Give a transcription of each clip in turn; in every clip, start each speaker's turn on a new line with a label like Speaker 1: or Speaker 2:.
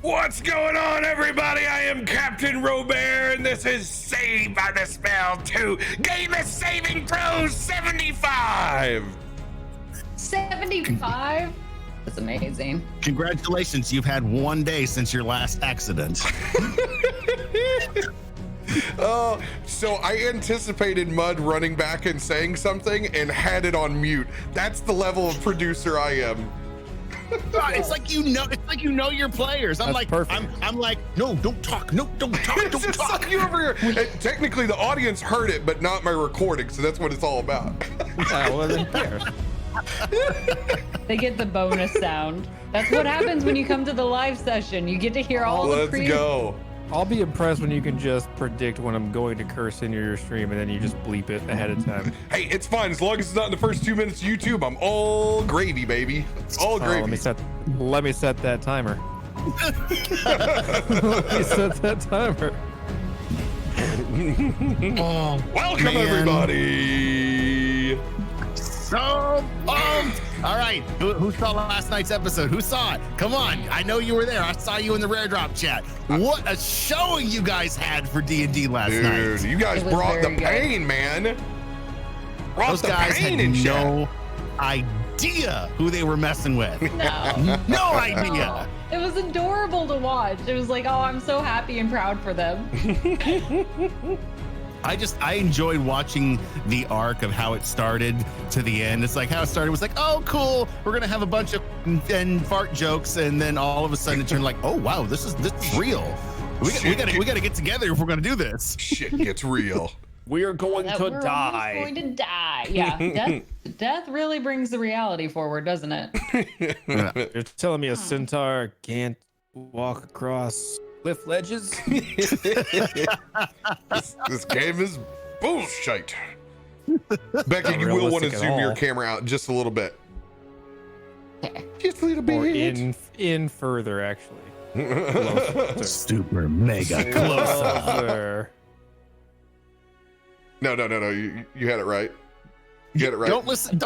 Speaker 1: What's going on, everybody? I am CaptainRoBear, and this is Saved by the Spell 2. Game of Saving Throws 75.
Speaker 2: 75? That's amazing.
Speaker 3: Congratulations, you've had 1 day since your last accident.
Speaker 1: Oh, so I anticipated Mud running back and saying something and had it on mute. That's the level of producer I am.
Speaker 3: It's like you know your players. I'm like, perfect. I'm like, no, don't talk, don't talk, don't talk.
Speaker 1: You over here. And technically, the audience heard it, but not my recording, so that's what it's all about.
Speaker 4: I wasn't there.
Speaker 2: They get the bonus sound. That's what happens when you come to the live session. You get to hear all the
Speaker 1: Let's go.
Speaker 4: I'll be impressed when you can just predict when I'm going to curse into your stream and then you just bleep it ahead of time.
Speaker 1: Hey, it's fine. As long as it's not in the first 2 minutes of YouTube, I'm all gravy, baby. All gravy.
Speaker 4: Let me set that timer. Let me set that timer.
Speaker 3: Oh,
Speaker 1: welcome, man. Everybody.
Speaker 3: So pumped. All right, who saw last night's episode? Who saw it? Come on, I know you were there. I saw you in the rare drop chat. What a showing you guys had for D&D last night.
Speaker 1: Dude, you guys brought the pain, man.
Speaker 3: Those guys had no idea who they were messing with. No idea.
Speaker 2: It was adorable to watch. It was like, oh, I'm so happy and proud for them.
Speaker 3: I enjoyed watching the arc of how it started to the end. It's like how it started was like, oh, cool. We're going to have a bunch of and fart jokes. And then all of a sudden it turned like, oh, wow, this is real. We got to get together if we're going to do this.
Speaker 1: Shit gets real.
Speaker 4: We are going to die.
Speaker 2: We're going to die. Yeah. Death really brings the reality forward, doesn't it?
Speaker 4: You're telling me a centaur can't walk across cliff ledges?
Speaker 1: This game is bullshit. Becky, you will want to zoom your camera out just a little bit. Just a little bit.
Speaker 4: Or in further, actually.
Speaker 3: Super mega closer.
Speaker 1: No. You had it right. You had it right.
Speaker 3: Don't listen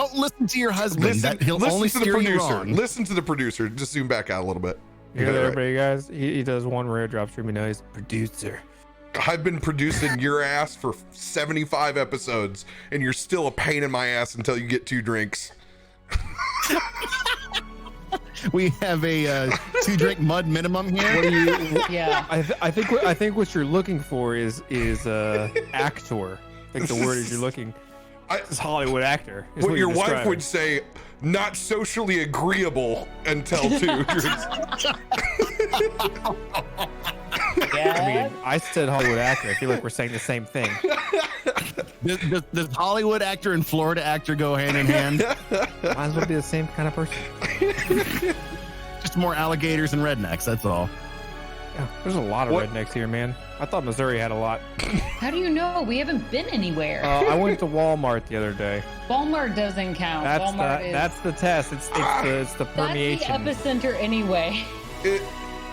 Speaker 3: to your husband. He'll only steer you wrong.
Speaker 1: Listen to the producer. Just zoom back out a little bit.
Speaker 4: You hear that, everybody, guys? He does one rare drop stream. You know he's a producer.
Speaker 1: I've been producing your ass for 75 episodes, and you're still a pain in my ass until you get 2 drinks.
Speaker 3: We have a 2-drink mud minimum here.
Speaker 4: What do you?
Speaker 2: Yeah.
Speaker 4: I think what you're looking for is actor. I think the word is you're looking. It's Hollywood actor.
Speaker 1: What your wife would say, not socially agreeable until 2 drinks.
Speaker 4: I mean, I said Hollywood actor. I feel like we're saying the same thing.
Speaker 3: Does Hollywood actor and Florida actor go hand in hand?
Speaker 4: Might as well be the same kind of person.
Speaker 3: Just more alligators and rednecks, that's all.
Speaker 4: Yeah, there's a lot of rednecks here, man. I thought Missouri had a lot.
Speaker 2: How do you know? We haven't been anywhere.
Speaker 4: I went to Walmart the other day.
Speaker 2: Walmart doesn't count.
Speaker 4: That's the test. It's the permeation.
Speaker 2: That's the epicenter anyway.
Speaker 1: It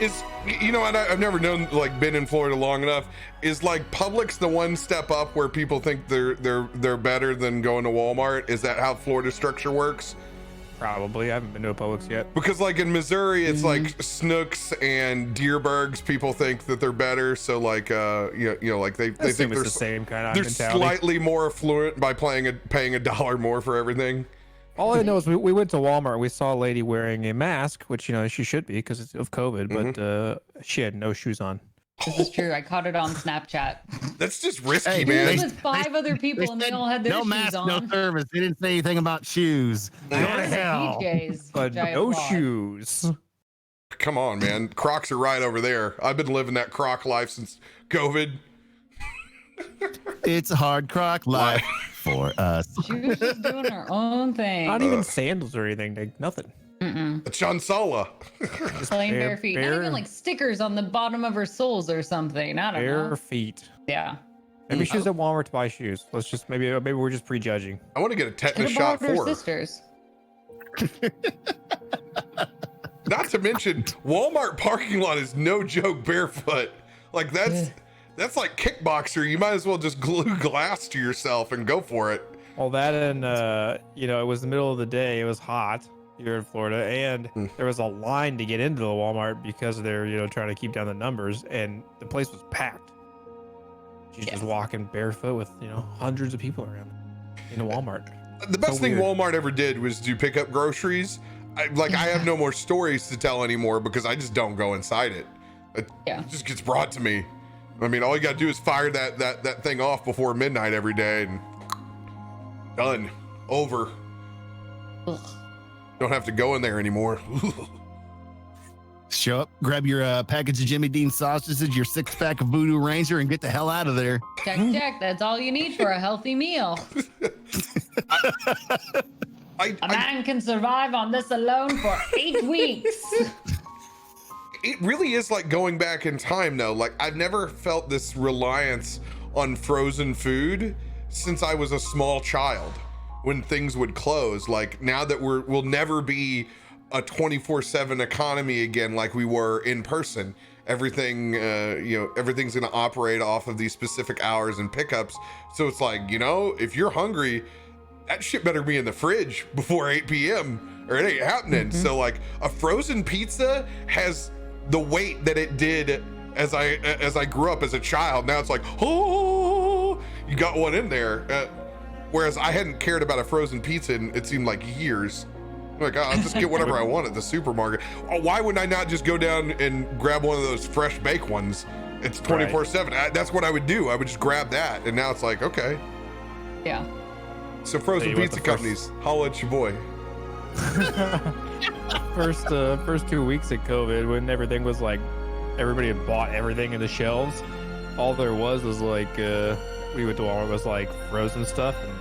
Speaker 1: is, you know, and I've never known, like, been in Florida long enough. Is like Publix the one step up where people think they're better than going to Walmart? Is that how Florida structure works?
Speaker 4: Probably. I haven't been to a Publix yet.
Speaker 1: Because like in Missouri, it's like Snooks and Deerbergs. People think that they're better, so like you know, like they think they're
Speaker 4: the same kind of
Speaker 1: they're
Speaker 4: mentality.
Speaker 1: Slightly more affluent by paying $1 more for everything.
Speaker 4: All I know is we went to Walmart. We saw a lady wearing a mask, which, you know, she should be because it's of COVID, but she had no shoes on.
Speaker 2: This is true. I caught it on Snapchat.
Speaker 1: That's just risky,
Speaker 2: man.
Speaker 1: man.
Speaker 2: It was 5 other people, and they all had their
Speaker 3: no
Speaker 2: shoes
Speaker 3: mask,
Speaker 2: on.
Speaker 3: no service. They didn't say anything about shoes.
Speaker 2: PJs,
Speaker 4: but no shoes.
Speaker 1: Come on, man. Crocs are right over there. I've been living that Croc life since COVID.
Speaker 3: It's a hard Croc life for us.
Speaker 2: She was just doing her own thing.
Speaker 4: Not even sandals or anything. Like, nothing.
Speaker 1: A chansala.
Speaker 2: Plain bare feet. Not even like stickers on the bottom of her soles or something. I don't know.
Speaker 4: Bare feet.
Speaker 2: Yeah.
Speaker 4: Maybe she was at Walmart to buy shoes. Let's just maybe we're just prejudging.
Speaker 1: I want to get a tetanus shot for her.
Speaker 2: Sisters.
Speaker 1: Not to mention, Walmart parking lot is no joke barefoot. Like that's like kickboxer. You might as well just glue glass to yourself and go for it.
Speaker 4: Well, that and you know, it was the middle of the day. It was hot. here in Florida, and there was a line to get into the Walmart because they're, trying to keep down the numbers, and the place was packed. She's just walking barefoot with, hundreds of people around in a Walmart.
Speaker 1: The best thing Walmart ever did was to pick up groceries. I have no more stories to tell anymore because I just don't go inside it. It just gets brought to me. I mean, all you gotta do is fire that thing off before midnight every day, and done. Over.
Speaker 2: Ugh.
Speaker 1: Don't have to go in there anymore.
Speaker 3: Show up, grab your package of Jimmy Dean sausages, your 6-pack of Voodoo Ranger, and get the hell out of there.
Speaker 2: Check. That's all you need for a healthy meal. A man can survive on this alone for 8 weeks.
Speaker 1: It really is like going back in time, though. Like, I've never felt this reliance on frozen food since I was a small child, when things would close. Like, now that we'll never be a 24/7 economy again like we were in person. Everything, everything's gonna operate off of these specific hours and pickups. So it's like, if you're hungry, that shit better be in the fridge before 8 p.m. or it ain't happening. So like, a frozen pizza has the weight that it did as I grew up as a child. Now it's like, oh, you got one in there. Whereas I hadn't cared about a frozen pizza in, it seemed like, years. Like, I'll just get whatever I want at the supermarket. Why would I not just go down and grab one of those fresh baked ones? It's 24/7. That's what I would do. I would just grab that. And now it's like, okay.
Speaker 2: Yeah.
Speaker 1: So frozen pizza companies, holla at your boy.
Speaker 4: First 2 weeks of COVID, when everything was like, everybody had bought everything in the shelves. All there was like, we went to Walmart, was like frozen stuff, and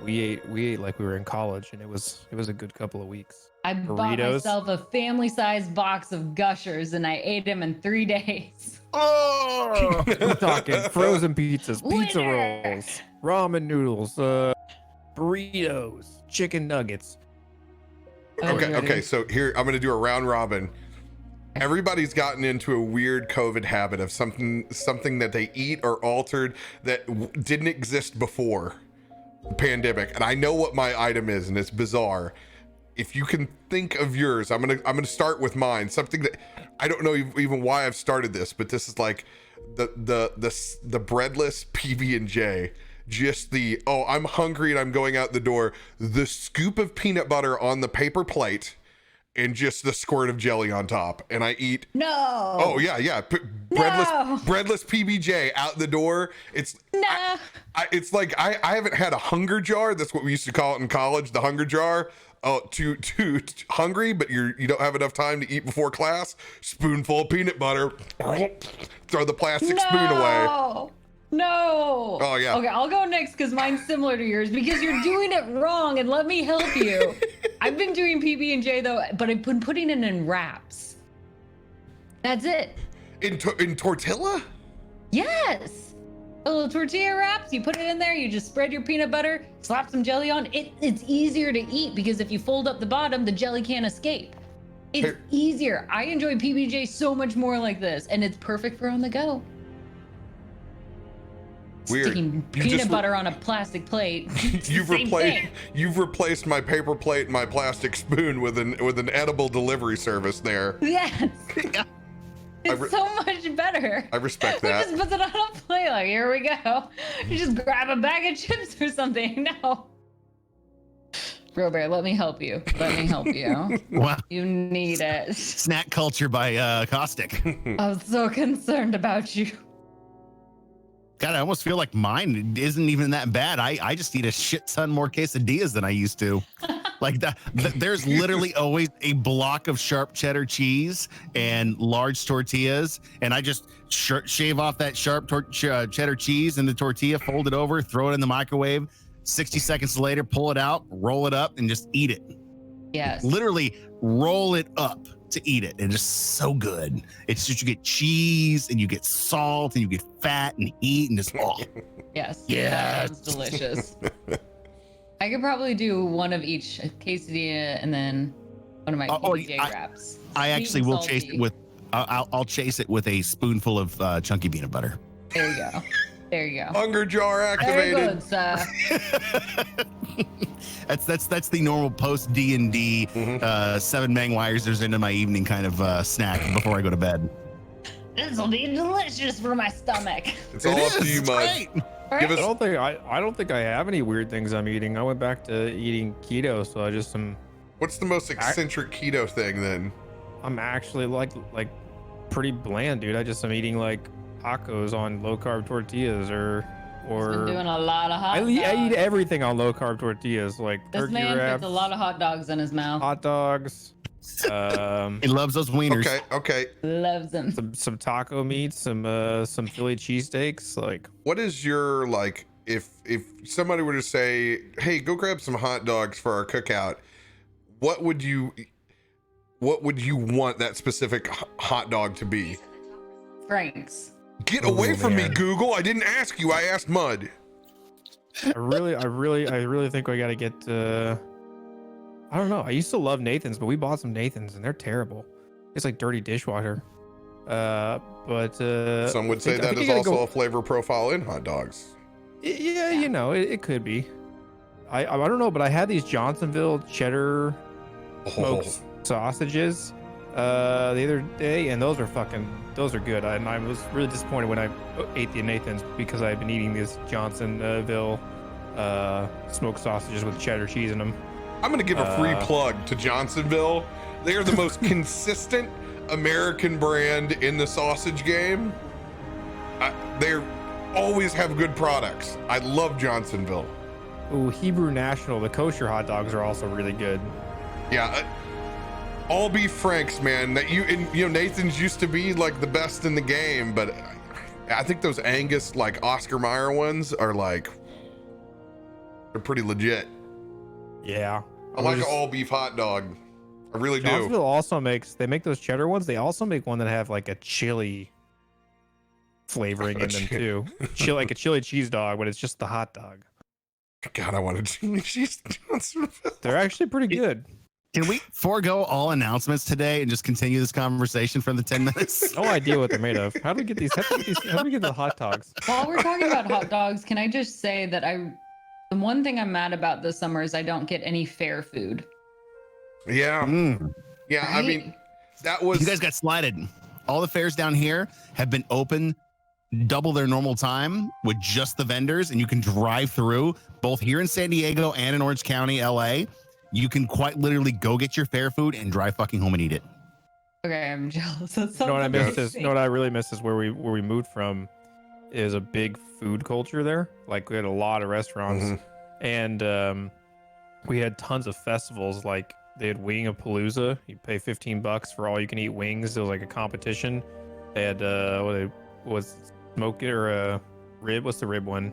Speaker 4: we ate like we were in college, and it was a good couple of weeks.
Speaker 2: I bought myself a family-sized box of Gushers, and I ate them in 3 days.
Speaker 3: Oh,
Speaker 4: We're talking frozen pizzas, pizza
Speaker 2: Winner!
Speaker 4: rolls, ramen noodles, burritos, chicken nuggets.
Speaker 1: Okay. So here, I'm going to do a round robin. Everybody's gotten into a weird COVID habit of something that they eat or altered that didn't exist before the pandemic. And I know what my item is, and it's bizarre. If you can think of yours, I'm gonna start with mine. Something that I don't know even why I've started this, but this is like the breadless PB&J. Just I'm hungry and I'm going out the door. The scoop of peanut butter on the paper plate, and just the squirt of jelly on top, and I eat.
Speaker 2: No.
Speaker 1: Oh yeah. Breadless PBJ out the door. It's
Speaker 2: No.
Speaker 1: It's like I haven't had a hunger jar. That's what we used to call it in college, the hunger jar. Oh, too hungry, but you don't have enough time to eat before class. Spoonful of peanut butter. Throw the plastic spoon away.
Speaker 2: No.
Speaker 1: Oh yeah.
Speaker 2: Okay, I'll go next because mine's similar to yours because you're doing it wrong, and let me help you. I've been doing PB&J though, but I've been putting it in wraps. That's it.
Speaker 1: In tortilla?
Speaker 2: Yes. A little tortilla wraps, you put it in there, you just spread your peanut butter, slap some jelly on. It's easier to eat because if you fold up the bottom, the jelly can't escape. It's easier. I enjoy PB&J so much more like this, and it's perfect for on the go.
Speaker 1: Weird.
Speaker 2: Sticking peanut butter on a plastic plate.
Speaker 1: You've replaced my paper plate and my plastic spoon with an edible delivery service there.
Speaker 2: Yes. It's so much better.
Speaker 1: I respect that.
Speaker 2: We just put it on a plate, like, here we go. You just grab a bag of chips or something. No. RoBear, let me help you.
Speaker 3: wow.
Speaker 2: You need it.
Speaker 3: Snack culture by Caustic.
Speaker 2: I was so concerned about you.
Speaker 3: God, I almost feel like mine isn't even that bad. I just eat a shit ton more quesadillas than I used to. Like there's literally always a block of sharp cheddar cheese and large tortillas, and I just shave off that sharp cheddar cheese in the tortilla, fold it over, throw it in the microwave. 60 seconds later, pull it out, roll it up, and just eat it.
Speaker 2: Yes.
Speaker 3: Literally roll it up to eat it, and just so good. It's just, you get cheese and you get salt and you get fat and heat and just
Speaker 2: Yes.
Speaker 3: Yes.
Speaker 2: That sounds delicious. I could probably do one of each, a quesadilla and then one of my PBJ wraps.
Speaker 3: I actually will chase it with I'll chase it with a spoonful of chunky peanut butter.
Speaker 2: There you go.
Speaker 1: Hunger jar activated.
Speaker 2: Very good, sir.
Speaker 3: That's the normal post D&D 7 Mang Wisers into my evening kind of snack before I go to bed.
Speaker 2: This will be delicious for my stomach.
Speaker 1: It's all up to you, Mud. Give us.
Speaker 4: I don't think I have any weird things I'm eating. I went back to eating keto, so I just am.
Speaker 1: What's the most eccentric keto thing then?
Speaker 4: I'm actually like pretty bland, dude. I'm eating like tacos on low carb tortillas or.
Speaker 2: Been doing a lot of hot dogs.
Speaker 4: I eat everything on low carb tortillas, like
Speaker 2: this
Speaker 4: turkey
Speaker 2: man
Speaker 4: wraps,
Speaker 2: puts a lot of hot dogs in his mouth.
Speaker 4: hot dogs.
Speaker 3: He loves those wieners.
Speaker 1: Okay.
Speaker 2: Loves them.
Speaker 4: Some taco meat, some Philly cheesesteaks. Like,
Speaker 1: what is your like? If somebody were to say, "Hey, go grab some hot dogs for our cookout," what would you want that specific hot dog to be?
Speaker 2: Frank's.
Speaker 1: Get away from me, Google. I didn't ask you. I asked Mud.
Speaker 4: I really think I gotta get. I don't know. I used to love Nathan's, but we bought some Nathan's and they're terrible. It's like dirty dishwasher. But
Speaker 1: some would say that is also a flavor profile in hot dogs.
Speaker 4: Yeah, you know, it could be. I don't know, but I had these Johnsonville cheddar smoked sausages the other day, and those are good. And I was really disappointed when I ate the Nathan's because I've been eating these Johnsonville smoked sausages with cheddar cheese in them.
Speaker 1: I'm gonna give a free plug to Johnsonville. They are the most consistent American brand in the sausage game. They always have good products. I love Johnsonville.
Speaker 4: Ooh, Hebrew National, the kosher hot dogs are also really good.
Speaker 1: Yeah, all beef Franks, man. That Nathan's used to be like the best in the game, but I think those Angus like Oscar Mayer ones are like they're pretty legit.
Speaker 4: Yeah,
Speaker 1: I like an all beef hot dog. I really do.
Speaker 4: Johnsonville also make those cheddar ones. They also make one that have like a chili flavoring in them too. Like a chili cheese dog, but it's just the hot dog.
Speaker 1: God, I want a chili cheese Johnsonville.
Speaker 4: They're actually pretty good.
Speaker 3: Can we forego all announcements today and just continue this conversation for the 10 minutes?
Speaker 4: No idea what they're made of. How do we get these? How do we get the hot dogs?
Speaker 2: While we're talking about hot dogs, can I just say that the one thing I'm mad about this summer is I don't get any fair food.
Speaker 1: Yeah. Yeah. Right? I mean, that was.
Speaker 3: You guys got slighted. All the fairs down here have been open double their normal time with just the vendors, and you can drive through both here in San Diego and in Orange County, LA. You can quite literally go get your fair food and drive fucking home and eat it.
Speaker 2: Okay, I'm jealous.
Speaker 4: You know what I miss is, what I really miss is where we moved from is a big food culture there. Like we had a lot of restaurants and we had tons of festivals. Like they had Wing-a-Palooza. You pay $15 for all you can eat wings. It was like a competition. They had smoke it or a rib. What's the rib one?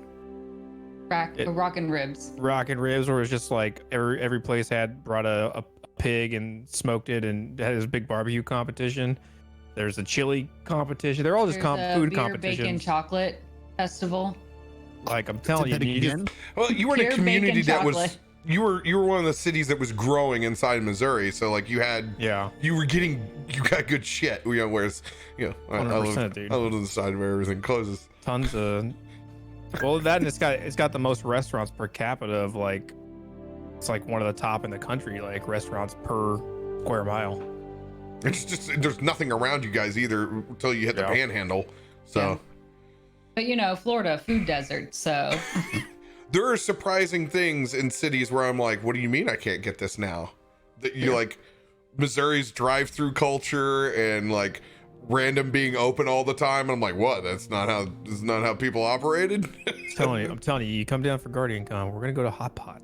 Speaker 2: Rockin' Ribs.
Speaker 4: Rockin' Ribs, where it was just like every place brought a pig and smoked it and had this big barbecue competition. There's a chili competition. They're all just food
Speaker 2: beer,
Speaker 4: competitions.
Speaker 2: Bacon, chocolate festival.
Speaker 4: Like I'm telling you,
Speaker 1: well, you were in a community that
Speaker 2: chocolate.
Speaker 1: was you were one of the cities that was growing inside Missouri. So like you got good shit. Whereas I live on the side where everything closes.
Speaker 4: Tons of. Well, that and it's got the most restaurants per capita of like, it's like one of the top in the country, like restaurants per square mile.
Speaker 1: It's just there's nothing around you guys either until you hit the panhandle. So,
Speaker 2: but Florida, food desert. So
Speaker 1: there are surprising things in cities where I'm like, what do you mean I can't get this now? That you like Missouri's drive-through culture and like random being open all the time. I'm like, what? This is not how people operated.
Speaker 4: I'm telling you, you come down for Guardian Con, we're gonna go to Hot Pot.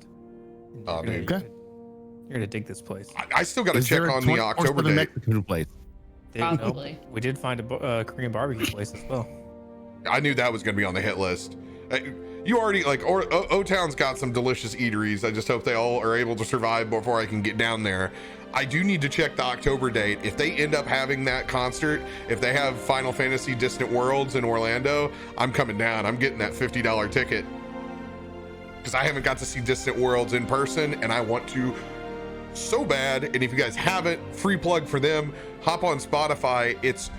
Speaker 1: Oh, dude.
Speaker 4: You're gonna dig this place.
Speaker 1: I still got to check on the October date.
Speaker 3: Mexican place.
Speaker 2: Probably.
Speaker 4: We did find a Korean barbecue place as well.
Speaker 1: I knew that was gonna be on the hit list. You already O-Town's got some delicious eateries. I just hope they all are able to survive before I can get down there. I do need to check the October date. If they end up having that concert, if they have Final Fantasy Distant Worlds in Orlando, I'm coming down. I'm getting that $50 ticket because I haven't got to see Distant Worlds in person and I want to so bad. And if you guys haven't, free plug for them, hop on Spotify. It's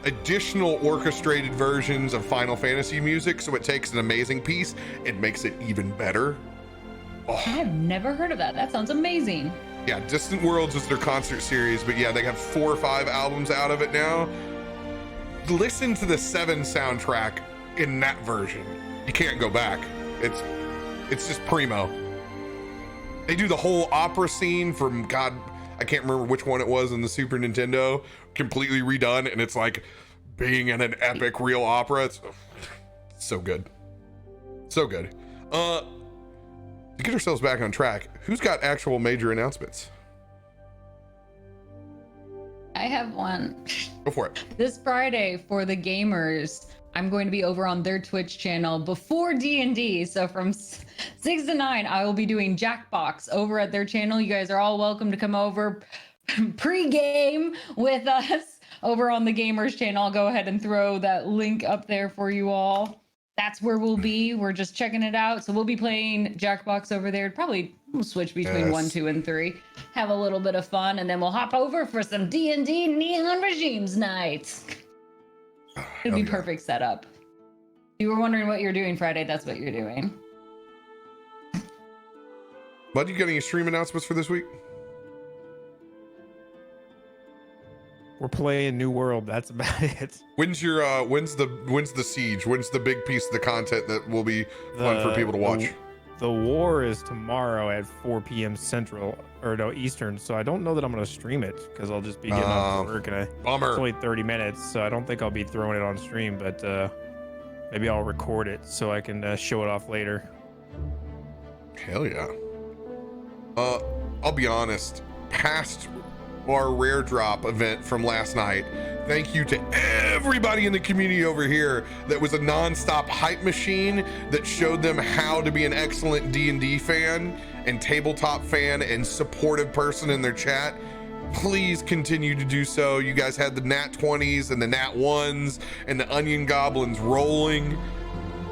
Speaker 1: additional orchestrated versions of Final Fantasy music. So it takes an amazing piece and makes it even better.
Speaker 2: I have never heard of that. That sounds amazing.
Speaker 1: Yeah, Distant Worlds is their concert series, but yeah, they have 4 or 5 albums out of it now. Listen to the 7 soundtrack in that version. You can't go back. It's just primo. They do the whole opera scene from, God, I can't remember which one it was in the Super Nintendo, completely redone, and it's like being in an epic real opera. It's so good. So good. To get ourselves back on track, who's got actual major announcements?
Speaker 2: I have one.
Speaker 1: Go for it.
Speaker 2: This Friday for the gamers, I'm going to be over on their Twitch channel before D&D. So from 6 to 9, I will be doing Jackbox over at their channel. You guys are all welcome to come over pre-game with us over on the gamers channel. I'll go ahead and throw that link up there for you all. That's where we'll be. We're just checking it out. So we'll be playing Jackbox over there. Probably we'll switch between 1, 2, and 3. Have a little bit of fun, and then we'll hop over for some D&D Neon Regimes nights. It'll be perfect setup. If you were wondering what you're doing Friday, that's what you're doing.
Speaker 1: Bud, you got any stream announcements for this week?
Speaker 4: We're playing New World. That's about it.
Speaker 1: When's the siege? When's the big piece of the content that will be fun for people to watch?
Speaker 4: The war is tomorrow at 4 p.m. Central, or no, Eastern. So I don't know that I'm going to stream it because I'll just be getting off work, and
Speaker 1: bummer.
Speaker 4: It's only 30 minutes, so I don't think I'll be throwing it on stream. But maybe I'll record it so I can show it off later.
Speaker 1: Hell yeah. I'll be honest. Past our rare drop event from last night, thank you to everybody in the community over here that was a non-stop hype machine that showed them how to be an excellent D&D fan and tabletop fan and supportive person in their chat. Please continue to do so. You guys had the nat 20s and the nat 1s and the onion goblins rolling.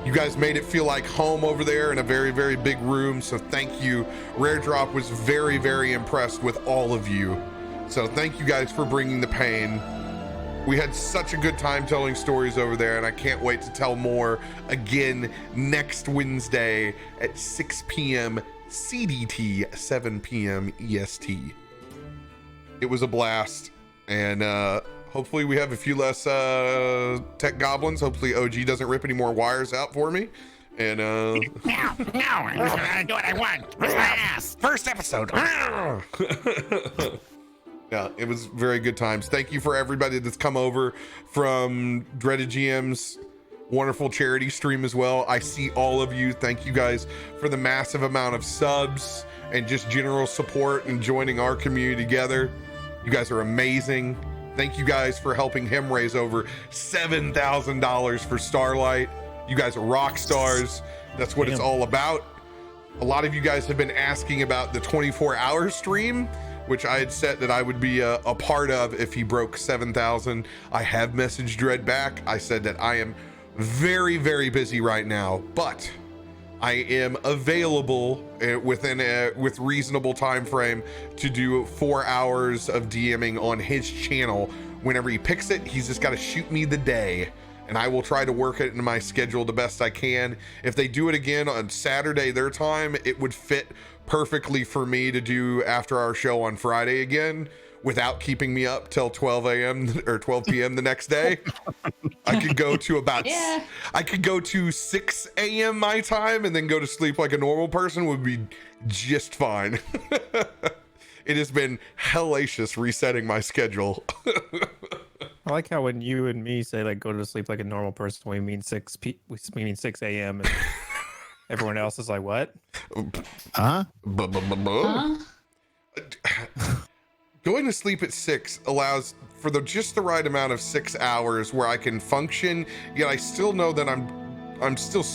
Speaker 1: You guys made it feel like home over there in a very, very big room, so thank you. Rare Drop was very, very impressed with all of you. So thank you guys for bringing the pain. We had such a good time telling stories over there, and I can't wait to tell more again next Wednesday at 6 p.m. CDT, 7 p.m. EST. It was a blast, and hopefully we have a few less tech goblins. Hopefully OG doesn't rip any more wires out for me. And
Speaker 3: No, I'm gonna do what I want. Where's my ass?
Speaker 1: First episode. Yeah, it was very good times. Thank you for everybody that's come over from Dreaded GM's wonderful charity stream as well. I see all of you. Thank you guys for the massive amount of subs and just general support and joining our community together. You guys are amazing. Thank you guys for helping him raise over $7,000 for Starlight. You guys are rock stars. That's what it's all about. A lot of you guys have been asking about the 24-hour stream, which I had said that I would be a part of if he broke 7,000. I have messaged Dread back. I said that I am very, very busy right now, but I am available with reasonable time frame to do 4 hours of DMing on his channel. Whenever he picks it, he's just got to shoot me the day, and I will try to work it into my schedule the best I can. If they do it again on Saturday their time, it would fit perfectly for me to do after our show on Friday again without keeping me up till 12 a.m. or 12 p.m. the next day. I could go to I could go to 6 a.m. my time and then go to sleep like a normal person would be just fine. It has been hellacious resetting my schedule.
Speaker 4: I like how when you and me say like go to sleep like a normal person, we mean 6 a.m. and everyone else is like, what?
Speaker 1: Going to sleep at 6 allows for just the right amount of 6 hours where I can function, yet I still know that I'm still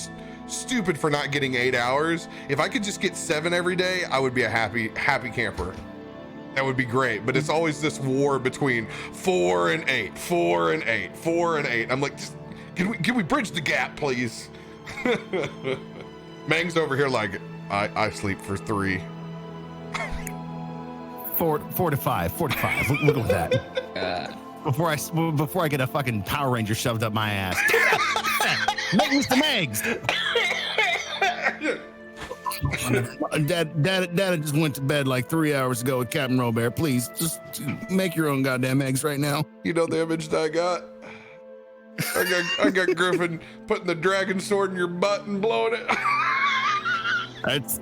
Speaker 1: stupid for not getting 8 hours. If I could just get 7 every day, I would be a happy camper. That would be great, but it's always this war between 4 and 8, 4 and 8, 4 and 8. I'm like, just, can we bridge the gap, please? Mang's over here like, I sleep for 3.
Speaker 3: 4 to 5. We'll go with that. Before I get a fucking Power Ranger shoved up my ass. Megs to Megs. Dad just went to bed like 3 hours ago with CaptainRoBear. Please, just make your own goddamn eggs right now.
Speaker 1: You know the image that I got? I got Griffin putting the dragon sword in your butt and blowing it.
Speaker 3: That's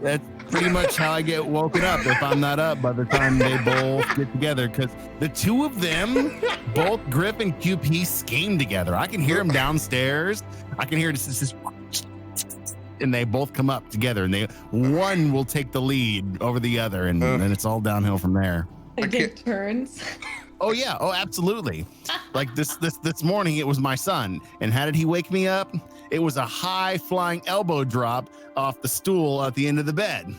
Speaker 3: pretty much how I get woken up if I'm not up by the time they both get together. Because the two of them, both Griff and QP, scheme together. I can hear them downstairs. I can hear this, and they both come up together, and one will take the lead over the other, and then it's all downhill from there.
Speaker 2: They take turns.
Speaker 3: Oh yeah, oh absolutely. Like this morning, it was my son, and how did he wake me up? It was a high flying elbow drop off the stool at the end of the bed.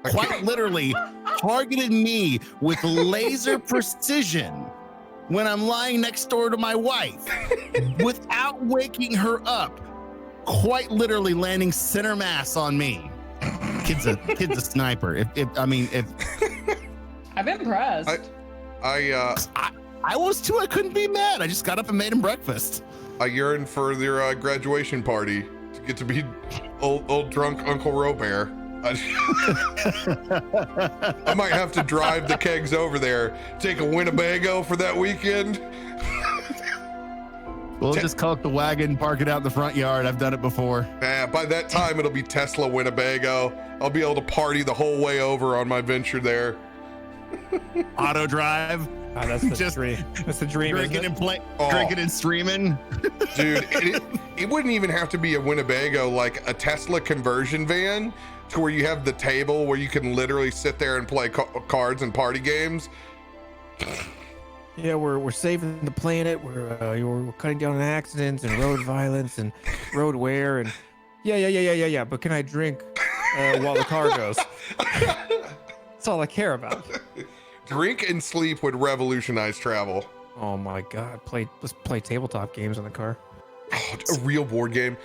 Speaker 3: Quite literally targeted me with laser precision when I'm lying next door to my wife without waking her up. Quite literally landing center mass on me. Kid's a sniper. If
Speaker 2: I'm impressed.
Speaker 3: I was too. I couldn't be mad. I just got up and made him breakfast.
Speaker 1: I yearn for their graduation party to get to be old drunk Uncle RoBear. I might have to drive the kegs over there, take a Winnebago for that weekend.
Speaker 3: We'll just call it the wagon, park it out in the front yard. I've done it before.
Speaker 1: By that time, it'll be Tesla Winnebago. I'll be able to party the whole way over on my venture there.
Speaker 3: Auto drive.
Speaker 4: Oh, that's the dream. That's the dream.
Speaker 3: Drinking and streaming.
Speaker 1: Dude, it wouldn't even have to be a Winnebago, like a Tesla conversion van to where you have the table where you can literally sit there and play cards and party games.
Speaker 4: Yeah, we're saving the planet. We're cutting down on accidents and road violence and road wear and yeah. But can I drink while the car goes? That's all I care about.
Speaker 1: Drink and sleep would revolutionize travel.
Speaker 4: Oh my God! Let's play tabletop games in the car.
Speaker 1: Oh, a real board game.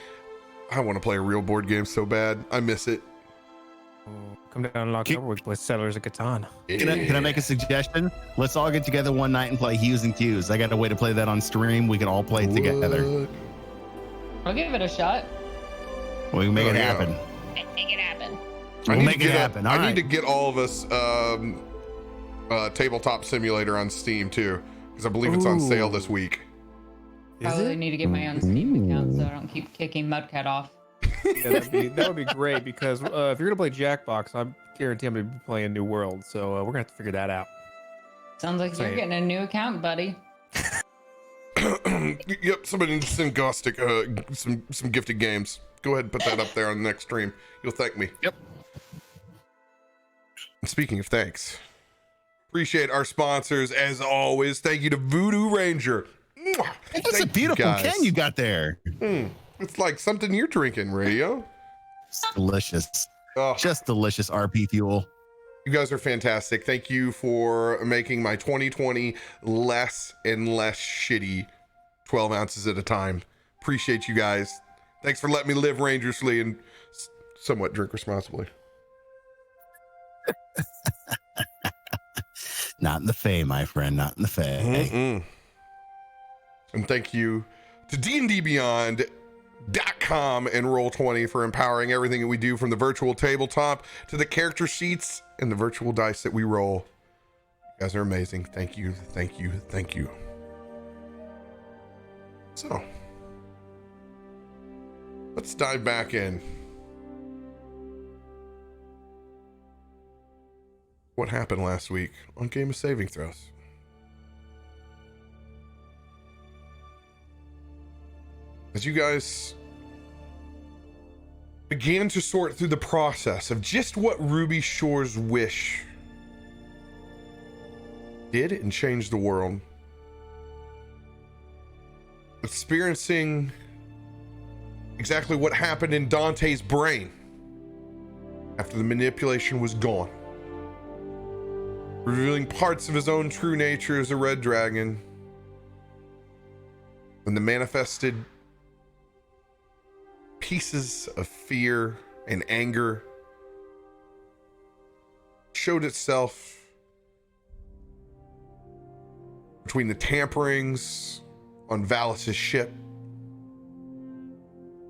Speaker 1: I want to play a real board game so bad. I miss it.
Speaker 4: Oh, come down in October. We can play Settlers of Catan.
Speaker 3: Can I make a suggestion? Let's all get together one night and play Hues and Cues. I got a way to play that on stream. We can all play together.
Speaker 2: I'll give it a shot.
Speaker 3: We can make it happen.
Speaker 2: Make it happen.
Speaker 3: We'll make it happen.
Speaker 1: I need to get all of us Tabletop Simulator on Steam too, because I believe it's on sale this week.
Speaker 2: Probably need to get my own Steam account so I don't keep kicking Mudcat off.
Speaker 4: Yeah, that would be great because if you're gonna play Jackbox, I guarantee I'm gonna be playing New World. So we're gonna have to figure that out.
Speaker 2: Sounds like you're getting a new account, buddy.
Speaker 1: Yep, somebody needs to send Caustic some gifted games. Go ahead and put that up there on the next stream. You'll thank me.
Speaker 3: Yep.
Speaker 1: And speaking of thanks, appreciate our sponsors as always. Thank you to Voodoo Ranger.
Speaker 3: That's a beautiful can you got there.
Speaker 1: It's like something you're drinking, Radio.
Speaker 3: It's delicious.
Speaker 1: Oh.
Speaker 3: Just delicious RP fuel.
Speaker 1: You guys are fantastic. Thank you for making my 2020 less and less shitty 12 ounces at a time. Appreciate you guys. Thanks for letting me live dangerously and somewhat drink responsibly.
Speaker 3: Not in the FEY, my friend. Not in the FEY.
Speaker 1: And thank you to D&D Beyond.com and Roll20 for empowering everything that we do, from the virtual tabletop to the character sheets and the virtual dice that we roll. You guys are amazing. Thank you, thank you, thank you. So, let's dive back in. What happened last week on Game of Saving Throws? As you guys began to sort through the process of just what Ruby Shore's wish did and changed the world, experiencing exactly what happened in Dante's brain after the manipulation was gone, revealing parts of his own true nature as a red dragon, and the manifested pieces of fear and anger showed itself between the tamperings on Valas' ship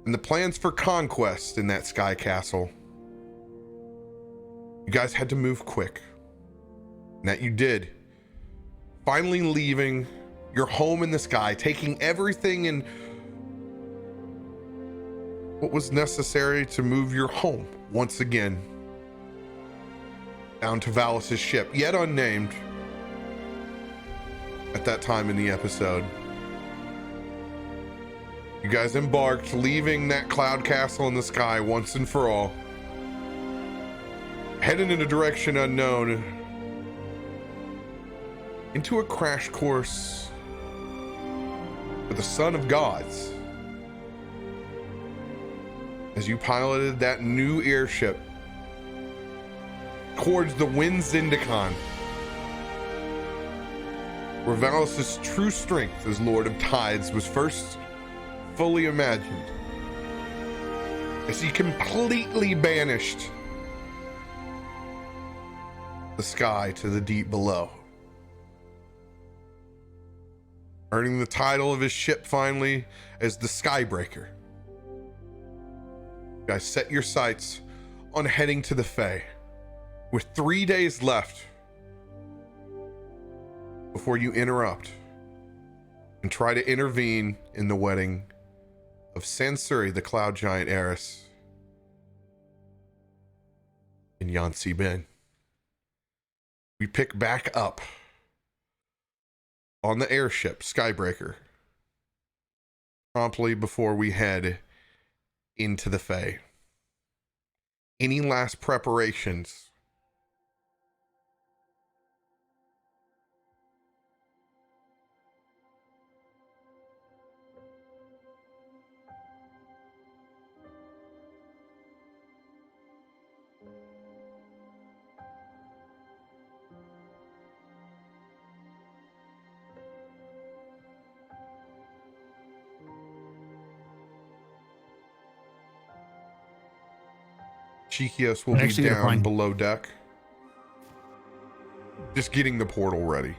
Speaker 1: and the plans for conquest in that sky castle. You guys had to move quick. And that you did. Finally leaving your home in the sky, taking everything and what was necessary to move your home once again down to Valas' ship, yet unnamed at that time in the episode. You guys embarked, leaving that cloud castle in the sky once and for all, heading in a direction unknown into a crash course with the Son of Gods as you piloted that new airship towards the Winds Indicon, where Valas' true strength as Lord of Tides was first fully imagined, as he completely banished the sky to the deep below, earning the title of his ship finally as the Skybreaker. You guys set your sights on heading to the FEY with 3 days left before you interrupt and try to intervene in the wedding of Sansuri, the Cloud Giant heiress, in Yansi Ben. We pick back up on the airship Skybreaker promptly before we head into the FEY. Any last preparations? Cheekios will be down below deck, just getting the portal ready.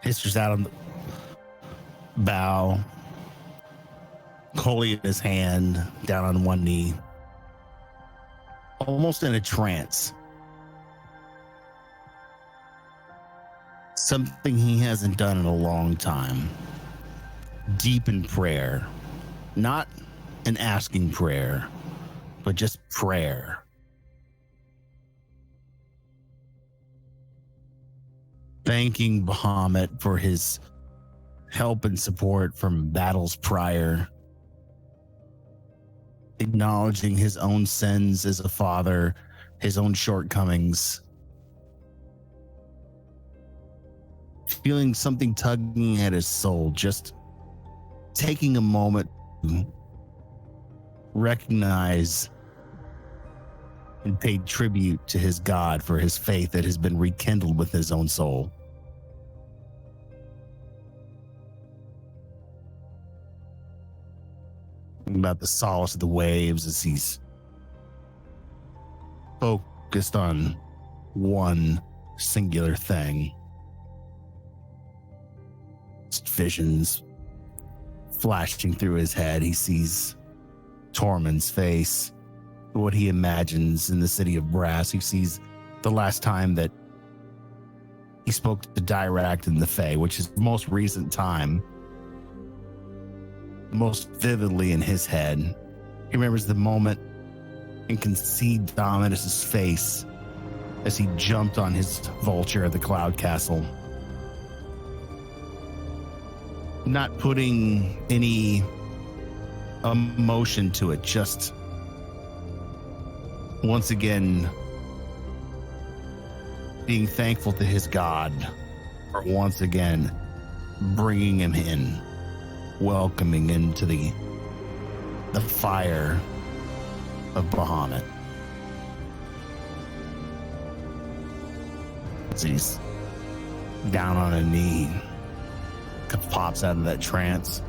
Speaker 3: Histor's out on the bow, Coley in his hand, down on one knee, almost in a trance. Something he hasn't done in a long time. Deep in prayer. Not an asking prayer, but just prayer. Thanking Bahamut for his help and support from battles prior. Acknowledging his own sins as a father, his own shortcomings. Feeling something tugging at his soul, just taking a moment to recognize and pay tribute to his God for his faith that has been rekindled with his own soul. About the solace of the waves as he's focused on one singular thing. Visions flashing through his head. He sees Tormund's face, what he imagines in the city of brass. He sees the last time that he spoke to Dirac in the FEY, which is the most recent time, most vividly in his head. He remembers the moment and can see Dominus's face as he jumped on his vulture at the Cloud Castle. Not putting any emotion to it, just once again being thankful to his God for once again bringing him in, welcoming into the fire of Bahamut. As he's down on a knee, pops out of that trance.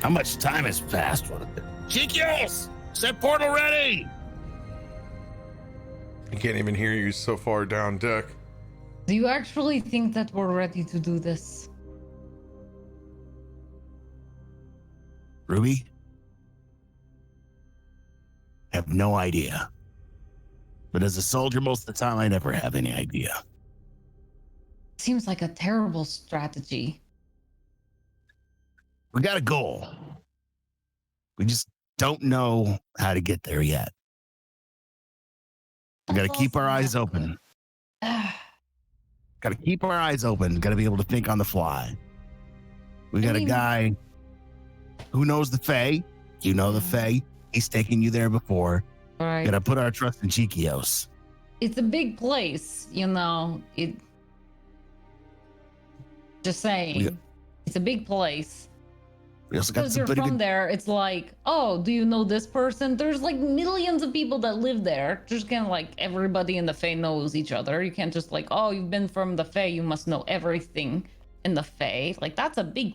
Speaker 3: How much time has passed? Cheekios! Set portal ready!
Speaker 1: I can't even hear you so far down deck.
Speaker 2: Do you actually think that we're ready to do this?
Speaker 3: Ruby? I have no idea. But as a soldier, most of the time, I never have any idea.
Speaker 2: Seems like a terrible strategy.
Speaker 3: We got a goal. We just don't know how to get there yet. We got to keep our eyes open. Got to keep our eyes open. Got to be able to think on the fly. We got a guy who knows the FEY. You know the FEY. He's taken you there before.
Speaker 2: Right.
Speaker 3: Got to put our trust in Cheekios.
Speaker 2: It's a big place, you know. Just saying. It's a big place.
Speaker 3: We also got
Speaker 2: Because you're from there, it's like, oh, do you know this person? There's like millions of people that live there. Just kind of like everybody in the FEY knows each other. You can't just like, oh, you've been from the FEY, you must know everything in the FEY. Like that's a big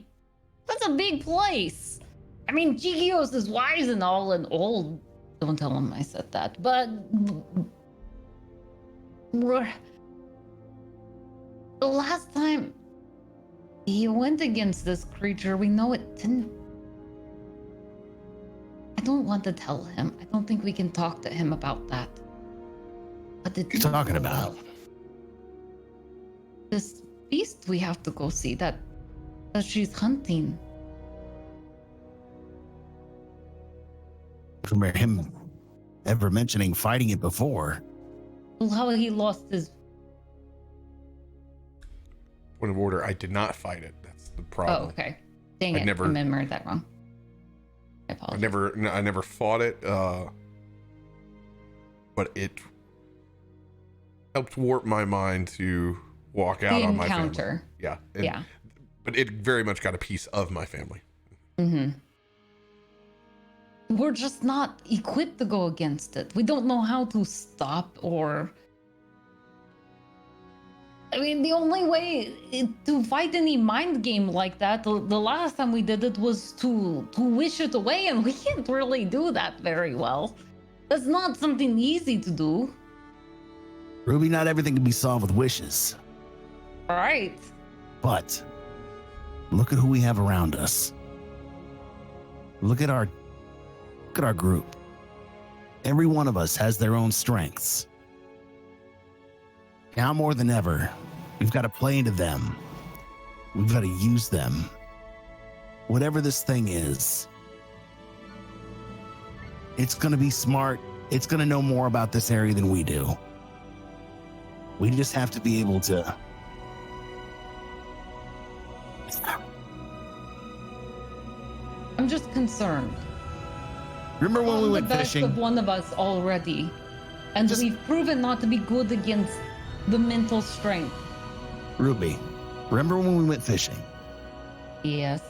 Speaker 2: place. I mean, Cheekios is wise and all and old. Don't tell him I said that. But the last time he went against this creature, we know it didn't. I don't want to tell him. I don't think we can talk to him about that. But
Speaker 3: What are you talking about?
Speaker 2: This beast we have to go see that she's hunting.
Speaker 3: From him ever mentioning fighting it before.
Speaker 2: Well, how he lost his.
Speaker 1: Point of order, I did not fight it. That's the problem.
Speaker 2: Oh, okay. Dang
Speaker 1: I
Speaker 2: it!
Speaker 1: never-
Speaker 2: I remembered that wrong. I apologize.
Speaker 1: I never fought it, but it helped warp my mind to walk out
Speaker 2: The
Speaker 1: on my family.
Speaker 2: encounter.
Speaker 1: Yeah.
Speaker 2: Yeah.
Speaker 1: But it very much got a piece of my family.
Speaker 2: Mm-hmm. We're just not equipped to go against it. We don't know how to stop or. I mean, the only way to fight any mind game like that, the last time we did it was to wish it away, and we can't really do that very well. That's not something easy to do.
Speaker 3: Ruby, not everything can be solved with wishes.
Speaker 2: Right.
Speaker 3: But look at who we have around us. Look at our group. Every one of us has their own strengths. Now more than ever, we've got to play into them. We've got to use them. Whatever this thing is, it's going to be smart. It's going to know more about this area than we do. We just have to be able to.
Speaker 2: I'm just concerned.
Speaker 3: Remember when we went
Speaker 2: the best
Speaker 3: fishing?
Speaker 2: of one of us already, and
Speaker 3: Just-
Speaker 2: we've proven not to be good against the mental strength.
Speaker 3: Ruby, remember when we went fishing?
Speaker 2: Yes.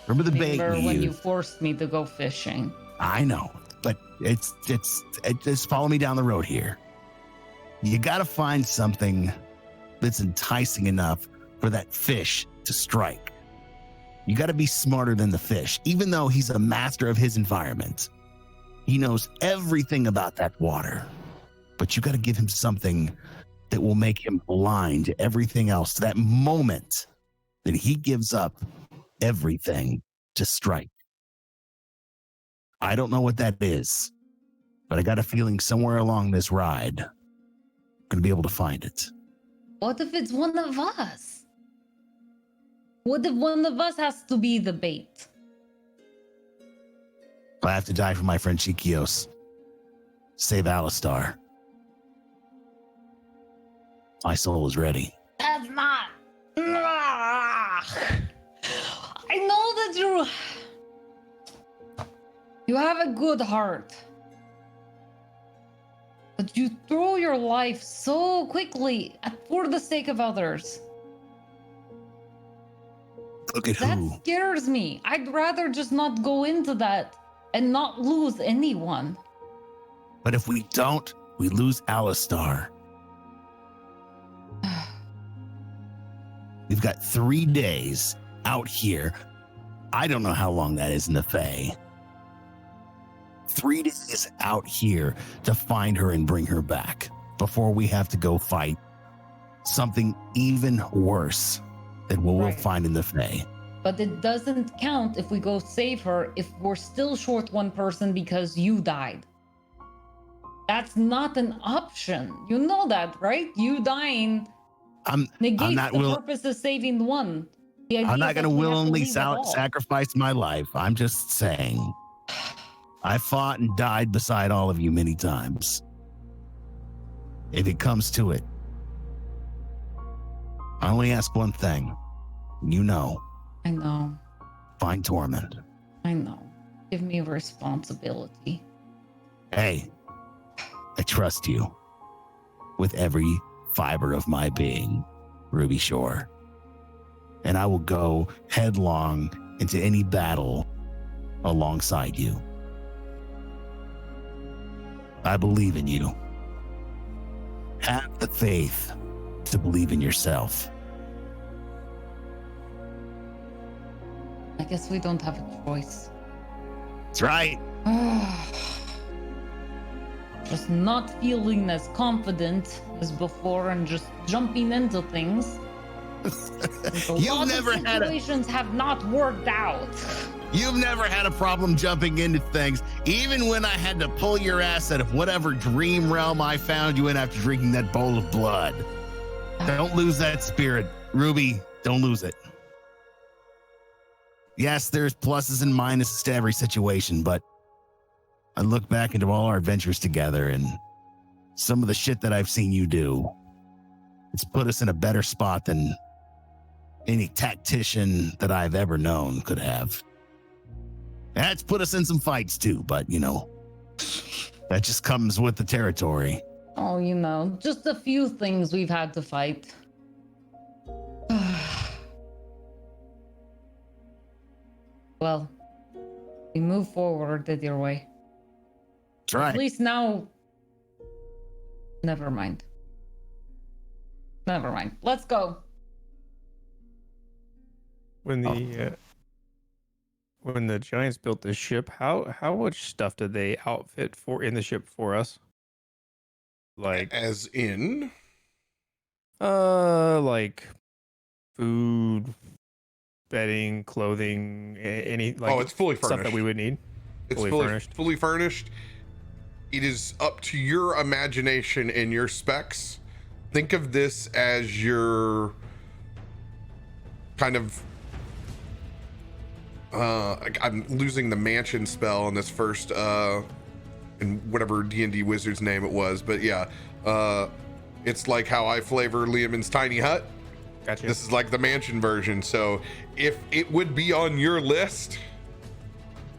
Speaker 3: Remember the bait
Speaker 2: Remember
Speaker 3: we
Speaker 2: when
Speaker 3: used?
Speaker 2: you forced me to go fishing?
Speaker 3: I know, but it's just follow me down the road here. You got to find something that's enticing enough for that fish to strike. You got to be smarter than the fish, even though he's a master of his environment. He knows everything about that water, but you got to give him something that will make him blind to everything else, to that moment that he gives up everything to strike. I don't know what that is, but I got a feeling somewhere along this ride, I'm going to be able to find it.
Speaker 2: What if it's one of us? What if one of us has to be the bait?
Speaker 3: If I have to die for my friend Cheekios, save Alistar, my soul is ready.
Speaker 2: That's not. I know that you have a good heart, but you throw your life so quickly for the sake of others.
Speaker 3: Look at
Speaker 2: That
Speaker 3: who.
Speaker 2: scares me. I'd rather just not go into that and not lose anyone.
Speaker 3: But if we don't, we lose Alistar. We've got 3 days out here. I don't know how long that is in the FEY. 3 days out here to find her and bring her back before we have to go fight something even worse than what we'll
Speaker 2: Right.
Speaker 3: find in the FEY.
Speaker 2: But it doesn't count if we go save her if we're still short one person because you died. That's not an option. You know that, right? You dying negates the purpose of saving one.
Speaker 3: I'm not going to willingly sacrifice my life. I'm just saying. I fought and died beside all of you many times. If it comes to it, I only ask one thing. You know.
Speaker 2: I know.
Speaker 3: Find Torment.
Speaker 2: I know. Give me responsibility.
Speaker 3: Hey, I trust you with every fiber of my being, Ruby Shore. And I will go headlong into any battle alongside you. I believe in you. Have the faith to believe in yourself.
Speaker 2: I guess we don't have a choice.
Speaker 3: That's right.
Speaker 2: Just not feeling as confident as before and just jumping into things.
Speaker 3: You've never had
Speaker 2: situations have not worked out.
Speaker 3: You've never had a problem jumping into things, even when I had to pull your ass out of whatever dream realm I found you in after drinking that bowl of blood. Don't lose that spirit, Ruby. Don't lose it. Yes, there's pluses and minuses to every situation, but I look back into all our adventures together and some of the shit that I've seen you do. It's put us in a better spot than any tactician that I've ever known could have. That's put us in some fights too, but you know, that just comes with the territory.
Speaker 2: Oh, you know, just a few things we've had to fight. Well, we move forward your way.
Speaker 3: That's right.
Speaker 2: At least now, never mind. Never mind. Let's go.
Speaker 4: When the Giants built this ship, how much stuff did they outfit for in the ship for us? Like
Speaker 1: as in
Speaker 4: like food, bedding, clothing, any like
Speaker 1: it's fully furnished.
Speaker 4: Stuff that we would need.
Speaker 1: It's fully furnished. It is up to your imagination and your specs. Think of this as your kind of I'm losing the mansion spell on this first in whatever D&D wizard's name it was, but yeah, it's like how I flavor Liamon's tiny hut.
Speaker 4: Gotcha.
Speaker 1: This is like the mansion version. So if it would be on your list,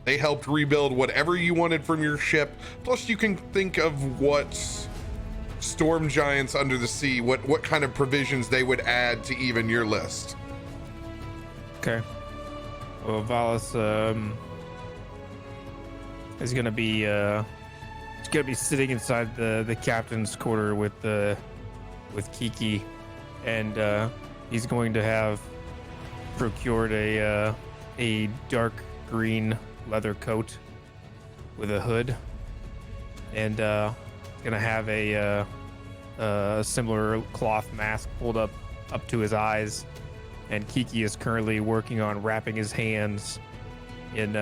Speaker 1: they helped rebuild whatever you wanted from your ship. Plus you can think of what storm giants under the sea, what kind of provisions they would add to even your list.
Speaker 4: Okay. Well, Valas is gonna be sitting inside the captain's quarter with Kiki, and he's going to have procured a dark green leather coat with a hood, and gonna have a similar cloth mask pulled up to his eyes. And Kiki is currently working on wrapping his hands in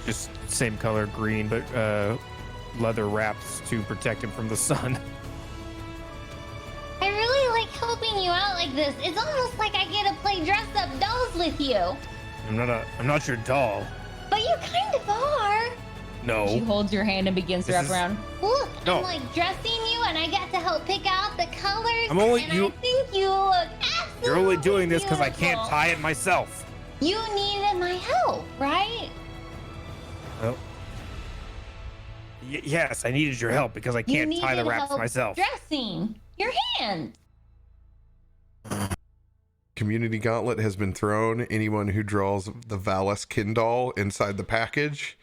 Speaker 4: just same color green, but leather wraps to protect him from the sun.
Speaker 5: I really like helping you out like this. It's almost like I get to play dress up dolls with you.
Speaker 4: I'm not your doll.
Speaker 5: But you kind of are.
Speaker 4: No.
Speaker 2: She holds your hand and begins to wrap around.
Speaker 5: Look,
Speaker 4: No.
Speaker 5: I'm like dressing you, and I get to help pick out the colors.
Speaker 4: I'm only-
Speaker 5: and
Speaker 4: you-
Speaker 5: I think you look absolutely
Speaker 4: You're only doing this because I can't
Speaker 5: beautiful.
Speaker 4: tie it myself.
Speaker 5: You needed my help, right?
Speaker 4: Well, yes, I needed your help because I can't tie the
Speaker 5: needed
Speaker 4: wraps
Speaker 5: help
Speaker 4: myself.
Speaker 5: Dressing your hand.
Speaker 1: Community gauntlet has been thrown. Anyone who draws the Valas Kindle inside the package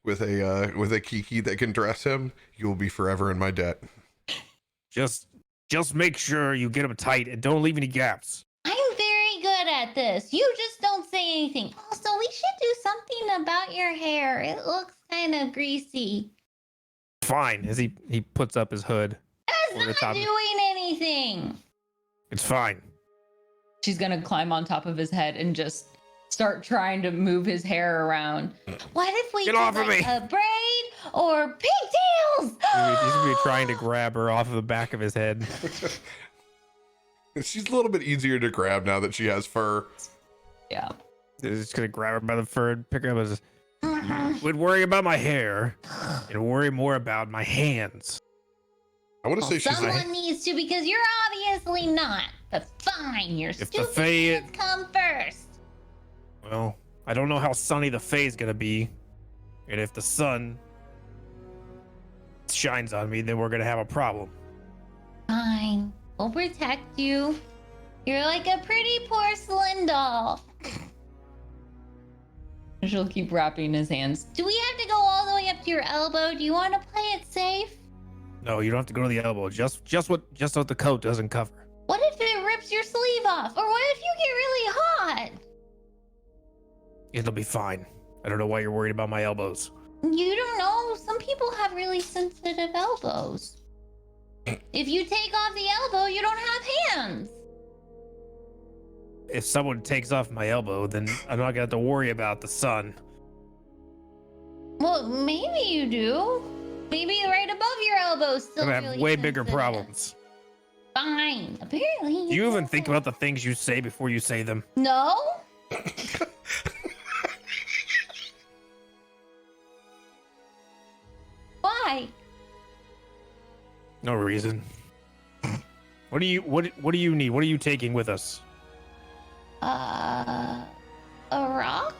Speaker 1: with a Kiki that can dress him, you will be forever in my debt.
Speaker 4: Just make sure you get them tight and don't leave any gaps.
Speaker 5: I'm very good at this. You just don't say anything. Also, we should do something about your hair. It looks kind of greasy.
Speaker 4: Fine, as he puts up his hood.
Speaker 5: That's
Speaker 4: Over the
Speaker 5: not
Speaker 4: top.
Speaker 5: doing anything.
Speaker 4: It's fine.
Speaker 2: She's gonna climb on top of his head and just start trying to move his hair around.
Speaker 5: What if we
Speaker 4: Get
Speaker 5: do
Speaker 4: off of
Speaker 5: like
Speaker 4: me.
Speaker 5: a braid or pigtails?
Speaker 4: He's gonna be trying to grab her off of the back of his head.
Speaker 1: She's a little bit easier to grab now that she has fur.
Speaker 2: Yeah.
Speaker 4: He's just gonna grab her by the fur and pick her up and just, would worry about my hair and worry more about my hands.
Speaker 1: I want to say she's
Speaker 5: Someone needs to, because you're obviously not. But fine, your
Speaker 4: If the
Speaker 5: stupid
Speaker 4: Fae-
Speaker 5: hands come first.
Speaker 4: Well, I don't know how sunny the Fae is gonna be. And if the sun shines on me, then we're gonna have a problem.
Speaker 5: Fine, we'll protect you. You're like a pretty porcelain doll.
Speaker 2: She'll keep wrapping his hands.
Speaker 5: Do we have to go all the way up to your elbow? Do you want to play it safe?
Speaker 4: No, you don't have to go to the elbow. Just what the coat doesn't cover.
Speaker 5: What if it rips your sleeve off? Or what if you get really hot?
Speaker 4: It'll be fine. I don't know why you're worried about my elbows.
Speaker 5: You don't know. Some people have really sensitive elbows. If you take off the elbow, you don't have hands.
Speaker 4: If someone takes off my elbow, then I'm not gonna have to worry about the sun.
Speaker 5: Well, maybe you do. Maybe right above your elbow still
Speaker 4: I'm gonna have
Speaker 5: really
Speaker 4: way bigger
Speaker 5: sensitive.
Speaker 4: problems.
Speaker 5: Fine. Apparently.
Speaker 4: Do you even think about the things you say before you say them?
Speaker 5: No? Why?
Speaker 4: No reason. What do you need? What are you taking with us?
Speaker 5: A rock?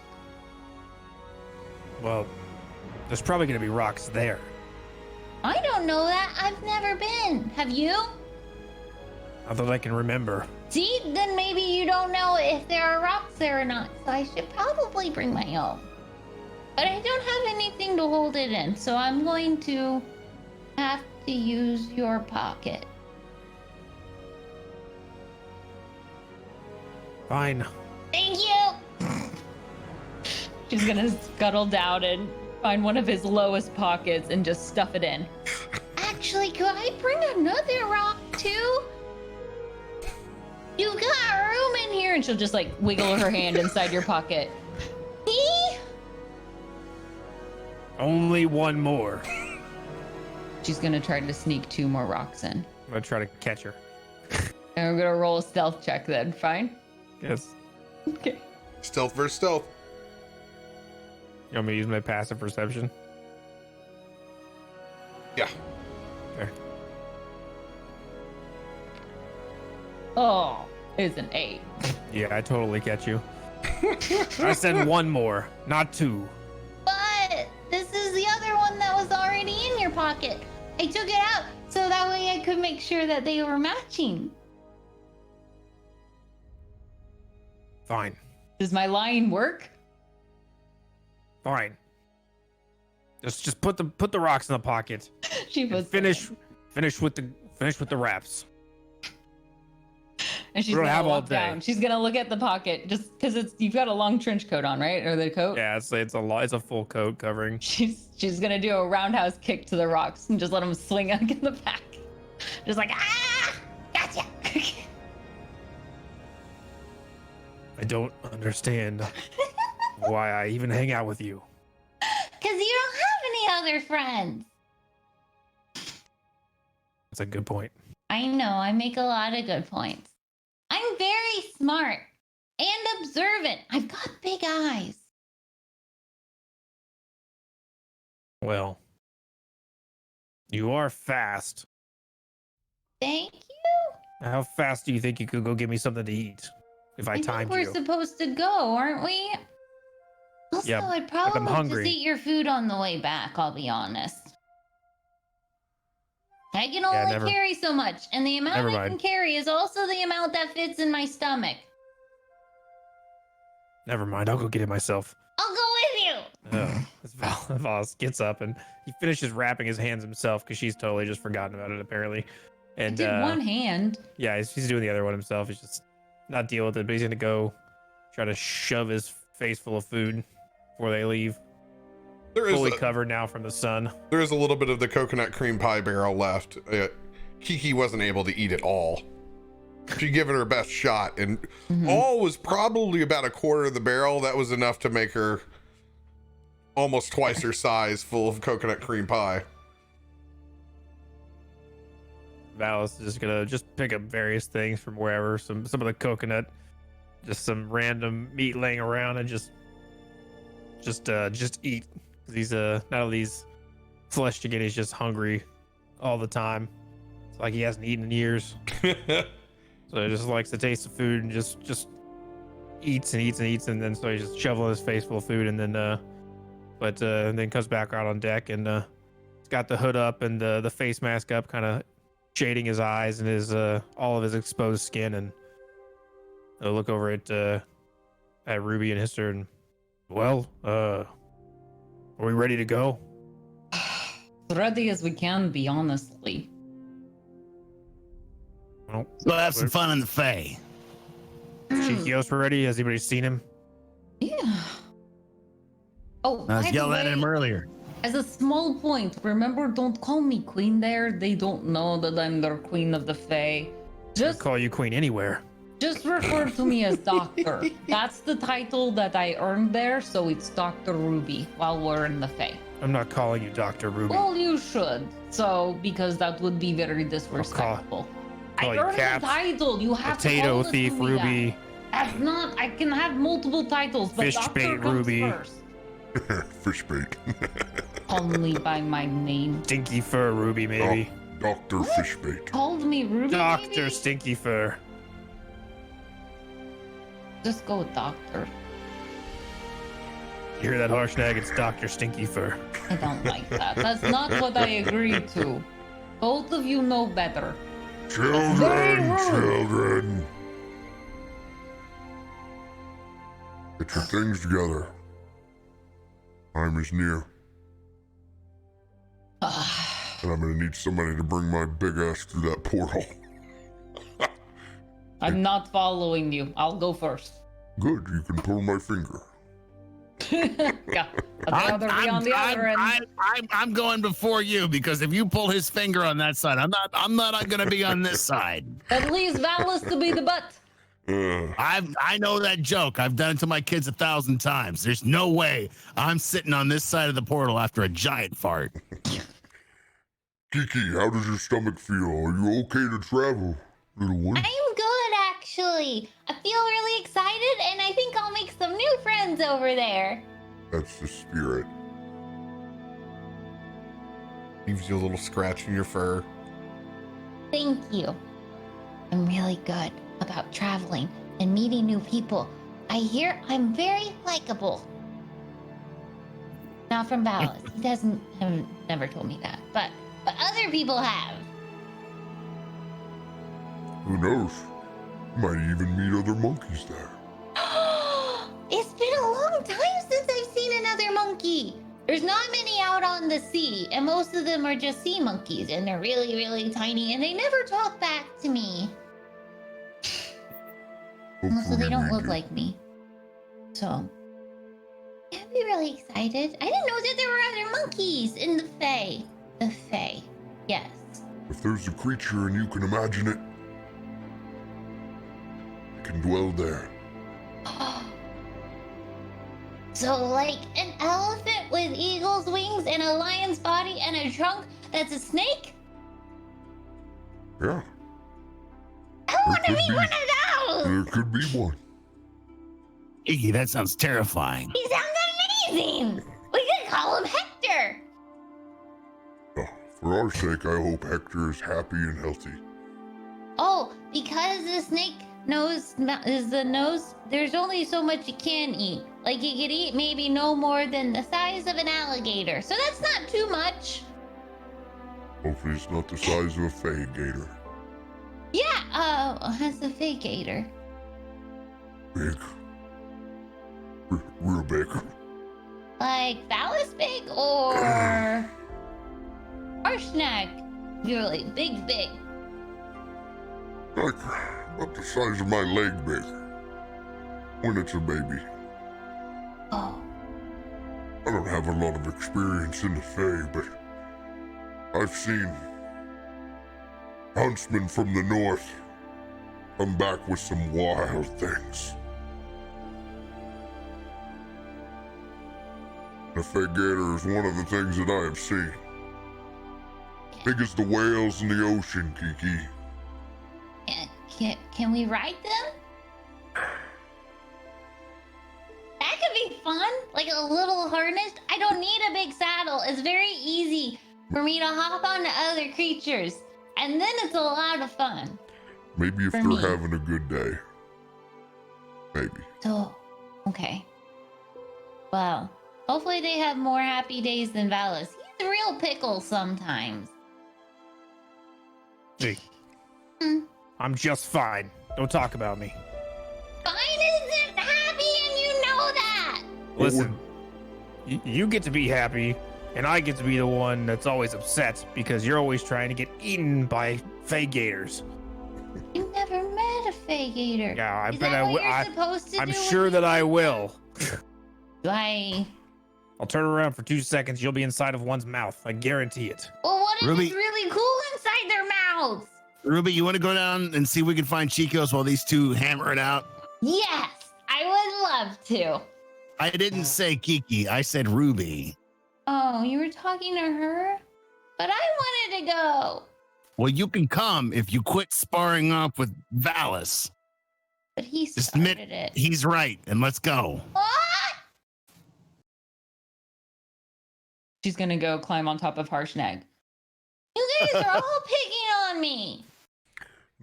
Speaker 4: Well, there's probably gonna be rocks there.
Speaker 5: I don't know that. I've never been. Have you?
Speaker 4: Not that I can remember.
Speaker 5: See, then maybe you don't know if there are rocks there or not. So I should probably bring my own. But I don't have anything to hold it in, so I'm going to have to use your pocket.
Speaker 4: Fine.
Speaker 5: Thank you.
Speaker 2: She's gonna scuttle down and find one of his lowest pockets and just stuff it in.
Speaker 5: Actually, could I bring another rock too? You've got room in here.
Speaker 2: And she'll just like wiggle her hand inside your pocket.
Speaker 5: See?
Speaker 4: Only one more.
Speaker 2: She's gonna try to sneak 2 more rocks in.
Speaker 4: I'm gonna try to catch her.
Speaker 2: And we're gonna roll a stealth check then. Fine.
Speaker 4: Yes.
Speaker 2: Okay.
Speaker 1: stealth versus stealth.
Speaker 4: You want me to use my passive perception?
Speaker 1: Yeah.
Speaker 4: Okay.
Speaker 2: Oh, it's an 8.
Speaker 4: Yeah, I totally catch you. I said one more, not 2.
Speaker 5: But this is the other one that was already in your pocket. I took it out so that way I could make sure that they were matching.
Speaker 4: Fine.
Speaker 2: Does my line work?
Speaker 4: Fine. Just put the rocks in the pocket.
Speaker 2: She
Speaker 4: And
Speaker 2: was
Speaker 4: finish with the wraps.
Speaker 2: And she's
Speaker 4: We don't
Speaker 2: gonna
Speaker 4: have all
Speaker 2: walk
Speaker 4: day.
Speaker 2: down. She's gonna look at the pocket just because you've got a long trench coat on, right? Or the coat.
Speaker 4: Yeah, it's a full coat covering.
Speaker 2: She's gonna do a roundhouse kick to the rocks and just let them swing out in the back. Just like
Speaker 5: Gotcha.
Speaker 4: I don't understand why I even hang out with you.
Speaker 5: Because you don't have any other friends.
Speaker 4: That's a good point.
Speaker 5: I know, I make a lot of good points. I'm very smart and observant. I've got big eyes.
Speaker 4: Well, you are fast.
Speaker 5: Thank you.
Speaker 4: How fast do you think you could go get me something to eat if I
Speaker 5: think
Speaker 4: timed
Speaker 5: we're
Speaker 4: you?
Speaker 5: supposed to go, aren't we? Also,
Speaker 4: Yeah,
Speaker 5: I'd
Speaker 4: I'm
Speaker 5: probably
Speaker 4: hungry.
Speaker 5: just eat your food on the way back, I'll be honest. I can
Speaker 4: Yeah,
Speaker 5: only
Speaker 4: never-
Speaker 5: carry so much, and the amount
Speaker 4: Never
Speaker 5: I
Speaker 4: mind.
Speaker 5: can carry is also the amount that fits in my stomach.
Speaker 4: Never mind, I'll go get it myself.
Speaker 5: I'll go with you.
Speaker 4: As Valas gets up and he finishes wrapping his hands himself because she's totally just forgotten about it apparently.
Speaker 2: I
Speaker 4: And
Speaker 2: did one hand.
Speaker 4: yeah, he's doing the other one himself. He's just not deal with it, but he's gonna go try to shove his face full of food before they leave.
Speaker 1: There is
Speaker 4: Fully
Speaker 1: a,
Speaker 4: covered now from the sun.
Speaker 1: there is a little bit of the coconut cream pie barrel left. Kiki wasn't able to eat it all. She gave it her best shot, and all was probably about a quarter of the barrel. That was enough to make her almost twice her size, full of coconut cream pie.
Speaker 4: Valas is just gonna pick up various things from wherever, some of the coconut, just some random meat laying around, and just eat. He's not only he's flesh again, he's just hungry all the time. It's like he hasn't eaten in years. So he just likes the taste of food and just eats and eats and eats, and then so he's just shoveling his face full of food, and then and then comes back out on deck, and he's got the hood up and the face mask up, kind of shading his eyes and his all of his exposed skin, and look over at Ruby and Histor, and well, are we ready to go?
Speaker 2: As ready as we can be, honestly.
Speaker 4: Well,
Speaker 3: We'll have some fun in the Fey.
Speaker 4: Cheekios ready? Has anybody seen him?
Speaker 2: Yeah. Oh,
Speaker 3: I was
Speaker 2: by the
Speaker 3: yelling at
Speaker 2: way,
Speaker 3: him earlier.
Speaker 2: as a small point, remember, don't call me queen there. They don't know that I'm their queen of the Fae.
Speaker 4: I'll
Speaker 2: Just
Speaker 4: call you queen anywhere.
Speaker 2: Just refer to me as Doctor. That's the title that I earned there, so it's Dr. Ruby while we're in the Fae.
Speaker 4: I'm not calling you Dr. Ruby.
Speaker 2: Well, you should. So, because that would be very disrespectful. I
Speaker 4: call you
Speaker 2: earned
Speaker 4: Caps,
Speaker 2: the title. You have to
Speaker 4: Potato
Speaker 2: always
Speaker 4: Thief
Speaker 2: do me that.
Speaker 4: Ruby,
Speaker 2: That's not. I can have multiple titles, but
Speaker 4: Fish
Speaker 2: Doctor
Speaker 4: Bait
Speaker 2: comes
Speaker 4: Ruby.
Speaker 2: first.
Speaker 1: Fish bait.
Speaker 2: Call me by my name.
Speaker 4: Stinky Fur Ruby, maybe.
Speaker 1: Dr. Fishbait.
Speaker 2: Called me Ruby.
Speaker 4: Dr.
Speaker 2: maybe?
Speaker 4: Stinky Fur.
Speaker 2: Just go with Doctor.
Speaker 4: You hear that, Harshnag? It's Dr. Stinky Fur.
Speaker 2: I don't like that. That's not what I agreed to. Both of you know better.
Speaker 1: Children,
Speaker 2: Very rude.
Speaker 1: children. Get your things together. Time is near. And I'm gonna need somebody to bring my big ass through that portal.
Speaker 2: I'm not following you. I'll go first.
Speaker 1: Good, you can pull my finger.
Speaker 2: Yeah, I'd rather be on the other end.
Speaker 3: I'm going before you, because if you pull his finger on that side, I'm not going to be on this side.
Speaker 2: At least Valas to be the butt.
Speaker 3: I know that joke. I've done it to my kids 1,000 times. There's no way I'm sitting on this side of the portal after a giant fart.
Speaker 1: Kiki, how does your stomach feel? Are you okay to travel, little one?
Speaker 5: I'm good, actually. I feel really excited, and I think I'll make some new friends over there.
Speaker 1: That's the spirit. Leaves you a little scratch in your fur.
Speaker 5: Thank you. I'm really good about traveling and meeting new people. I hear I'm very likable. Not from Valas. He haven't never told me that, but other people have.
Speaker 1: Who knows? You might even meet other monkeys there.
Speaker 5: It's been a long time since I've seen another monkey. There's not many out on the sea, and most of them are just sea monkeys, and they're really, really tiny, and they never talk back to me. Also, they don't look like me. So, I'd be really excited. I didn't know that there were other monkeys in the Fae. The Fae, yes.
Speaker 1: If there's a creature and you can imagine it, it can dwell there.
Speaker 5: So, like an elephant with eagle's wings and a lion's body and a trunk that's a snake?
Speaker 1: Yeah,
Speaker 5: I want to be one of those!
Speaker 1: there could be one.
Speaker 3: Iggy, that sounds terrifying.
Speaker 5: He sounds amazing! We could call him Hector!
Speaker 1: Oh, for our sake, I hope Hector is happy and healthy.
Speaker 5: Oh, because the snake nose is the nose, there's only so much you can eat. Like, you could eat maybe no more than the size of an alligator. So that's not too much.
Speaker 1: Hopefully it's not the size of a Fae gator.
Speaker 5: Yeah, has a Fae gator.
Speaker 1: Big. Real big.
Speaker 5: Like Valas big or Harshnag? Really big.
Speaker 1: Like about the size of my leg big. When it's a baby.
Speaker 5: Oh,
Speaker 1: I don't have a lot of experience in the Fae, but I've seen huntsmen from the north
Speaker 6: come back with some wild things. The Fey Gator is one of the things that I have seen. Big as the whales in the ocean, Kiki.
Speaker 5: Can we ride them? That could be fun. Like a little harness. I don't need a big saddle. It's very easy for me to hop onto other creatures. And then it's a lot of fun.
Speaker 6: Maybe if
Speaker 5: For
Speaker 6: they're
Speaker 5: me.
Speaker 6: having a good day. Maybe.
Speaker 5: So, okay. Well, hopefully they have more happy days than Valas. He's a real pickle sometimes.
Speaker 4: Hey,
Speaker 5: Hmm.
Speaker 4: I'm just fine. Don't talk about me.
Speaker 5: Fine isn't happy and you know that!
Speaker 4: Listen, you get to be happy, and I get to be the one that's always upset because you're always trying to get eaten by Fey Gators.
Speaker 5: You never met a Fey Gator.
Speaker 4: Yeah, I
Speaker 5: Is
Speaker 4: bet
Speaker 5: that
Speaker 4: I
Speaker 5: what
Speaker 4: will.
Speaker 5: you're supposed to
Speaker 4: I'm
Speaker 5: do
Speaker 4: sure
Speaker 5: when
Speaker 4: that
Speaker 5: you-
Speaker 4: I will. I'll turn around for 2 seconds. You'll be inside of one's mouth. I guarantee it.
Speaker 5: Well, what if
Speaker 3: Ruby-
Speaker 5: it's really cool inside their mouths?
Speaker 3: Ruby, you want to go down and see if we can find Cheekios while these two hammer it out?
Speaker 5: Yes, I would love to.
Speaker 3: I didn't say Kiki. I said Ruby.
Speaker 5: Oh, you were talking to her? But I wanted to go.
Speaker 3: Well, you can come if you quit sparring up with Valas.
Speaker 5: But he
Speaker 3: Just
Speaker 5: started
Speaker 3: admit
Speaker 5: it.
Speaker 3: he's right, and let's go.
Speaker 5: What?
Speaker 2: She's gonna go climb on top of Harshnag.
Speaker 5: You guys are all picking on me.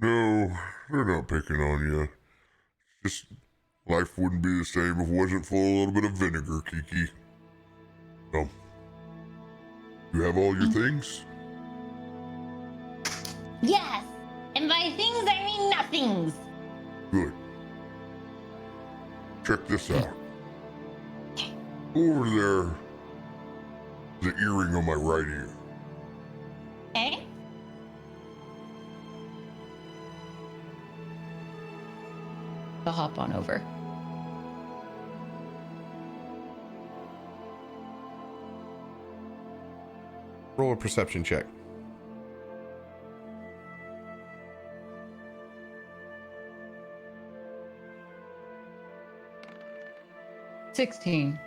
Speaker 6: No, they're not picking on you. Just life wouldn't be the same if it wasn't full of a little bit of vinegar, Kiki. So, you have all your things?
Speaker 5: Yes. And by things, I mean nothings.
Speaker 6: Good. Check this out. Over there, the earring on my right ear.
Speaker 5: Okay?
Speaker 2: I'll hop on over.
Speaker 1: Roll a perception check.
Speaker 2: $16.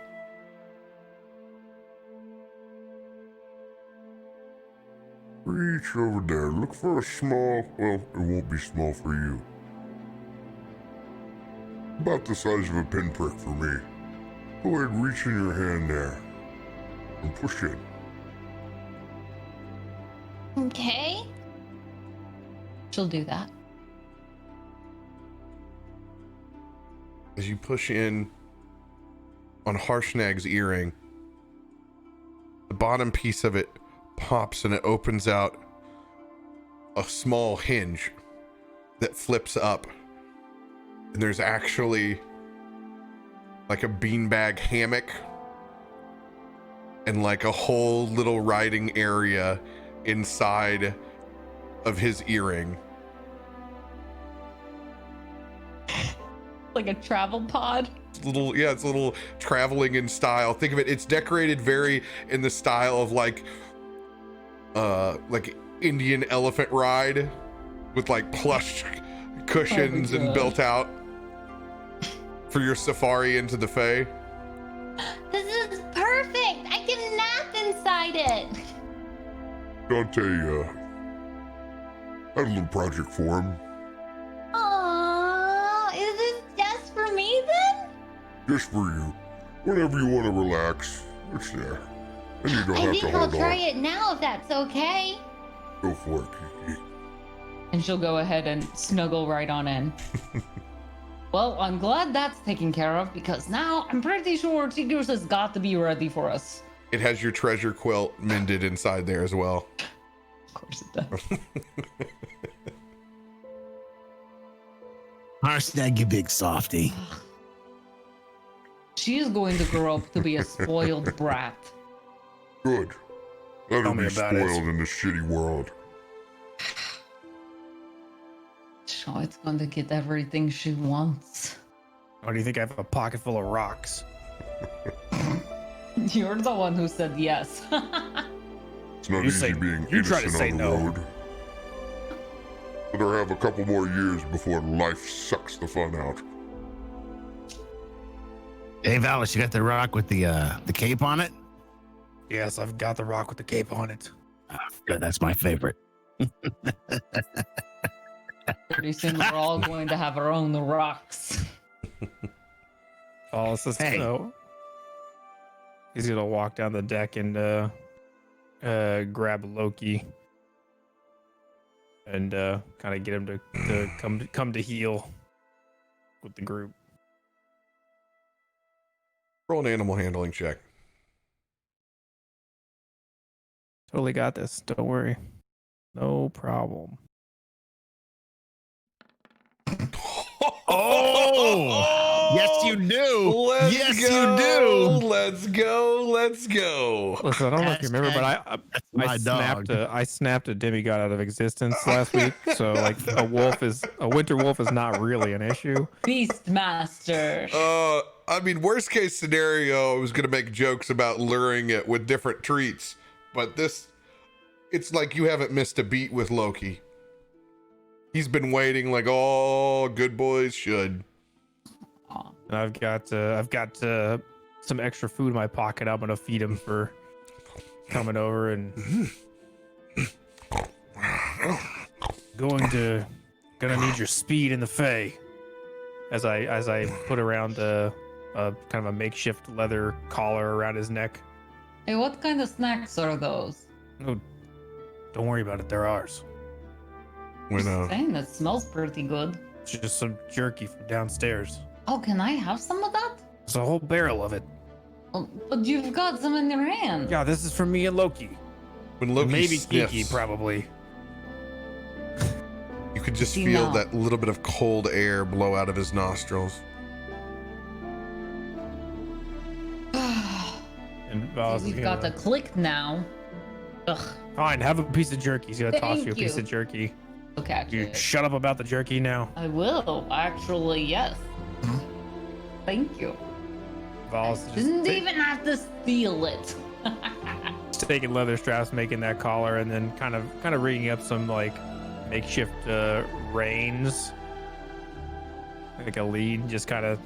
Speaker 6: Reach over there. Look for a small, well, it won't be small for you. About the size of a pinprick for me. Go ahead, reach in your hand there. And push it.
Speaker 5: Okay.
Speaker 2: She'll do that.
Speaker 1: As you push in on Harshnag's earring, the bottom piece of it pops and it opens out a small hinge that flips up. And there's actually like a beanbag hammock and like a whole little riding area inside of his earring.
Speaker 2: Like a travel pod.
Speaker 1: It's a little traveling in style. Think of it, it's decorated very in the style of like Indian elephant ride with like plush cushions and built out for your safari into the Fae.
Speaker 5: This is perfect. I can nap inside it.
Speaker 6: Dante, had a little project for him.
Speaker 5: Aww, is this just for me then?
Speaker 6: Just for you. Whenever you want to relax, it's there. And you don't
Speaker 5: I
Speaker 6: have
Speaker 5: think
Speaker 6: to
Speaker 5: I'll
Speaker 6: hold
Speaker 5: try
Speaker 6: on.
Speaker 5: it now if that's okay.
Speaker 6: Go for it, Kiki.
Speaker 2: And she'll go ahead and snuggle right on in. Well, I'm glad that's taken care of because now I'm pretty sure Cheekios has got to be ready for us.
Speaker 1: It has your treasure quilt mended inside there as well.
Speaker 2: Of course it does.
Speaker 3: Harshnag, you big softy.
Speaker 2: She is going to grow up to be a spoiled brat.
Speaker 6: Good. Let her
Speaker 4: Tell me
Speaker 6: be
Speaker 4: about it.
Speaker 6: spoiled in this shitty world.
Speaker 2: So it's going to get everything she wants.
Speaker 4: Or do you think I have a pocket full of rocks?
Speaker 2: You're the one who said yes.
Speaker 6: It's not
Speaker 4: You
Speaker 6: easy
Speaker 4: say-
Speaker 6: being
Speaker 4: you try to
Speaker 6: innocent
Speaker 4: say
Speaker 6: on the
Speaker 4: no.
Speaker 6: road. Better have a couple more years before life sucks the fun out.
Speaker 3: Hey, Valas, you got the rock with the cape on it?
Speaker 4: Yes, I've got the rock with the cape on it.
Speaker 3: Good, that's my favorite.
Speaker 2: Pretty soon we're all going to have our own rocks.
Speaker 4: Oh, says
Speaker 3: Hey.
Speaker 4: no. He's gonna walk down the deck and grab Loki and kind of get him to come to heal with the group.
Speaker 1: Roll an animal handling check.
Speaker 4: Totally got this. Don't worry. No problem.
Speaker 3: Oh, yes, you do.
Speaker 1: Let's
Speaker 3: Yes,
Speaker 1: go.
Speaker 3: you do.
Speaker 1: Let's go. Let's go.
Speaker 4: Listen, I don't know if you remember, but
Speaker 3: That's my dog.
Speaker 4: I snapped a demigod out of existence last week. So like a winter wolf is not really an issue.
Speaker 2: Beastmaster.
Speaker 1: I mean, worst case scenario, I was going to make jokes about luring it with different treats, but it's like you haven't missed a beat with Loki. He's been waiting like all good boys should.
Speaker 4: And I've got some extra food in my pocket. I'm gonna feed him for coming over and gonna need your speed in the FEY. As I put around a kind of a makeshift leather collar around his neck.
Speaker 2: Hey, what kind of snacks are those?
Speaker 4: No, don't worry about it. They're ours.
Speaker 1: When
Speaker 2: Dang, that smells pretty good.
Speaker 4: It's just some jerky from downstairs.
Speaker 2: Oh, can I have some of that?
Speaker 4: There's a whole barrel of it.
Speaker 2: Oh, but you've got some in your hand.
Speaker 4: Yeah, this is for me and Loki.
Speaker 1: when Loki
Speaker 4: Maybe
Speaker 1: sniffs,
Speaker 4: Kiki, probably.
Speaker 1: you could just
Speaker 2: See,
Speaker 1: feel
Speaker 2: now-
Speaker 1: that little bit of cold air blow out of his nostrils.
Speaker 4: And Valas is
Speaker 2: We've got the
Speaker 4: gonna,
Speaker 2: click now. Ugh.
Speaker 4: fine, have a piece of jerky. He's gonna toss
Speaker 2: Thank
Speaker 4: you a piece
Speaker 2: you.
Speaker 4: of jerky.
Speaker 2: Okay.
Speaker 4: You shut up about the jerky now.
Speaker 2: I will, actually, yes. Thank you.
Speaker 4: Valas is
Speaker 2: Didn't
Speaker 4: just
Speaker 2: even have to steal it.
Speaker 4: taking leather straps, making that collar, and then kind of rigging up some like makeshift reins, like a lead, just kind of.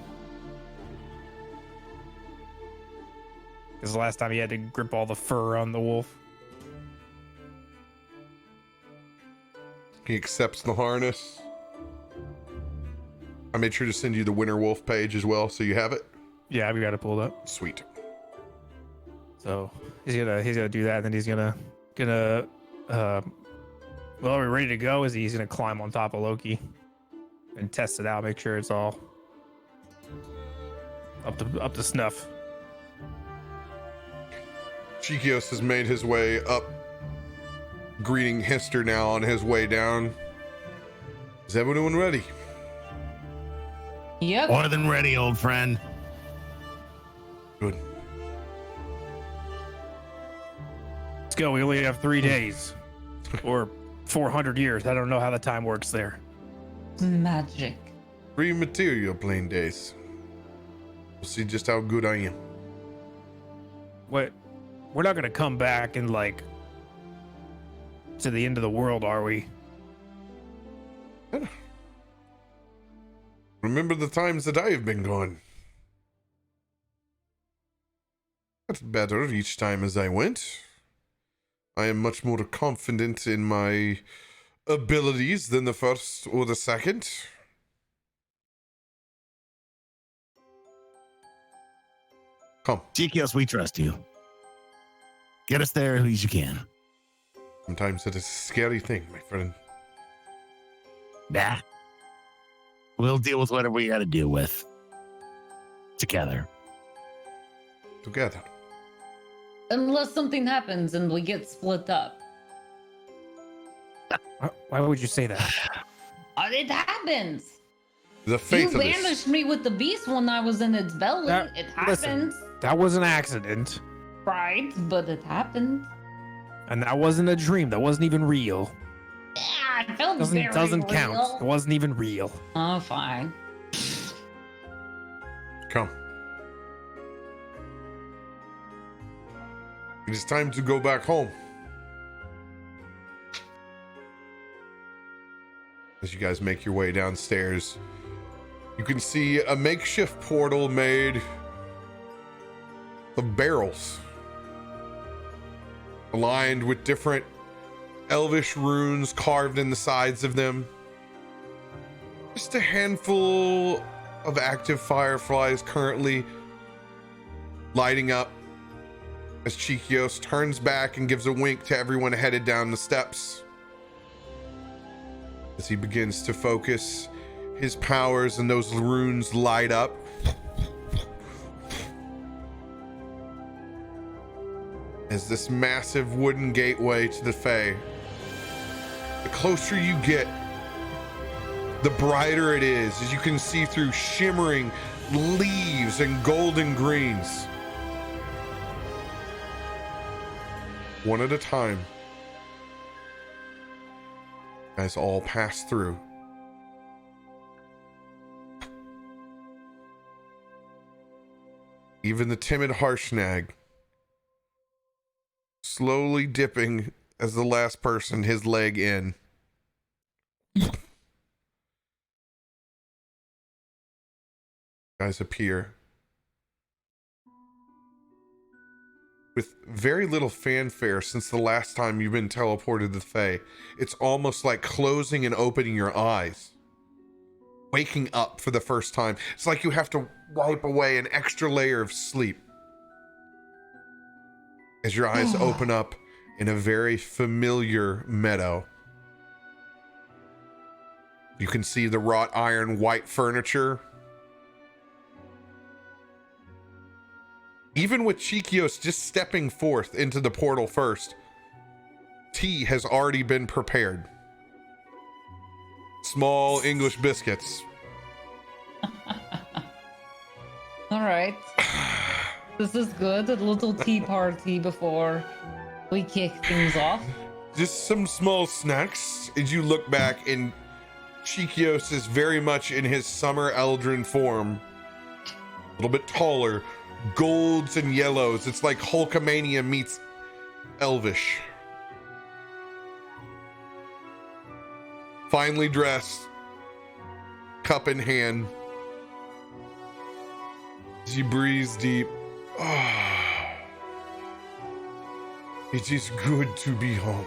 Speaker 4: Because the last time he had to grip all the fur on the wolf.
Speaker 1: He accepts the harness. I made sure to send you the Winter Wolf page as well, so you have it.
Speaker 4: Yeah, we got it pulled up.
Speaker 1: Sweet.
Speaker 4: So he's gonna do that, and then he's gonna well, we're ready to go. He's gonna climb on top of Loki and test it out, make sure it's all up to snuff.
Speaker 1: Cheekios has made his way up, greeting Histor now on his way down. Is everyone ready?
Speaker 2: Yep.
Speaker 3: More than ready, old friend.
Speaker 1: Good.
Speaker 4: Let's go. We only have 3 days or 400 years. I don't know how the time works there.
Speaker 2: Magic.
Speaker 1: 3 material plane days. We'll see just how good I am.
Speaker 4: What? We're not gonna come back and like to the end of the world, are we?
Speaker 1: Remember the times that I have been gone. Got better each time as I went. I am much more confident in my abilities than the first or the second. Come.
Speaker 3: Cheekios, we trust you. Get us there as you can.
Speaker 1: Sometimes it is a scary thing, my friend.
Speaker 3: Nah. We'll deal with whatever we got to deal with. Together.
Speaker 1: Together.
Speaker 2: Unless something happens and we get split up.
Speaker 4: Why would you say that?
Speaker 2: It happens.
Speaker 1: The faith
Speaker 2: You
Speaker 1: of this.
Speaker 2: banished me with the beast when I was in its belly.
Speaker 4: That-
Speaker 2: It
Speaker 4: listen.
Speaker 2: happens.
Speaker 4: That was an accident,
Speaker 2: Right, but it happened.
Speaker 4: and that wasn't a dream. That wasn't even real.
Speaker 2: Yeah, it felt very
Speaker 4: Doesn't
Speaker 2: real.
Speaker 4: count. It wasn't even real.
Speaker 2: Oh, fine.
Speaker 1: Come. It is time to go back home. As you guys make your way downstairs, you can see a makeshift portal made of barrels, aligned with different elvish runes carved in the sides of them. Just a handful of active fireflies currently lighting up as Cheekios turns back and gives a wink to everyone headed down the steps. As he begins to focus his powers and those runes light up. As this massive wooden gateway to the Fae, the closer you get, the brighter it is, as you can see through shimmering leaves and golden greens. One at a time, as all pass through. Even the timid Harshnag slowly dipping as the last person, his leg in. Guys appear with very little fanfare since the last time you've been teleported to the Fae. It's almost like closing and opening your eyes. Waking up for the first time. It's like you have to wipe away an extra layer of sleep. As your eyes open up in a very familiar meadow. You can see the wrought iron white furniture. Even with Cheekios just stepping forth into the portal first, tea has already been prepared. Small English biscuits.
Speaker 2: All right. This is good. A little tea party before we kick things off.
Speaker 1: Just some small snacks. As you look back, and Cheekios is very much in his summer Eldrin form. A little bit taller. Golds and yellows. It's like Hulkamania meets Elvish. Finely dressed, cup in hand. As he breathes deep. Oh, it is good to be home.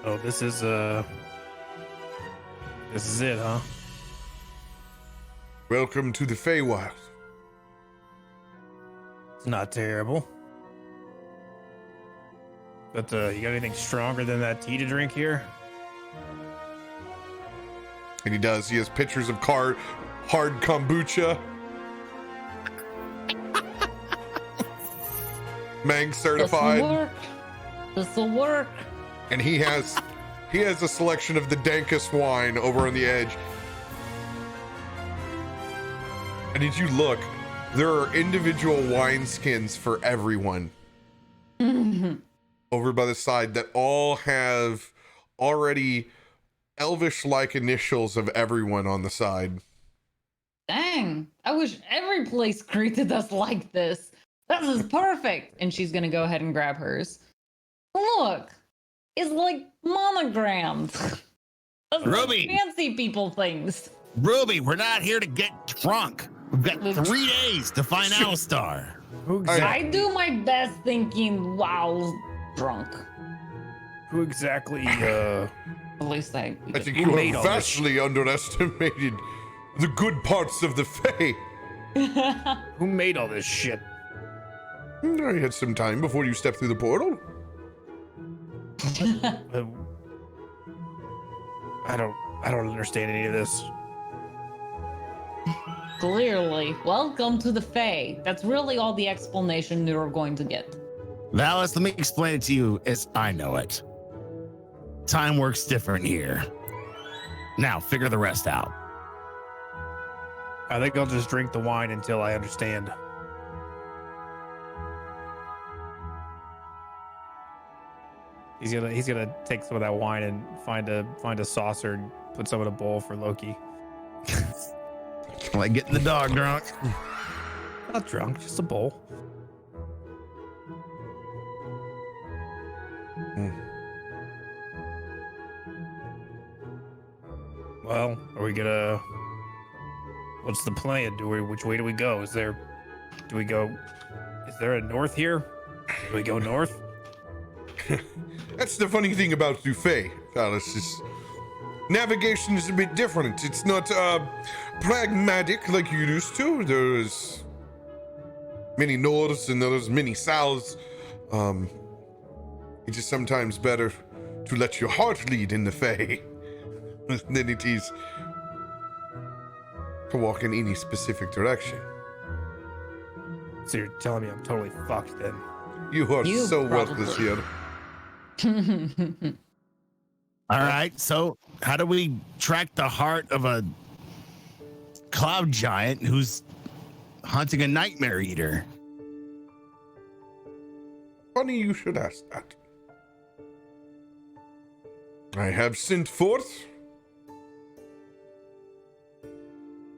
Speaker 4: Oh, this is it, huh?
Speaker 1: Welcome to the Feywild.
Speaker 4: It's not terrible. But you got anything stronger than that tea to drink here?
Speaker 1: And he does. He has pictures of hard kombucha. Mang certified.
Speaker 2: This'll work.
Speaker 1: And he has a selection of the dankest wine over on the edge. And as you look, there are individual wineskins for everyone. Over by the side that all have already elvish-like initials of everyone on the side.
Speaker 2: Dang, I wish every place greeted us like this. This is perfect. And she's gonna go ahead and grab hers. Look, it's like monogrammed. That's like
Speaker 3: Ruby.
Speaker 2: fancy people things.
Speaker 3: Ruby, we're not here to get drunk. We've got 3 days to find Alistar.
Speaker 2: I do my best thinking while drunk.
Speaker 4: Who exactly,
Speaker 2: At least I
Speaker 1: think
Speaker 4: Who
Speaker 1: you
Speaker 4: made
Speaker 1: have
Speaker 4: all this
Speaker 1: vastly underestimated the good parts of the Fae.
Speaker 4: who made all this shit?
Speaker 1: I had some time before you stepped through the portal.
Speaker 4: I don't understand any of this.
Speaker 2: Clearly. Welcome to the Fae. That's really all the explanation you're going to get.
Speaker 3: Valas, let me explain it to you as I know it. Time works different here. Now, figure the rest out.
Speaker 4: I think I'll just drink the wine until I understand. He's gonna take some of that wine and find a saucer and put some in a bowl for Loki.
Speaker 3: Like getting the dog drunk.
Speaker 4: Not drunk, just a bowl. Well, are we gonna? What's the plan? Which way do we go? Is there a north here? Do we go north?
Speaker 1: That's the funny thing about Dufay, Valas, is navigation is a bit different. It's not pragmatic like you used to. There's many norths and there's many souths. It is sometimes better to let your heart lead in the Fae than it is to walk in any specific direction.
Speaker 4: So you're telling me I'm totally fucked then?
Speaker 1: You are
Speaker 2: You
Speaker 1: so
Speaker 2: probably-
Speaker 1: worthless here.
Speaker 3: All right. So, how do we track the heart of a cloud giant who's hunting a nightmare eater?
Speaker 1: Funny you should ask that. I have sent forth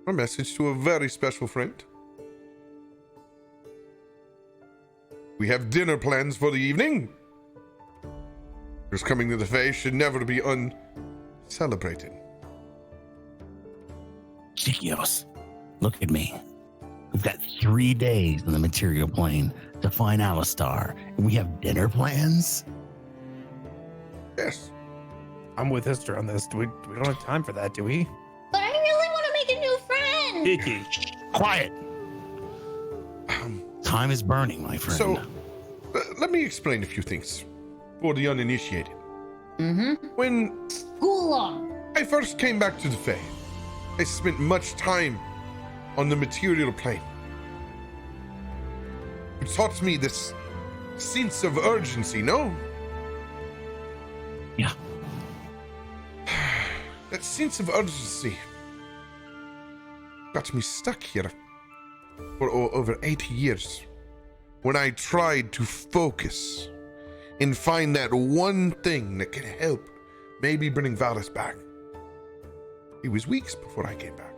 Speaker 1: a message to a very special friend. We have dinner plans for the evening. Because coming to the Fae should never be uncelebrated.
Speaker 3: Cheekios, look at me. We've got 3 days in the material plane to find Alistar, and we have dinner plans?
Speaker 1: Yes.
Speaker 4: I'm with Histor on this. We don't have time for that, do we?
Speaker 5: But I really want to make a new friend.
Speaker 4: Kiki.
Speaker 3: Quiet. Time is burning, my friend.
Speaker 1: So, let me explain a few things for the uninitiated.
Speaker 2: Mm-hmm.
Speaker 1: When
Speaker 2: School on.
Speaker 1: I first came back to the Fae, I spent much time on the material plane. It taught me this sense of urgency, no?
Speaker 3: Yeah.
Speaker 1: That sense of urgency got me stuck here for over 80 years. When I tried to focus and find that one thing that could help maybe bring Valas back. It was weeks before I came back.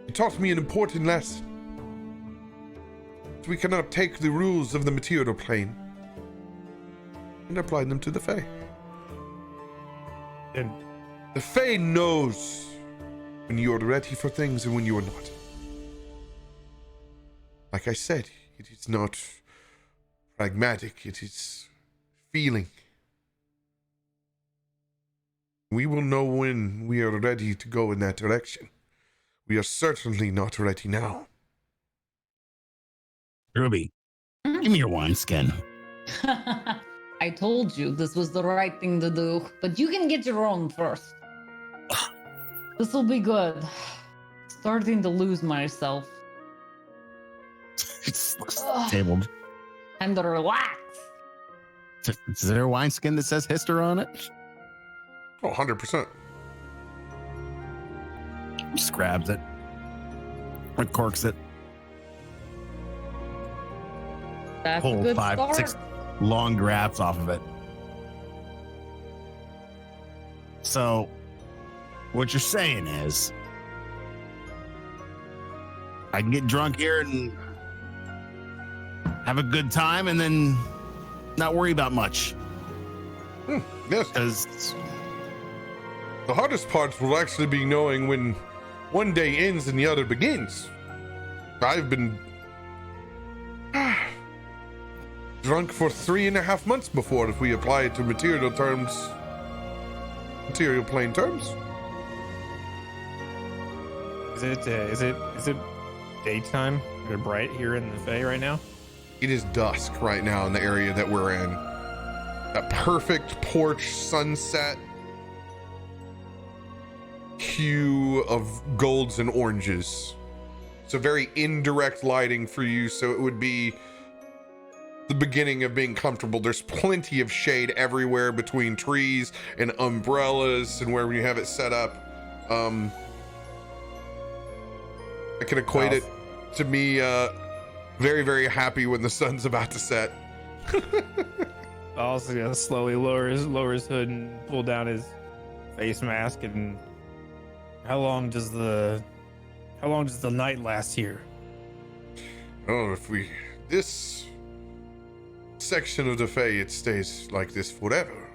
Speaker 1: It taught me an important lesson. We cannot take the rules of the material plane and apply them to the Fae.
Speaker 4: And
Speaker 1: The Fae knows when you are ready for things and when you are not. Like I said, it is not pragmatic, it is feeling. We will know when we are ready to go in that direction. We are certainly not ready now.
Speaker 3: Ruby, give me your wineskin.
Speaker 2: I told you this was the right thing to do, but you can get your own first. This will be good. Starting to lose myself.
Speaker 3: It's
Speaker 2: Ugh.
Speaker 3: tabled.
Speaker 2: Time to relax.
Speaker 3: Is there a wineskin that says Histor on it?
Speaker 1: Oh, 100%.
Speaker 3: Just grabs it. Uncorks it.
Speaker 2: That's a
Speaker 3: Pull
Speaker 2: good
Speaker 3: 5,
Speaker 2: start.
Speaker 3: 6 long drafts off of it. So, what you're saying is, I can get drunk here and have a good time and then not worry about much.
Speaker 1: Yes.
Speaker 3: Because
Speaker 1: The hardest part will actually be knowing when one day ends and the other begins. I've been drunk for 3.5 months before, if we apply it to material plane terms.
Speaker 4: Is it daytime? Is it bright here in the Fae right now?
Speaker 1: It is dusk right now in the area that we're in. That perfect porch sunset hue of golds and oranges. It's a very indirect lighting for you, so it would be the beginning of being comfortable. There's plenty of shade everywhere between trees and umbrellas and where you have it set up. I can equate it to me very, very happy when the sun's about to set.
Speaker 4: Also gonna slowly lower his hood and pull down his face mask. And how long does the night last here?
Speaker 1: Oh, this section of the Fae, it stays like this forever.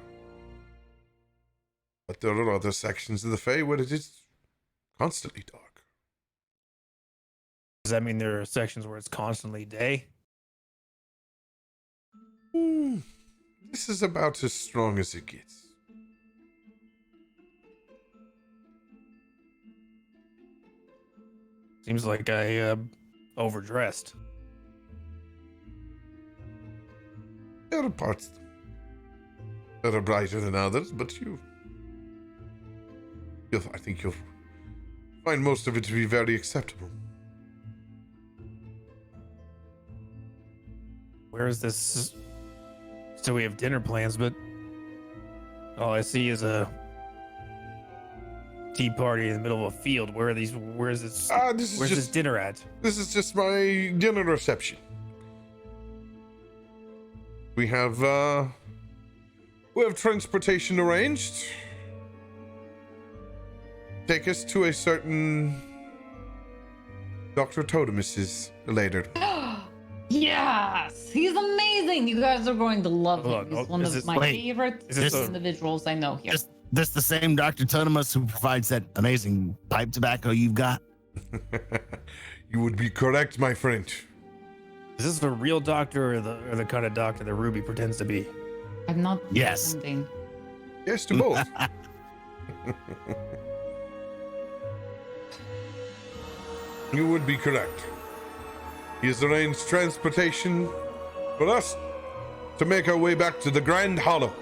Speaker 1: But there are other sections of the Fae where it is constantly dark.
Speaker 4: Does that mean there are sections where it's constantly day?
Speaker 1: This is about as strong as it gets.
Speaker 4: Seems like I overdressed.
Speaker 1: There are parts that are brighter than others, but I think you'll find most of it to be very acceptable.
Speaker 4: Where is this? So we have dinner plans, but all I see is a tea party in the middle of a field. Where are these? Where's this?
Speaker 1: Where's
Speaker 4: this dinner at?
Speaker 1: This is just my dinner reception. We have transportation arranged. Take us to a certain Dr. Totemus's later.
Speaker 2: Yes, he's amazing. You guys are going to love him. He's one of my favorite individuals I know here.
Speaker 3: Is this the same Dr. Totemus who provides that amazing pipe tobacco you've got?
Speaker 1: You would be correct, my friend.
Speaker 4: Is this the real doctor or the kind of doctor that Ruby pretends to be?
Speaker 2: I'm not
Speaker 3: Yes.
Speaker 2: pretending.
Speaker 1: Yes to both. You would be correct. He has arranged transportation for us to make our way back to the Grand Hollow.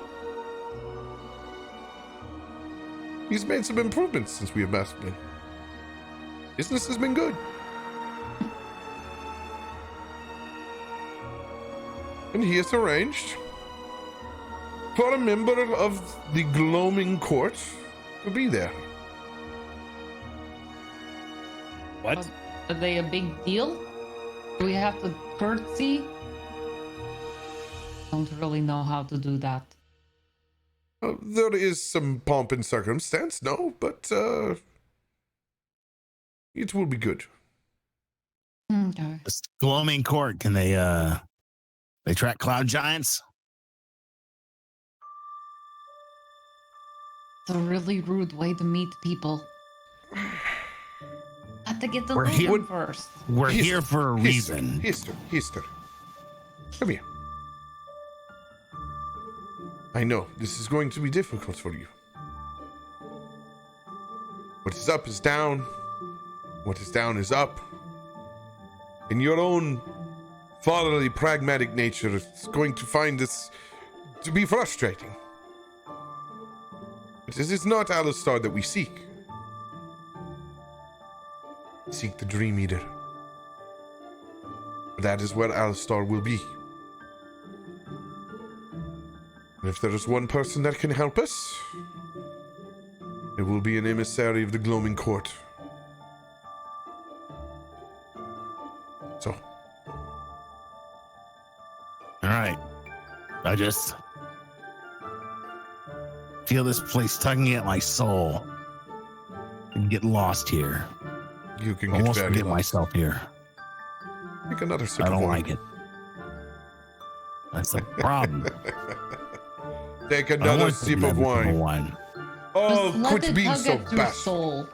Speaker 1: He's made some improvements since we have last been. Business has been good. And he has arranged for a member of the Gloaming Court to be there.
Speaker 4: What?
Speaker 2: Are they a big deal? Do we have to curtsy? Don't really know how to do that.
Speaker 1: There is some pomp and circumstance, no, but it will be good.
Speaker 2: Okay.
Speaker 3: This Gloaming Court, can they track cloud giants?
Speaker 2: It's a really rude way to meet people. Have to get to
Speaker 3: We're
Speaker 2: know
Speaker 3: here-
Speaker 2: them first.
Speaker 3: We're
Speaker 1: Histor,
Speaker 3: here for a reason.
Speaker 1: Histor. Come here. I know, this is going to be difficult for you. What is up is down. What is down is up. In your own fatherly, pragmatic nature, it's going to find this to be frustrating. But this is not Alistar that we seek. We seek the Dream Eater. That is where Alistar will be. And if there is one person that can help us, it will be an emissary of the Gloaming Court. So,
Speaker 3: All right. I just feel this place tugging at my soul. And get lost here.
Speaker 1: you can get
Speaker 3: Almost
Speaker 1: very
Speaker 3: get
Speaker 1: lost.
Speaker 3: myself here.
Speaker 1: Take another sip
Speaker 3: I
Speaker 1: of
Speaker 3: don't
Speaker 1: wine.
Speaker 3: like it. That's the problem.
Speaker 1: Take
Speaker 3: I
Speaker 1: another
Speaker 3: want
Speaker 1: sip of wine. Oh,
Speaker 2: Just let
Speaker 1: quit
Speaker 2: it
Speaker 1: being
Speaker 2: tug
Speaker 1: so
Speaker 2: at your
Speaker 1: bashful.
Speaker 2: soul.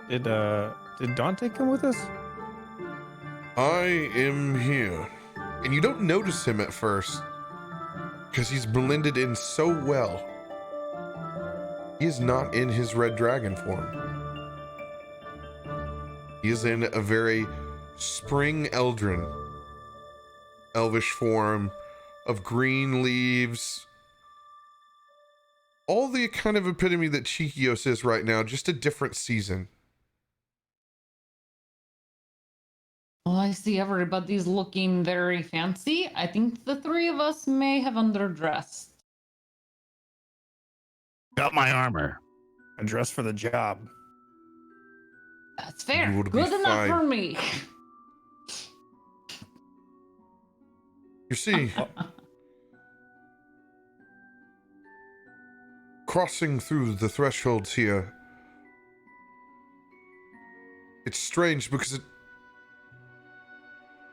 Speaker 4: Did Dante come with us?
Speaker 1: I am here. And you don't notice him at first because he's blended in so well. He is not in his red dragon form. He is in a very spring eldrin, elvish form of green leaves. All the kind of epitome that Cheekios is right now, just a different season.
Speaker 2: Well, I see everybody's looking very fancy. I think the three of us may have underdressed.
Speaker 3: Got my armor.
Speaker 4: I dressed for the job.
Speaker 2: That's fair.
Speaker 1: You would be
Speaker 2: Good enough
Speaker 1: fine.
Speaker 2: for me.
Speaker 1: You see, crossing through the thresholds here, it's strange because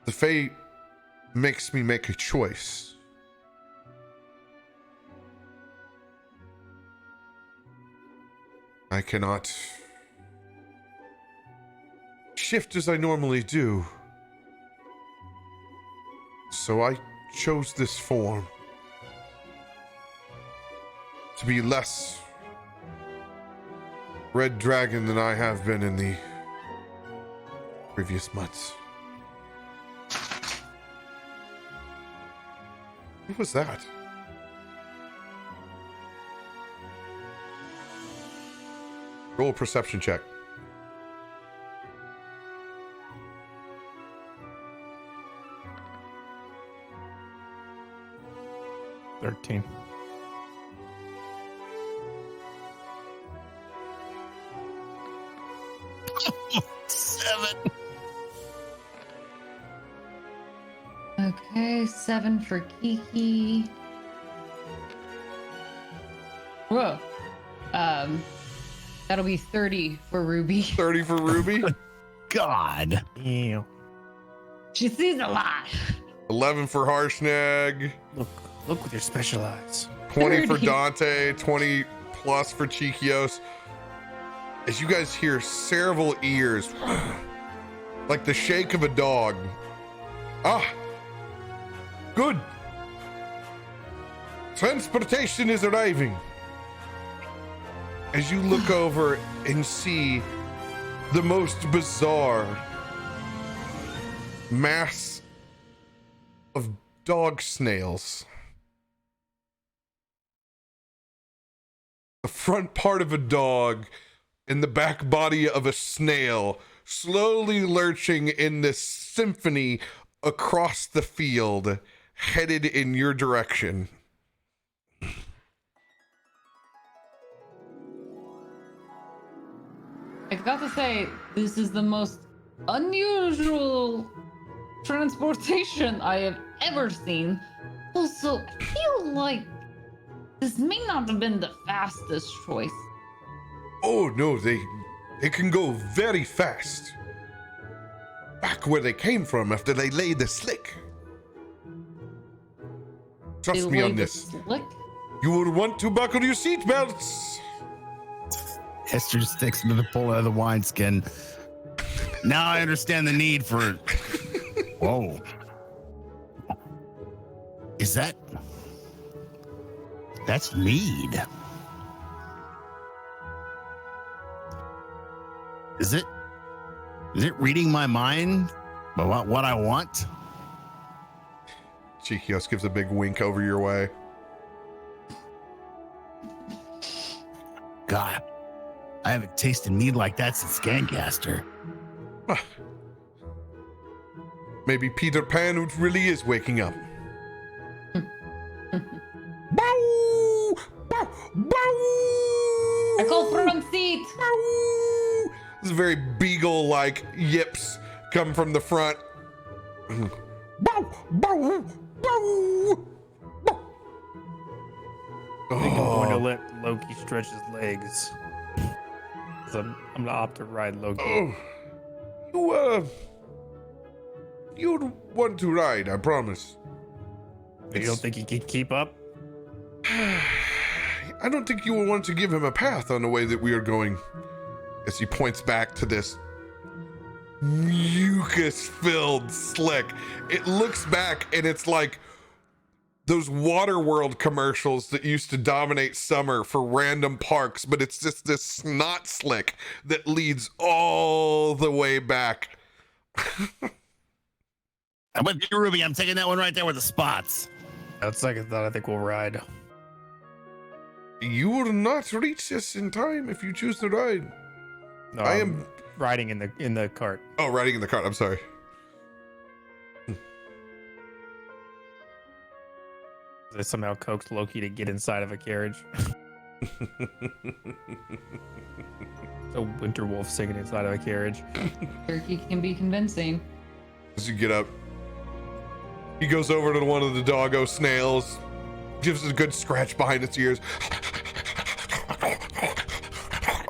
Speaker 1: the Fae makes me make a choice. I cannot shift as I normally do. So I chose this form to be less red dragon than I have been in the previous months. What was that? Roll a perception check.
Speaker 4: $13.
Speaker 3: Seven.
Speaker 2: Okay, 7 for Kiki. Whoa. That'll be 30 for Ruby.
Speaker 1: 30 for Ruby.
Speaker 3: God.
Speaker 4: Ew.
Speaker 2: She sees a lot.
Speaker 1: 11 for Harshnag.
Speaker 4: Look with your special eyes.
Speaker 1: 20 for
Speaker 2: 30.
Speaker 1: Dante. 20 plus for Cheekios. As you guys hear several ears, like the shake of a dog. Ah, good. Transportation is arriving. As you look over and see the most bizarre mass of dog snails. The front part of a dog and the back body of a snail slowly lurching in this symphony across the field, headed in your direction.
Speaker 2: I got to say, this is the most unusual transportation I have ever seen. Also, I feel like this may not have been the fastest choice.
Speaker 1: Oh no, they can go very fast. Back where they came from after they laid the slick. Trust
Speaker 2: They
Speaker 1: me on
Speaker 2: laid the
Speaker 1: this.
Speaker 2: slick.
Speaker 1: You will want to buckle your seatbelts.
Speaker 3: Hester sticks into the pull out of the wineskin. Now I understand the need for. Whoa. Is that? That's mead. Is it reading my mind about what I want?
Speaker 1: Cheekios gives a big wink over your way.
Speaker 3: God, I haven't tasted mead like that since Scancaster.
Speaker 1: Maybe Peter Pan really is waking up. Bow! Bow! Bow!
Speaker 2: I call front seat.
Speaker 1: Bow! This is very beagle-like yips come from the front. Bow! Bow! Bow! Bow!
Speaker 4: I think I'm going to
Speaker 1: Oh,
Speaker 4: let Loki stretch his legs. 'Cause I'm gonna opt to ride Loki.
Speaker 1: oh. You'd want to ride, I promise.
Speaker 4: You don't think he can keep up?
Speaker 1: I don't think you will want to give him a path on the way that we are going. As he points back to this mucus-filled slick. It looks back and it's like those Waterworld commercials that used to dominate summer for random parks, but it's just this snot slick that leads all the way back.
Speaker 3: I'm with you, Ruby. I'm taking that one right there with the spots.
Speaker 4: On second thought, I think we'll ride.
Speaker 1: You will not reach us in time if you choose to ride.
Speaker 4: No,
Speaker 1: I
Speaker 4: I'm
Speaker 1: am...
Speaker 4: riding in the cart.
Speaker 1: Oh, riding in the cart. I'm sorry.
Speaker 4: They somehow coaxed Loki to get inside of a carriage. So Winterwolf singing inside of a carriage.
Speaker 2: Turkey can be convincing.
Speaker 1: As you get up, he goes over to one of the doggo snails, gives it a good scratch behind its ears.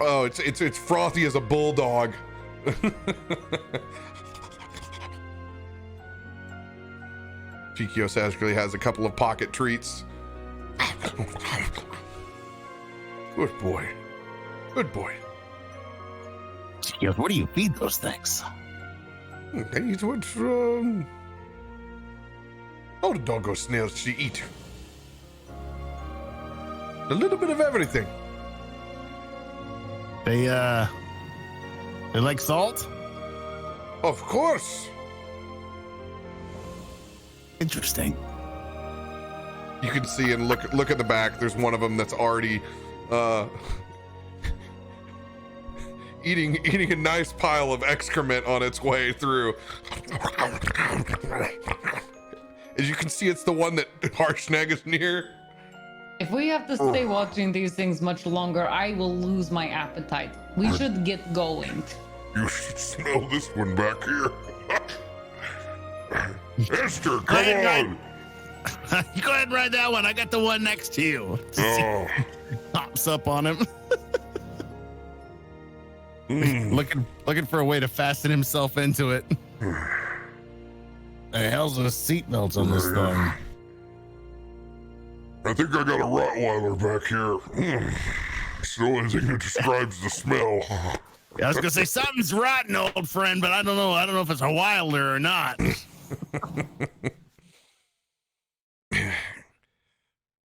Speaker 1: Oh, it's frothy as a bulldog. Cheekios actually has a couple of pocket treats. Good boy. Good boy.
Speaker 3: What do you feed those things?
Speaker 1: They eat what all the doggo snails she eat. A little bit of everything.
Speaker 3: They like salt?
Speaker 1: Of course.
Speaker 3: Interesting.
Speaker 1: You can see and look at the back. There's one of them that's already eating a nice pile of excrement on its way through. As you can see, it's the one that Harshnag is near.
Speaker 2: If we have to stay watching these things much longer, I will lose my appetite. We should get going.
Speaker 6: You should smell this one back here. Esther, come on.
Speaker 3: You go ahead and ride that one. I got the one next to you.
Speaker 6: Oh.
Speaker 3: Pops up on him. Looking for a way to fasten himself into it. The hell's with seatbelts on this thing?
Speaker 6: I think I got a Rottweiler back here. It's the only thing that describes the smell.
Speaker 3: I was gonna say something's rotten, old friend, but I don't know. I don't know if it's a Wilder or not.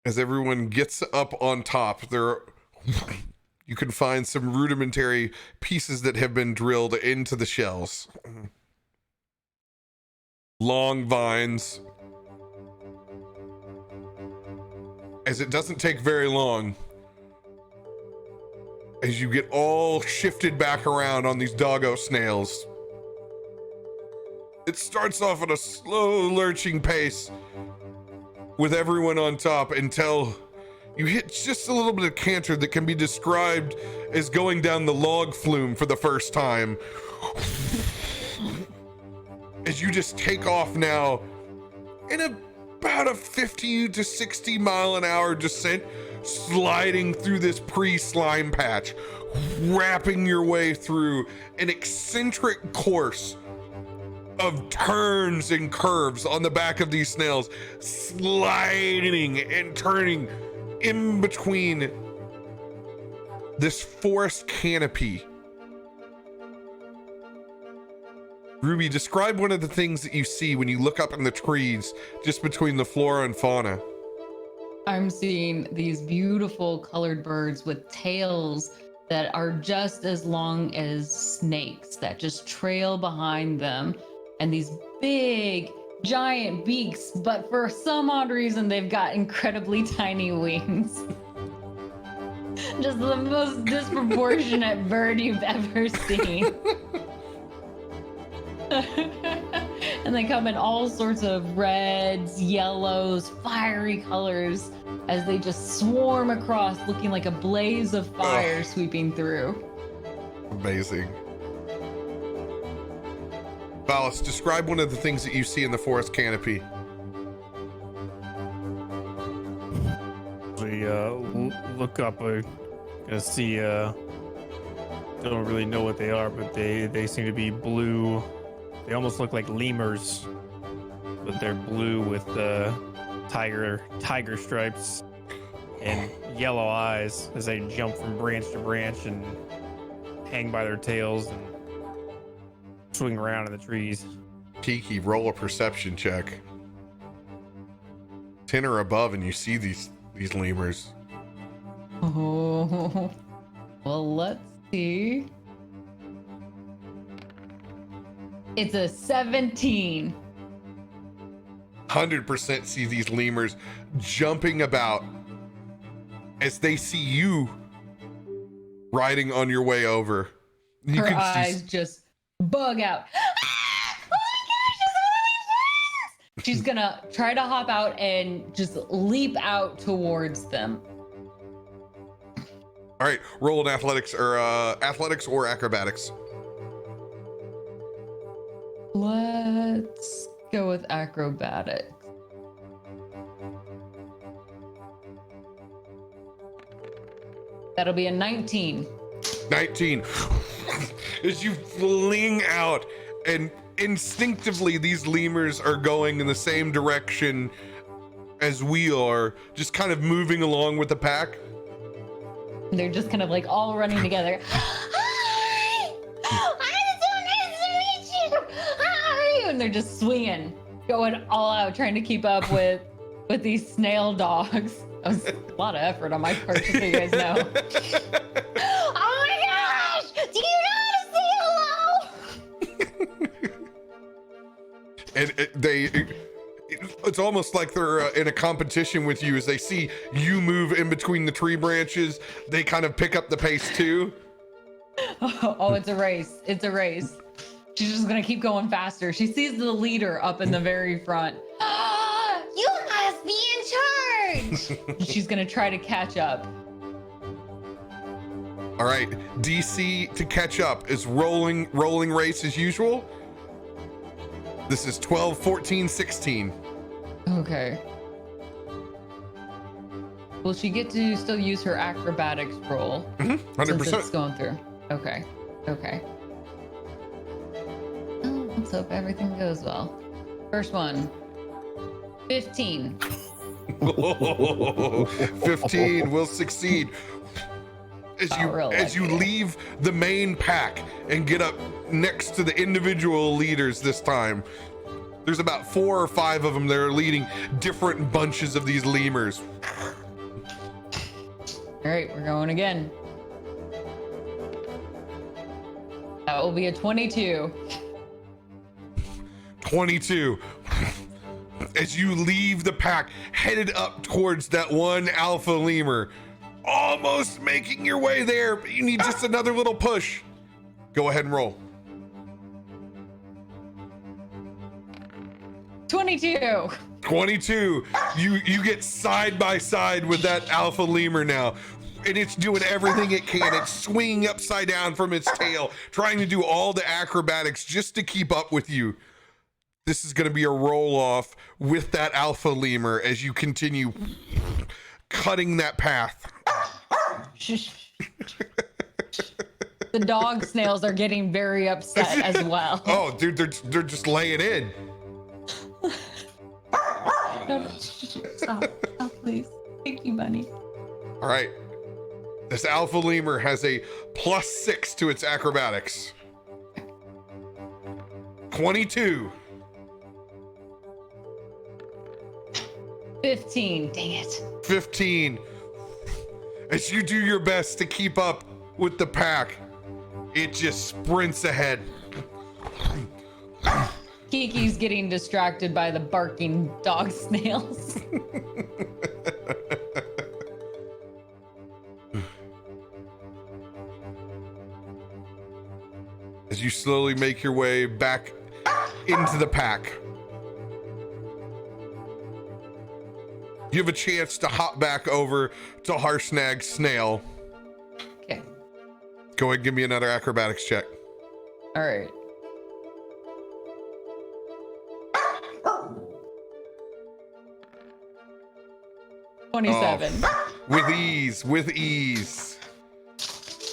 Speaker 1: As everyone gets up on top, you can find some rudimentary pieces that have been drilled into the shells. Long vines. As it doesn't take very long, as you get all shifted back around on these doggo snails, it starts off at a slow lurching pace with everyone on top until you hit just a little bit of canter that can be described as going down the log flume for the first time. As you just take off now in about a 50 to 60 mile an hour descent, sliding through this pre-slime patch, wrapping your way through an eccentric course of turns and curves on the back of these snails, sliding and turning in between this forest canopy. Ruby, describe one of the things that you see when you look up in the trees just between the flora and fauna.
Speaker 2: I'm seeing these beautiful colored birds with tails that are just as long as snakes that just trail behind them, and these big giant beaks, but for some odd reason they've got incredibly tiny wings. Just the most disproportionate bird you've ever seen. And they come in all sorts of reds, yellows, fiery colors as they just swarm across, looking like a blaze of fire sweeping through.
Speaker 1: Amazing. Valas, describe one of the things that you see in the forest canopy.
Speaker 4: We look up, see, don't really know what they are, but they seem to be blue. They almost look like lemurs, but they're blue with tiger stripes and yellow eyes as they jump from branch to branch and hang by their tails and swing around in the trees.
Speaker 1: Kiki, roll a perception check. 10 or above, and you see these lemurs.
Speaker 2: Oh, well, let's see. It's a 17.
Speaker 1: 100% see these lemurs jumping about as they see you riding on your way over. You
Speaker 2: Her
Speaker 1: can
Speaker 2: eyes just bug out. Oh my gosh, it's one of my friends! She's gonna try to hop out and just leap out towards them.
Speaker 1: All right, roll an athletics or acrobatics.
Speaker 2: Let's go with acrobatics. That'll be a 19.
Speaker 1: 19. As you fling out, and instinctively these lemurs are going in the same direction as we are, just kind of moving along with the pack.
Speaker 2: And they're just kind of like all running together. Hi! It's so nice to meet you! Hi! And they're just swinging, going all out, trying to keep up with these snail dogs. That was a lot of effort on my part, just so you guys know. Oh my gosh! Do you know how to say hello?
Speaker 1: And it's almost like they're in a competition with you. As they see you move in between the tree branches, they kind of pick up the pace too.
Speaker 2: Oh, it's a race. It's a race. She's just gonna keep going faster. She sees the leader up in the very front.
Speaker 5: You must be in charge.
Speaker 2: She's gonna try to catch up.
Speaker 1: All right, DC to catch up is rolling race as usual. This is 12, 14, 16.
Speaker 2: Okay. Will she get to still use her acrobatics roll?
Speaker 1: 100%.
Speaker 2: Since it's going through. Okay. Okay. Oh, let's hope everything goes well. First one. 15.
Speaker 1: 15 will succeed. As you leave the main pack and get up next to the individual leaders this time, there's about 4 or 5 of them that are leading different bunches of these lemurs.
Speaker 2: All right, we're going again. That will be a 22.
Speaker 1: 22. As you leave the pack, headed up towards that one alpha lemur, almost making your way there, but you need just another little push. Go ahead and roll.
Speaker 2: 22.
Speaker 1: 22. You get side by side with that alpha lemur now, and it's doing everything it can. It's swinging upside down from its tail, trying to do all the acrobatics just to keep up with you. This is going to be a roll off with that alpha lemur as you continue cutting that path.
Speaker 2: The dog snails are getting very upset as well.
Speaker 1: Oh, dude, they're just laying in.
Speaker 2: No, stop, please. Thank you, bunny.
Speaker 1: All right. This alpha lemur has a +6 to its acrobatics. 22.
Speaker 2: 15. Dang it.
Speaker 1: 15. As you do your best to keep up with the pack, it just sprints ahead.
Speaker 2: Kiki's getting distracted by the barking dog snails.
Speaker 1: As you slowly make your way back into the pack, you have a chance to hop back over to Harshnag Snail.
Speaker 2: Okay.
Speaker 1: Go ahead and give me another acrobatics check.
Speaker 2: All right.
Speaker 1: Oh,
Speaker 2: 27.
Speaker 1: with ease, with ease,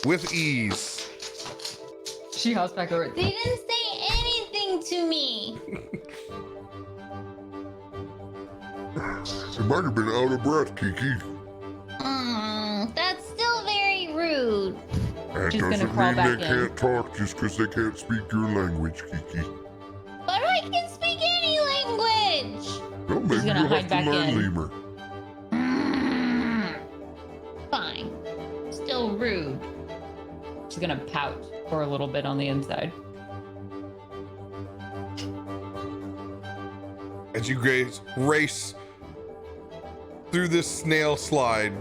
Speaker 1: with ease.
Speaker 2: She hops back over.
Speaker 5: They didn't say anything to me.
Speaker 6: You might have been out of breath, Kiki.
Speaker 5: That's still very rude.
Speaker 6: That
Speaker 2: She's gonna
Speaker 6: doesn't
Speaker 2: crawl
Speaker 6: mean
Speaker 2: back
Speaker 6: they
Speaker 2: in.
Speaker 6: can't talk just because they can't speak your language, Kiki.
Speaker 5: But I can speak any language.
Speaker 6: Well, maybe
Speaker 2: gonna
Speaker 6: you'll
Speaker 2: hide
Speaker 6: have
Speaker 2: back
Speaker 6: to learn
Speaker 2: in.
Speaker 6: lemur.
Speaker 5: Fine. Still rude.
Speaker 2: She's gonna pout for a little bit on the inside.
Speaker 1: As you guys race through this snail slide,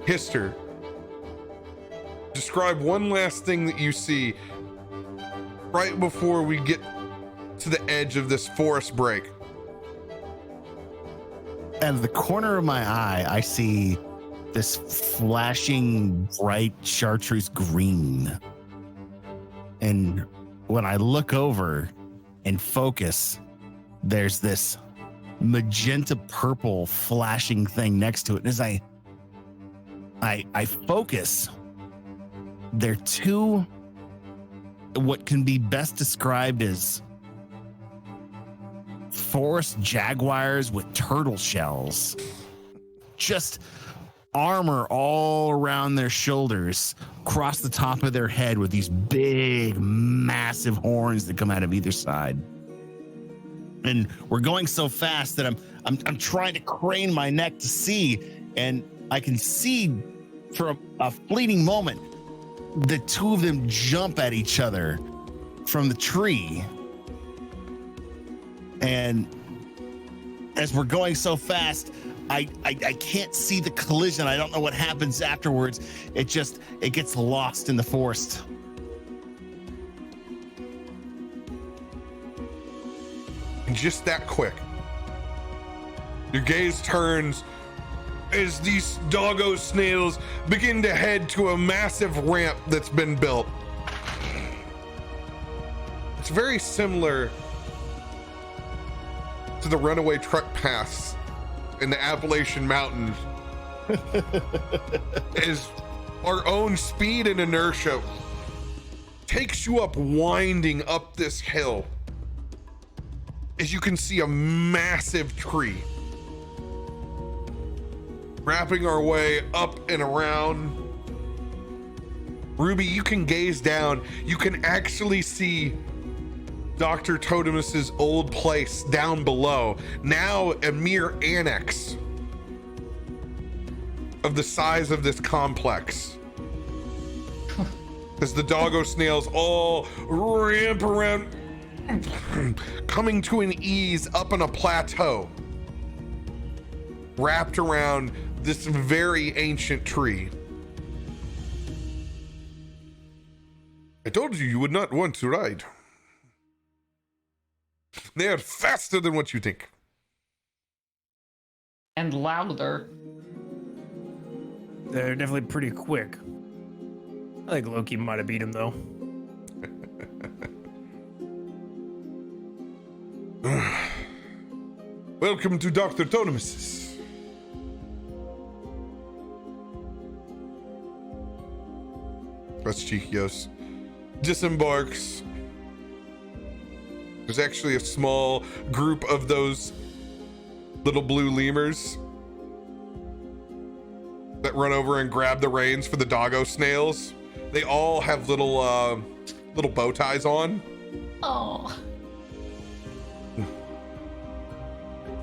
Speaker 1: Histor, describe one last thing that you see right before we get to the edge of this forest break.
Speaker 3: Out of the corner of my eye, I see this flashing bright chartreuse green. And when I look over and focus, there's this magenta purple flashing thing next to it. And as I focus, there are two what can be best described as forest jaguars with turtle shells just armor all around their shoulders, across the top of their head with these big, massive horns that come out of either side. And we're going so fast that I'm trying to crane my neck to see, and I can see for a fleeting moment the two of them jump at each other from the tree. And as we're going so fast, I can't see the collision. I don't know what happens afterwards. It gets lost in the forest.
Speaker 1: Just that quick, your gaze turns as these doggo snails begin to head to a massive ramp that's been built. It's very similar to the runaway truck paths in the Appalachian Mountains. As our own speed and inertia takes you up, winding up this hill, as you can see a massive tree wrapping our way up and around. Ruby, you can gaze down. You can actually see Dr. Totemus's old place down below, now a mere annex of the size of this complex. As the doggo snails all ramp around, coming to an ease up on a plateau wrapped around this very ancient tree. I told you would not want to ride. They are faster than what you think.
Speaker 2: And louder.
Speaker 4: They're definitely pretty quick. I think Loki might have beat him though.
Speaker 1: Welcome to Dr. Totemus's. That's Cheekios. Disembarks. There's actually a small group of those little blue lemurs that run over and grab the reins for the doggo snails. They all have little bow ties on.
Speaker 2: Oh.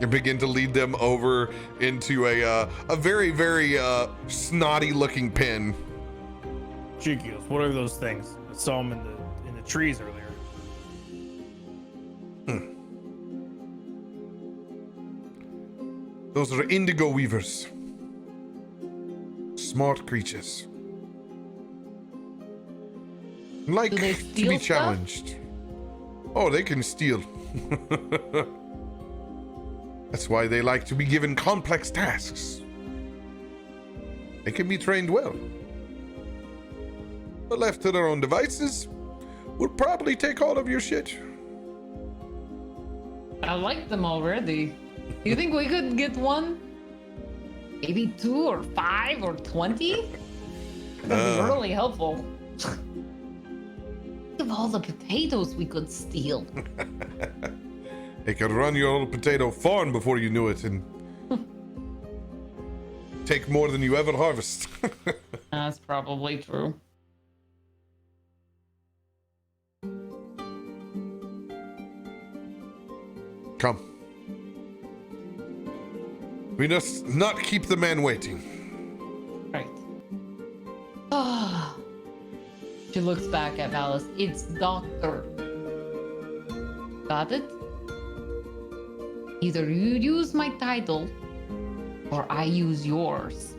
Speaker 1: And begin to lead them over into a very, very snotty looking pen.
Speaker 4: Cheekios, what are those things? I saw them in the trees earlier.
Speaker 1: Those are indigo weavers. Smart creatures. Like
Speaker 2: Do they
Speaker 1: to
Speaker 2: steal
Speaker 1: be
Speaker 2: stuff?
Speaker 1: challenged. Oh, they can steal. That's why they like to be given complex tasks. They can be trained well. But left to their own devices, would probably take all of your shit.
Speaker 2: I like them already. You think we could get one? Maybe 2 or 5 or 20? That'd be really helpful. Think of all the potatoes we could steal.
Speaker 1: They could run your old potato farm before you knew it and take more than you ever harvest.
Speaker 2: That's probably true.
Speaker 1: Come. We must not keep the man waiting.
Speaker 2: Right. Ah. She looks back at Valas. It's Doctor. Got it? Either you use my title or I use yours.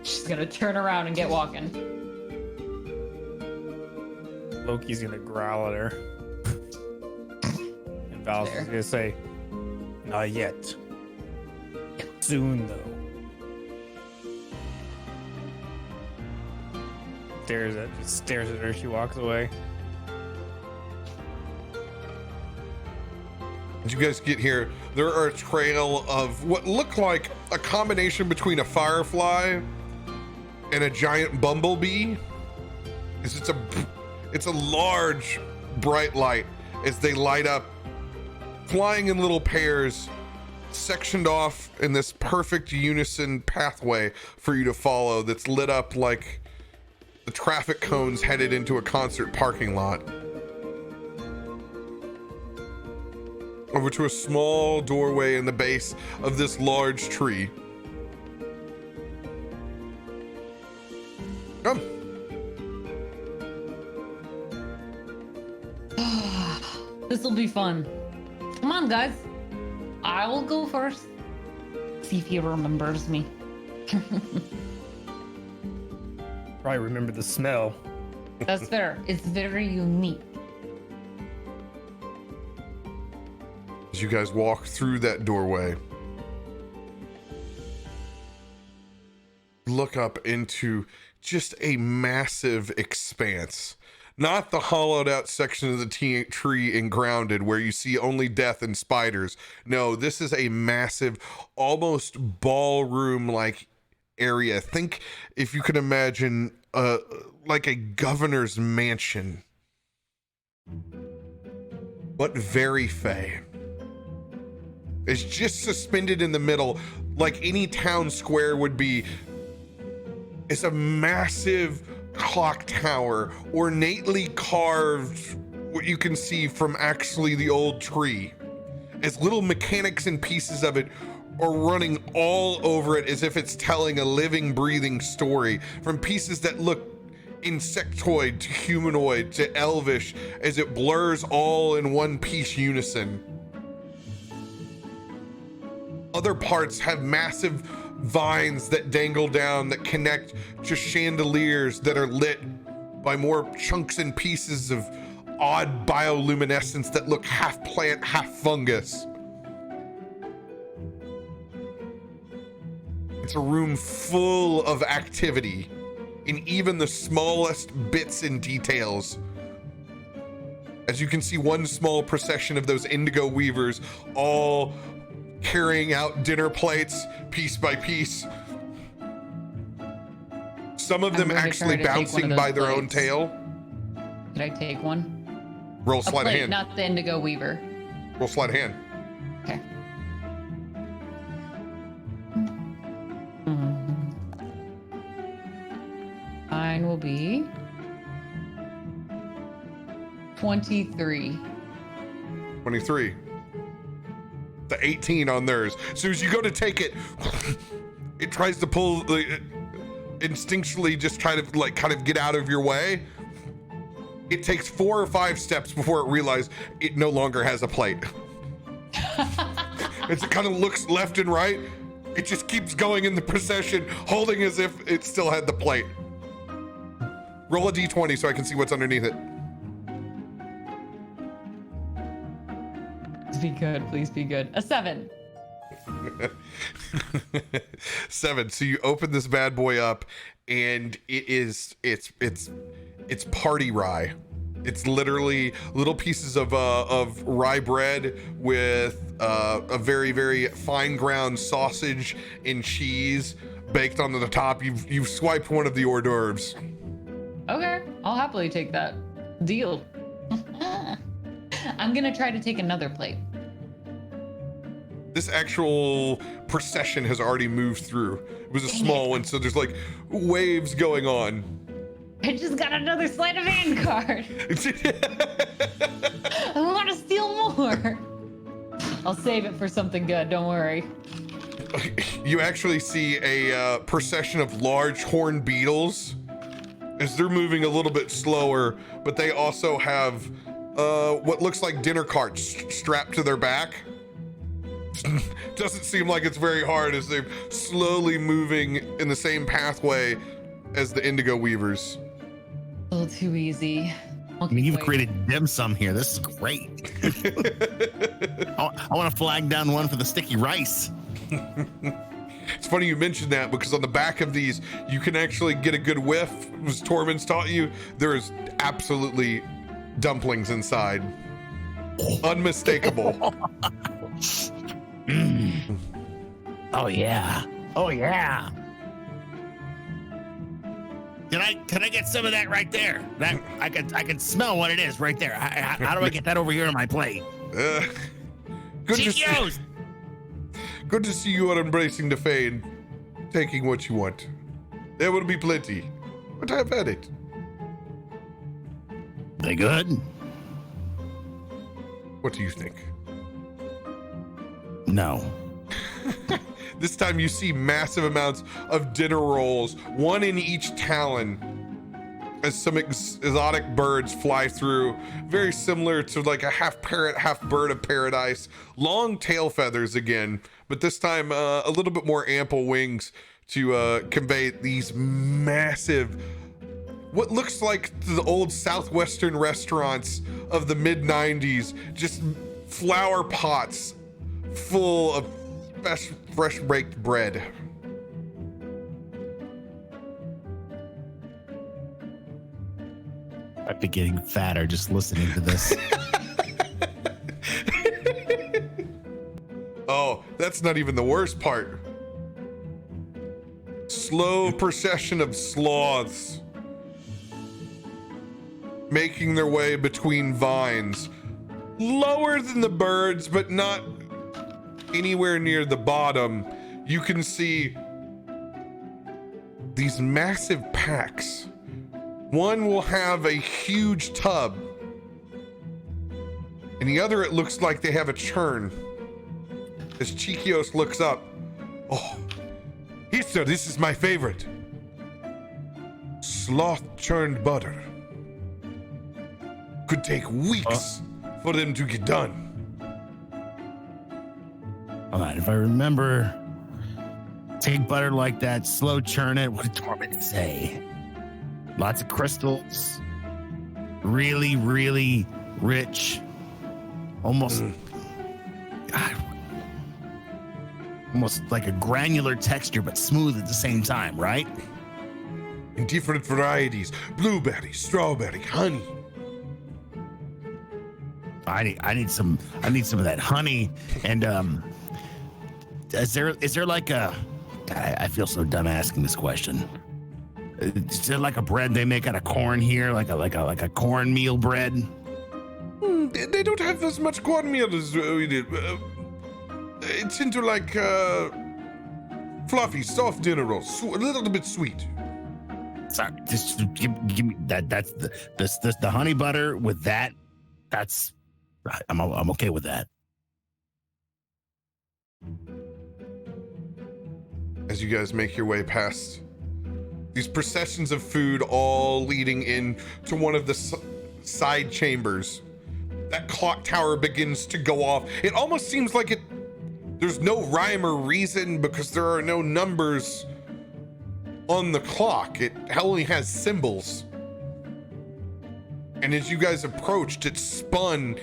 Speaker 2: She's gonna turn around and get walking.
Speaker 4: Loki's gonna growl at her. And Valas is gonna say, not yet. Soon though. Stares at her, she walks away.
Speaker 1: As you guys get here, there are a trail of what look like a combination between a firefly and a giant bumblebee. It's a large, bright light as they light up, flying in little pairs sectioned off in this perfect unison pathway for you to follow that's lit up like the traffic cones headed into a concert parking lot. Over to a small doorway in the base of this large tree. Come.
Speaker 2: This will be fun. Come on, guys. I will go first. See if he remembers me.
Speaker 4: Probably remember the smell.
Speaker 2: That's fair. It's very unique.
Speaker 1: As you guys walk through that doorway, look up into just a massive expanse. Not the hollowed out section of the tree in Grounded where you see only death and spiders. No, this is a massive, almost ballroom-like area. Think, if you can imagine, like a governor's mansion. But very FEY. It's just suspended in the middle, like any town square would be. It's a massive clock tower, ornately carved, what you can see from actually the old tree. As little mechanics and pieces of it are running all over it as if it's telling a living, breathing story, from pieces that look insectoid to humanoid to elvish, as it blurs all in one piece unison. Other parts have massive vines that dangle down that connect to chandeliers that are lit by more chunks and pieces of odd bioluminescence that look half plant, half fungus. It's a room full of activity in even the smallest bits and details. As you can see, one small procession of those indigo weavers all carrying out dinner plates piece by piece. Some of them actually bouncing by their own tail.
Speaker 2: Could I take one?
Speaker 1: Roll
Speaker 2: A
Speaker 1: sleight of
Speaker 2: plate,
Speaker 1: hand.
Speaker 2: not the indigo weaver.
Speaker 1: Roll sleight of hand.
Speaker 2: Okay. Mine will be 23.
Speaker 1: 23. The 18 on theirs. As soon as you go to take it, it tries to pull, instinctually just try to like kind of get out of your way. It takes 4 or 5 steps before it realizes it no longer has a plate. As it kind of looks left and right, it just keeps going in the procession, holding as if it still had the plate. Roll a d20 so I can see what's underneath it.
Speaker 2: Please be good. Please be good. A 7.
Speaker 1: 7. So you open this bad boy up, and it's party rye. It's literally little pieces of rye bread with a very, very fine ground sausage and cheese baked onto the top. You've swiped one of the hors d'oeuvres.
Speaker 2: Okay, I'll happily take that. Deal. I'm gonna try to take another plate.
Speaker 1: This actual procession has already moved through. It was a small one, so there's like waves going on.
Speaker 2: I just got another sleight of hand card. I want to steal more. I'll save it for something good. Don't worry.
Speaker 1: You actually see a procession of large horned beetles as they're moving a little bit slower, but they also have what looks like dinner carts strapped to their back. Doesn't seem like it's very hard as they're slowly moving in the same pathway as the indigo weavers.
Speaker 2: A little too easy.
Speaker 3: I mean, you've created dim sum here. This is great. I want to flag down one for the sticky rice.
Speaker 1: It's funny you mentioned that, because on the back of these, you can actually get a good whiff. As Tormund's taught you, there is absolutely dumplings inside. Unmistakable.
Speaker 3: Oh yeah. Oh yeah. Can I get some of that right there? That I can smell what it is right there. How do I get that over here on my plate?
Speaker 1: Good to see.
Speaker 3: Cheekios!
Speaker 1: Good to see you are embracing the Fae and taking what you want. There will be plenty, but I've had it.
Speaker 3: They good?
Speaker 1: What do you think?
Speaker 3: No.
Speaker 1: This time you see massive amounts of dinner rolls, one in each talon, as some exotic birds fly through, very similar to like a half parrot, half bird of paradise. Long tail feathers again, but this time a little bit more ample wings to convey these massive, what looks like the old Southwestern restaurants of the mid-90s, just flower pots full of fresh baked bread.
Speaker 3: I'd be getting fatter just listening to this.
Speaker 1: Oh, that's not even the worst part. Slow procession of sloths making their way between vines, lower than the birds, but not anywhere near the bottom. You can see these massive packs. One will have a huge tub, and the other, it looks like they have a churn. As Cheekios looks up, oh, Histor, this is my favorite. Sloth churned butter. Could take weeks for them to get done.
Speaker 3: All right, if I remember, take butter like that, slow churn it. What did Torment say? Lots of crystals. Really, really rich. Almost, God, almost like a granular texture, but smooth at the same time, right?
Speaker 1: In different varieties: blueberry, strawberry, honey.
Speaker 3: I need some of that honey. And is there like a, I feel so dumb asking this question. Is there like a bread they make out of corn here, like a cornmeal bread?
Speaker 1: They don't have as much cornmeal as we did. It's into like fluffy, soft dinner rolls, a little bit sweet.
Speaker 3: Sorry, just give me that. That's the honey butter with that. That's I'm okay with that.
Speaker 1: As you guys make your way past these processions of food, all leading in to one of the side chambers, that clock tower begins to go off. It almost seems like there's no rhyme or reason because there are no numbers on the clock. It only has symbols. And as you guys approached, it spun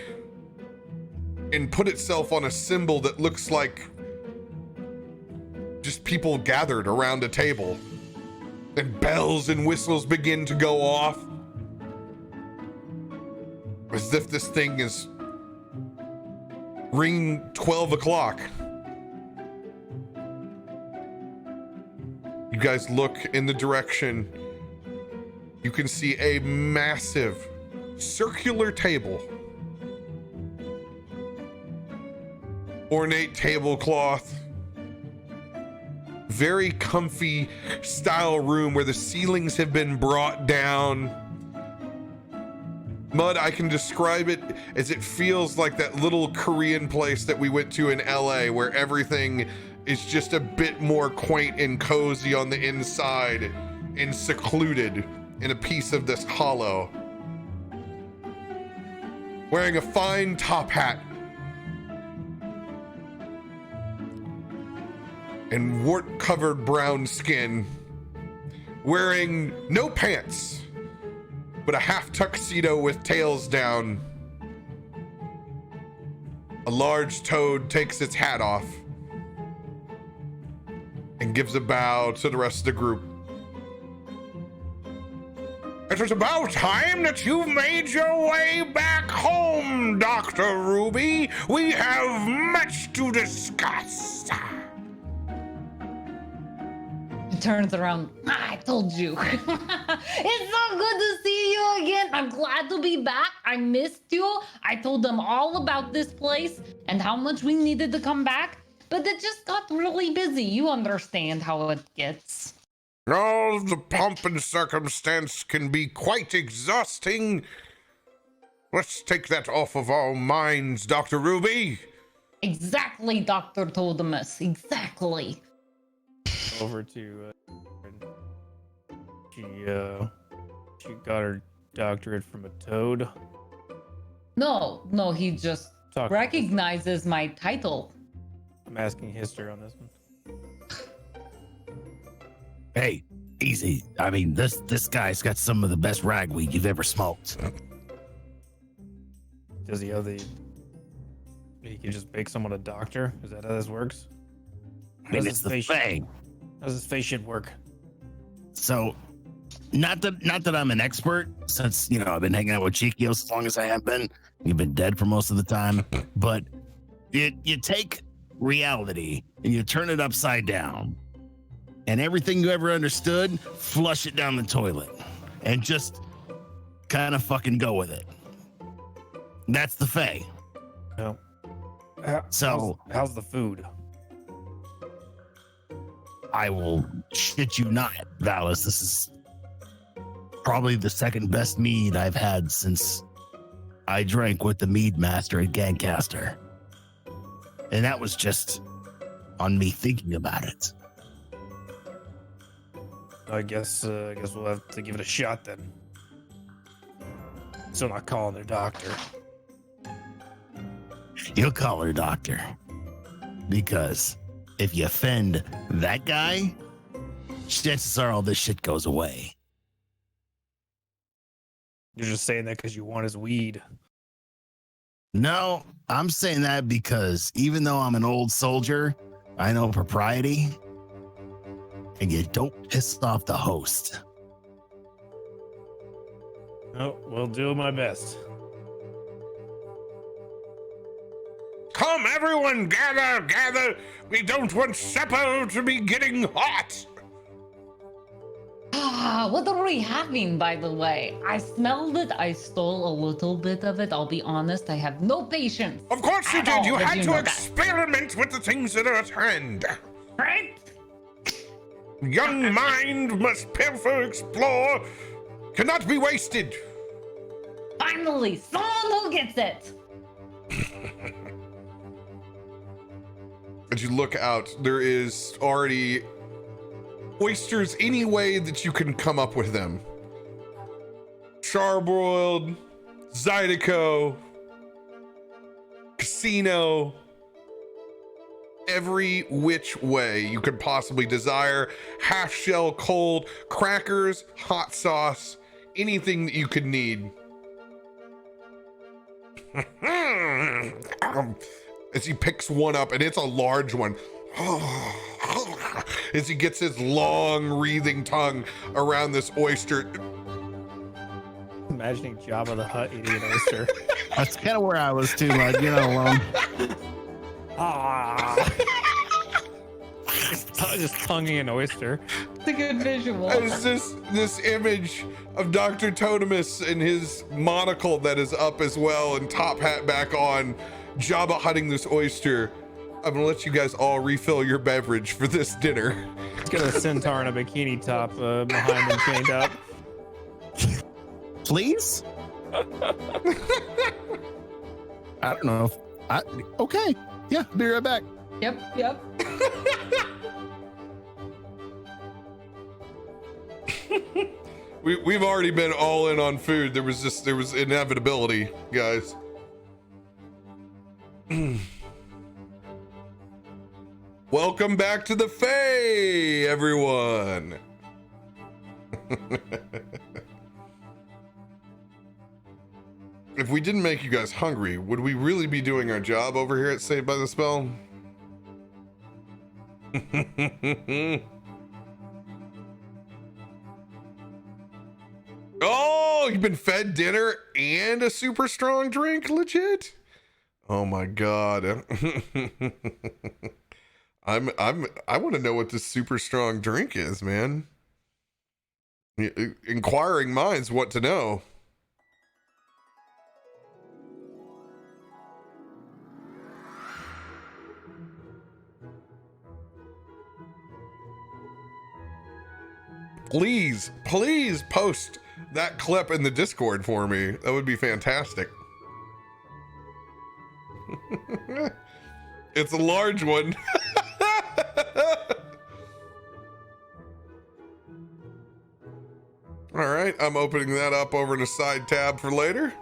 Speaker 1: and put itself on a symbol that looks like just people gathered around a table. And bells and whistles begin to go off, as if this thing is ringing 12 o'clock. You guys look in the direction. You can see a massive circular table, ornate tablecloth, very comfy style room where the ceilings have been brought down. Mud, I can describe it as it feels like that little Korean place that we went to in LA where everything is just a bit more quaint and cozy on the inside and secluded in a piece of this hollow. Wearing a fine top hat and wart-covered brown skin, wearing no pants, but a half tuxedo with tails down. A large toad takes its hat off and gives a bow to the rest of the group. It is about time that you've made your way back home, Dr. Ruby. We have much to discuss.
Speaker 2: He turns around. I told you. It's so good to see you again. I'm glad to be back. I missed you. I told them all about this place and how much we needed to come back. but it just got really busy. You understand how it gets.
Speaker 1: All the pomp and circumstance can be quite exhausting. Let's take that off of our minds, Dr. Ruby.
Speaker 2: Exactly, Dr. Totemus. Exactly.
Speaker 4: Over to she got her doctorate from a toad.
Speaker 2: No, he just
Speaker 4: Talk-
Speaker 2: recognizes my title.
Speaker 4: I'm asking Histor on this one.
Speaker 3: Hey, easy. I mean, this guy's got some of the best ragweed you've ever smoked.
Speaker 4: Does he have the? He can just make someone a doctor. Is that how this works?
Speaker 3: I mean, it's the thing.
Speaker 4: How does this face shit work?
Speaker 3: So, not that I'm an expert, since I've been hanging out with Cheekios as long as I have been. You've been dead for most of the time, but you take reality and you turn it upside down, and everything you ever understood, flush it down the toilet, and just kind of fucking go with it. That's the FEY.
Speaker 4: No.
Speaker 3: So
Speaker 4: how's the food?
Speaker 3: I will shit you not, Valas. This is probably the second best mead I've had since I drank with the mead master at Gangcaster. And that was just on me thinking about it.
Speaker 4: I guess we'll have to give it a shot then. So I'm not calling their doctor.
Speaker 3: You'll call her doctor. Because if you offend that guy, chances are all this shit goes away.
Speaker 4: You're just saying that because you want his weed.
Speaker 3: No, I'm saying that because even though I'm an old soldier, I know propriety. And you don't piss off the host.
Speaker 4: Oh, we'll do my best.
Speaker 1: Come, everyone, gather. We don't want supper to be getting hot.
Speaker 2: What are we having, by the way? I smelled it. I stole a little bit of it. I'll be honest. I have no patience.
Speaker 1: Of course you
Speaker 2: at
Speaker 1: did.
Speaker 2: all,
Speaker 1: You
Speaker 2: but
Speaker 1: had
Speaker 2: you
Speaker 1: to
Speaker 2: know that.
Speaker 1: experiment with the things that are at hand.
Speaker 2: Right?
Speaker 1: Young mind must pilfer, explore, cannot be wasted.
Speaker 2: Finally, someone who gets it.
Speaker 1: As you look out, there is already oysters any way that you can come up with them. Charbroiled, Zydeco, casino, every which way you could possibly desire. Half shell cold, crackers, hot sauce, anything that you could need. As he picks one up, and it's a large one. As he gets his long wreathing tongue around this oyster.
Speaker 4: Imagining Jabba the Hutt eating an oyster.
Speaker 3: That's kind of where I was too, bud.
Speaker 4: Just tonguing an oyster.
Speaker 2: It's a good visual.
Speaker 1: It's this image of Dr. Totemus and his monocle that is up as well and top hat back on, Jabba hunting this oyster. I'm gonna let you guys all refill your beverage for this dinner.
Speaker 4: It's got a centaur in a bikini top behind him chained up.
Speaker 3: Please? I don't know. Okay. Yeah, be right back.
Speaker 2: Yep.
Speaker 1: We've already been all in on food. There was inevitability, guys. Welcome back to the FEY, everyone. If we didn't make you guys hungry, would we really be doing our job over here at Saved by the Spell? Oh, you've been fed dinner and a super strong drink, legit? Oh my god. I want to know what this super strong drink is, man. Inquiring minds want to know. Please post that clip in the Discord for me. That would be fantastic. It's a large one. All right, I'm opening that up over in a side tab for later.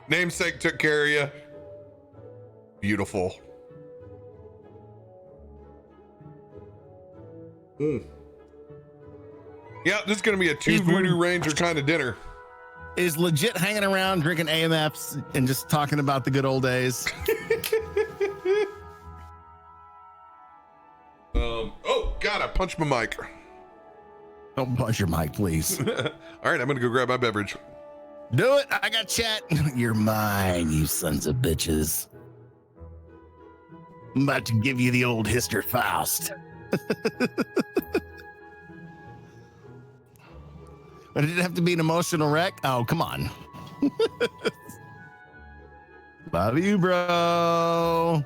Speaker 1: Namesake took care of you. Beautiful. Yeah, this is going to be a two Voodoo Ranger kind of dinner.
Speaker 3: Is legit hanging around drinking AMFs and just talking about the good old days.
Speaker 1: Oh, God, I punched my mic.
Speaker 3: Don't punch your mic, please.
Speaker 1: All right, I'm going to go grab my beverage.
Speaker 3: Do it. I got chat. You're mine, you sons of bitches. I'm about to give you the old Histor Faust. But did it have to be an emotional wreck? Oh, come on. Love you, bro.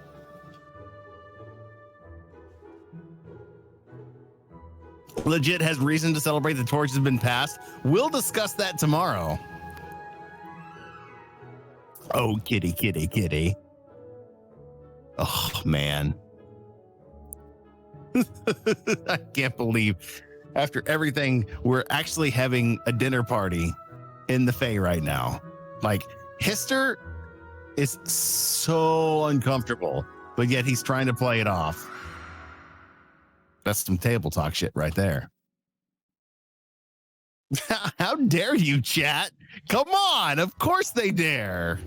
Speaker 3: Legit has reason to celebrate the torch has been passed. We'll discuss that tomorrow. Oh, kitty, kitty, kitty. Oh, man. I can't believe after everything, we're actually having a dinner party in the FEY right now. Like, Histor is so uncomfortable, but yet he's trying to play it off. That's some table talk shit right there. How dare you, chat? Come on. Of course they dare.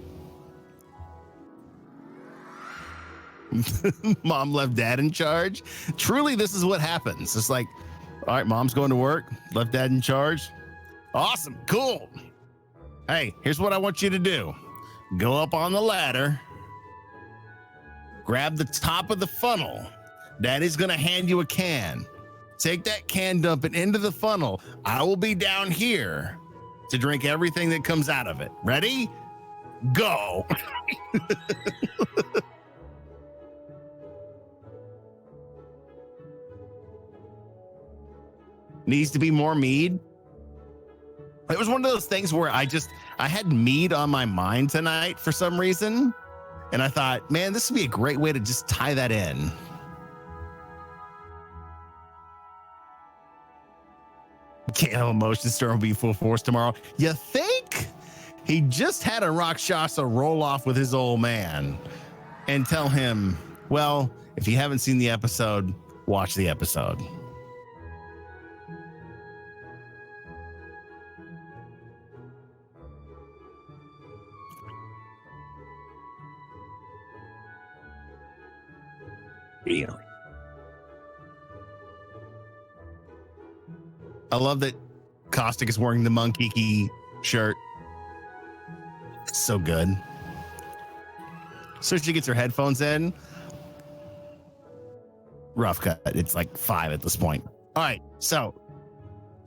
Speaker 3: Mom left dad in charge. Truly, this is what happens. It's like, all right, mom's going to work, left dad in charge. Awesome. Cool. Hey, here's what I want you to do. Go up on the ladder. Grab the top of the funnel. Daddy's going to hand you a can. Take that can, dump it into the funnel. I will be down here to drink everything that comes out of it. Ready? Go. Needs to be more mead. It was one of those things where I had mead on my mind tonight for some reason. And I thought, man, this would be a great way to just tie that in. KO Motion Storm will be full force tomorrow. You think? He just had a Rakshasa roll off with his old man and tell him, well, if you haven't seen the episode, watch the episode. Really? I love that Caustic is wearing the monkey shirt. It's so good. So she gets her headphones in. Rough cut. It's like 5 at this point. All right. So,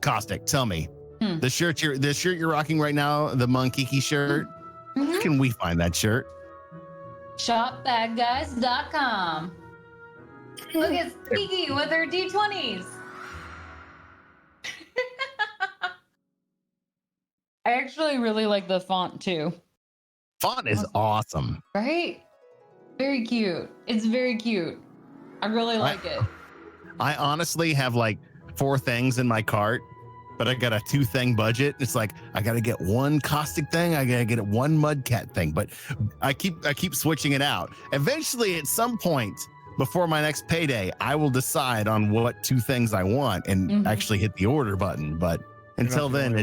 Speaker 3: Caustic, tell me, the shirt you're rocking right now, the monkey shirt.
Speaker 2: Mm-hmm.
Speaker 3: Where can we find that shirt?
Speaker 2: Shopbadguys.com. Look at Kiki with her D20s. I actually really like the font too.
Speaker 3: Font is awesome.
Speaker 2: Right? Very cute. It's very cute. I really like it.
Speaker 3: I honestly have like 4 things in my cart, but I got a 2-thing budget. It's like I got to get one Caustic thing, I got to get one Mudcat thing, but I keep switching it out. Eventually, at some point before my next payday, I will decide on what 2 things I want and actually hit the order button. But until then,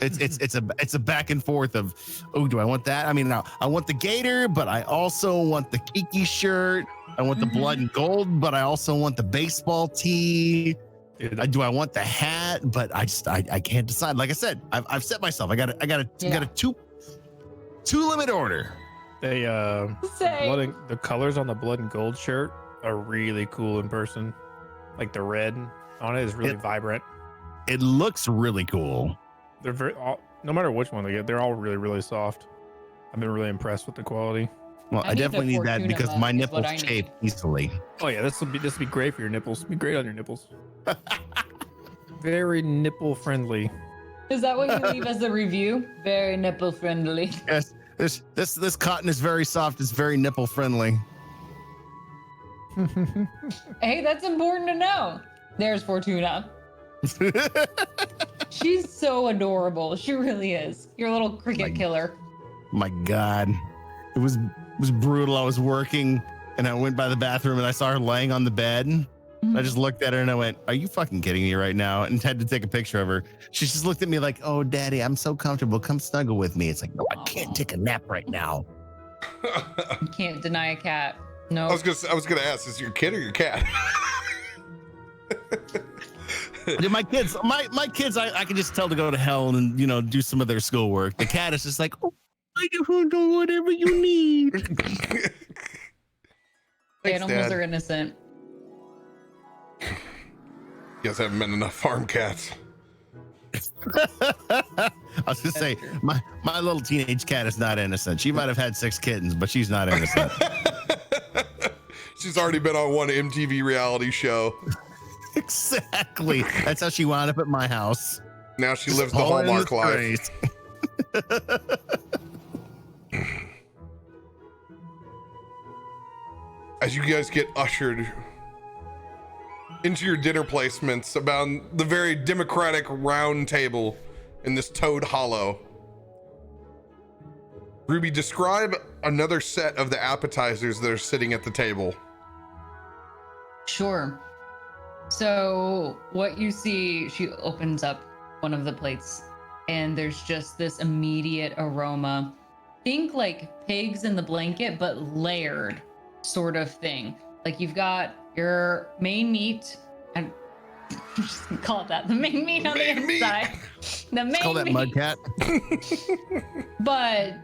Speaker 3: it's a back and forth of, oh, do I want that? I mean, now I want the gator, but I also want the Kiki shirt. I want the blood and gold, but I also want the baseball tee. Do I want the hat? But I can't decide. Like I said, I've set myself. I got a 2 limit order.
Speaker 4: The colors on the blood and gold shirt are really cool in person. Like the red on it is really vibrant.
Speaker 3: It looks really cool.
Speaker 4: They're no matter which one they get, they're all really, really soft. I've been really impressed with the quality.
Speaker 3: Well, I
Speaker 2: need a
Speaker 3: definitely need that
Speaker 2: Fortuna
Speaker 3: because
Speaker 2: mug
Speaker 3: my
Speaker 2: is what
Speaker 3: nipples
Speaker 2: I
Speaker 3: chafe
Speaker 2: need.
Speaker 3: easily.
Speaker 4: Oh yeah, this will be great for your nipples. Be great on your nipples. Very nipple friendly.
Speaker 2: Is that what you leave as a review? Very nipple friendly.
Speaker 3: Yes, this cotton is very soft. It's very nipple friendly.
Speaker 2: Hey, that's important to know. There's Fortuna. She's so adorable. She really is. Your little cricket killer.
Speaker 3: My God, it was brutal. I was working and I went by the bathroom and I saw her laying on the bed. I just looked at her and I went, "Are you fucking kidding me right now?" And had to take a picture of her. She just looked at me like, "Oh, Daddy, I'm so comfortable. Come snuggle with me." It's like, no, I can't take a nap right now.
Speaker 2: You can't deny a cat. No.
Speaker 1: I was gonna ask, is it your kid or your cat?
Speaker 3: My kids, I can just tell to go to hell and do some of their schoolwork. The cat is just like, "Oh, I can do whatever you need."
Speaker 1: Thanks,
Speaker 2: Animals
Speaker 1: Dad.
Speaker 2: are innocent.
Speaker 1: You guys haven't met enough farm cats.
Speaker 3: I was gonna say, my little teenage cat is not innocent. She might have had 6 kittens, but she's not innocent.
Speaker 1: She's already been on one MTV reality show.
Speaker 3: Exactly. That's how she wound up at my house.
Speaker 1: Now she lives the
Speaker 3: All in
Speaker 1: Hallmark
Speaker 3: the
Speaker 1: life.
Speaker 3: street.
Speaker 1: As you guys get ushered into your dinner placements about the very democratic round table in this Toad Hollow. Ruby, describe another set of the appetizers that are sitting at the table.
Speaker 2: Sure. So what you see, she opens up one of the plates and there's just this immediate aroma. Think like pigs in the blanket, but layered sort of thing. Like you've got your main meat, and I'm just gonna call it that, the main meat on the
Speaker 1: Main meat.
Speaker 2: inside. The main
Speaker 3: Call that
Speaker 2: meat.
Speaker 3: Mudcat.
Speaker 2: But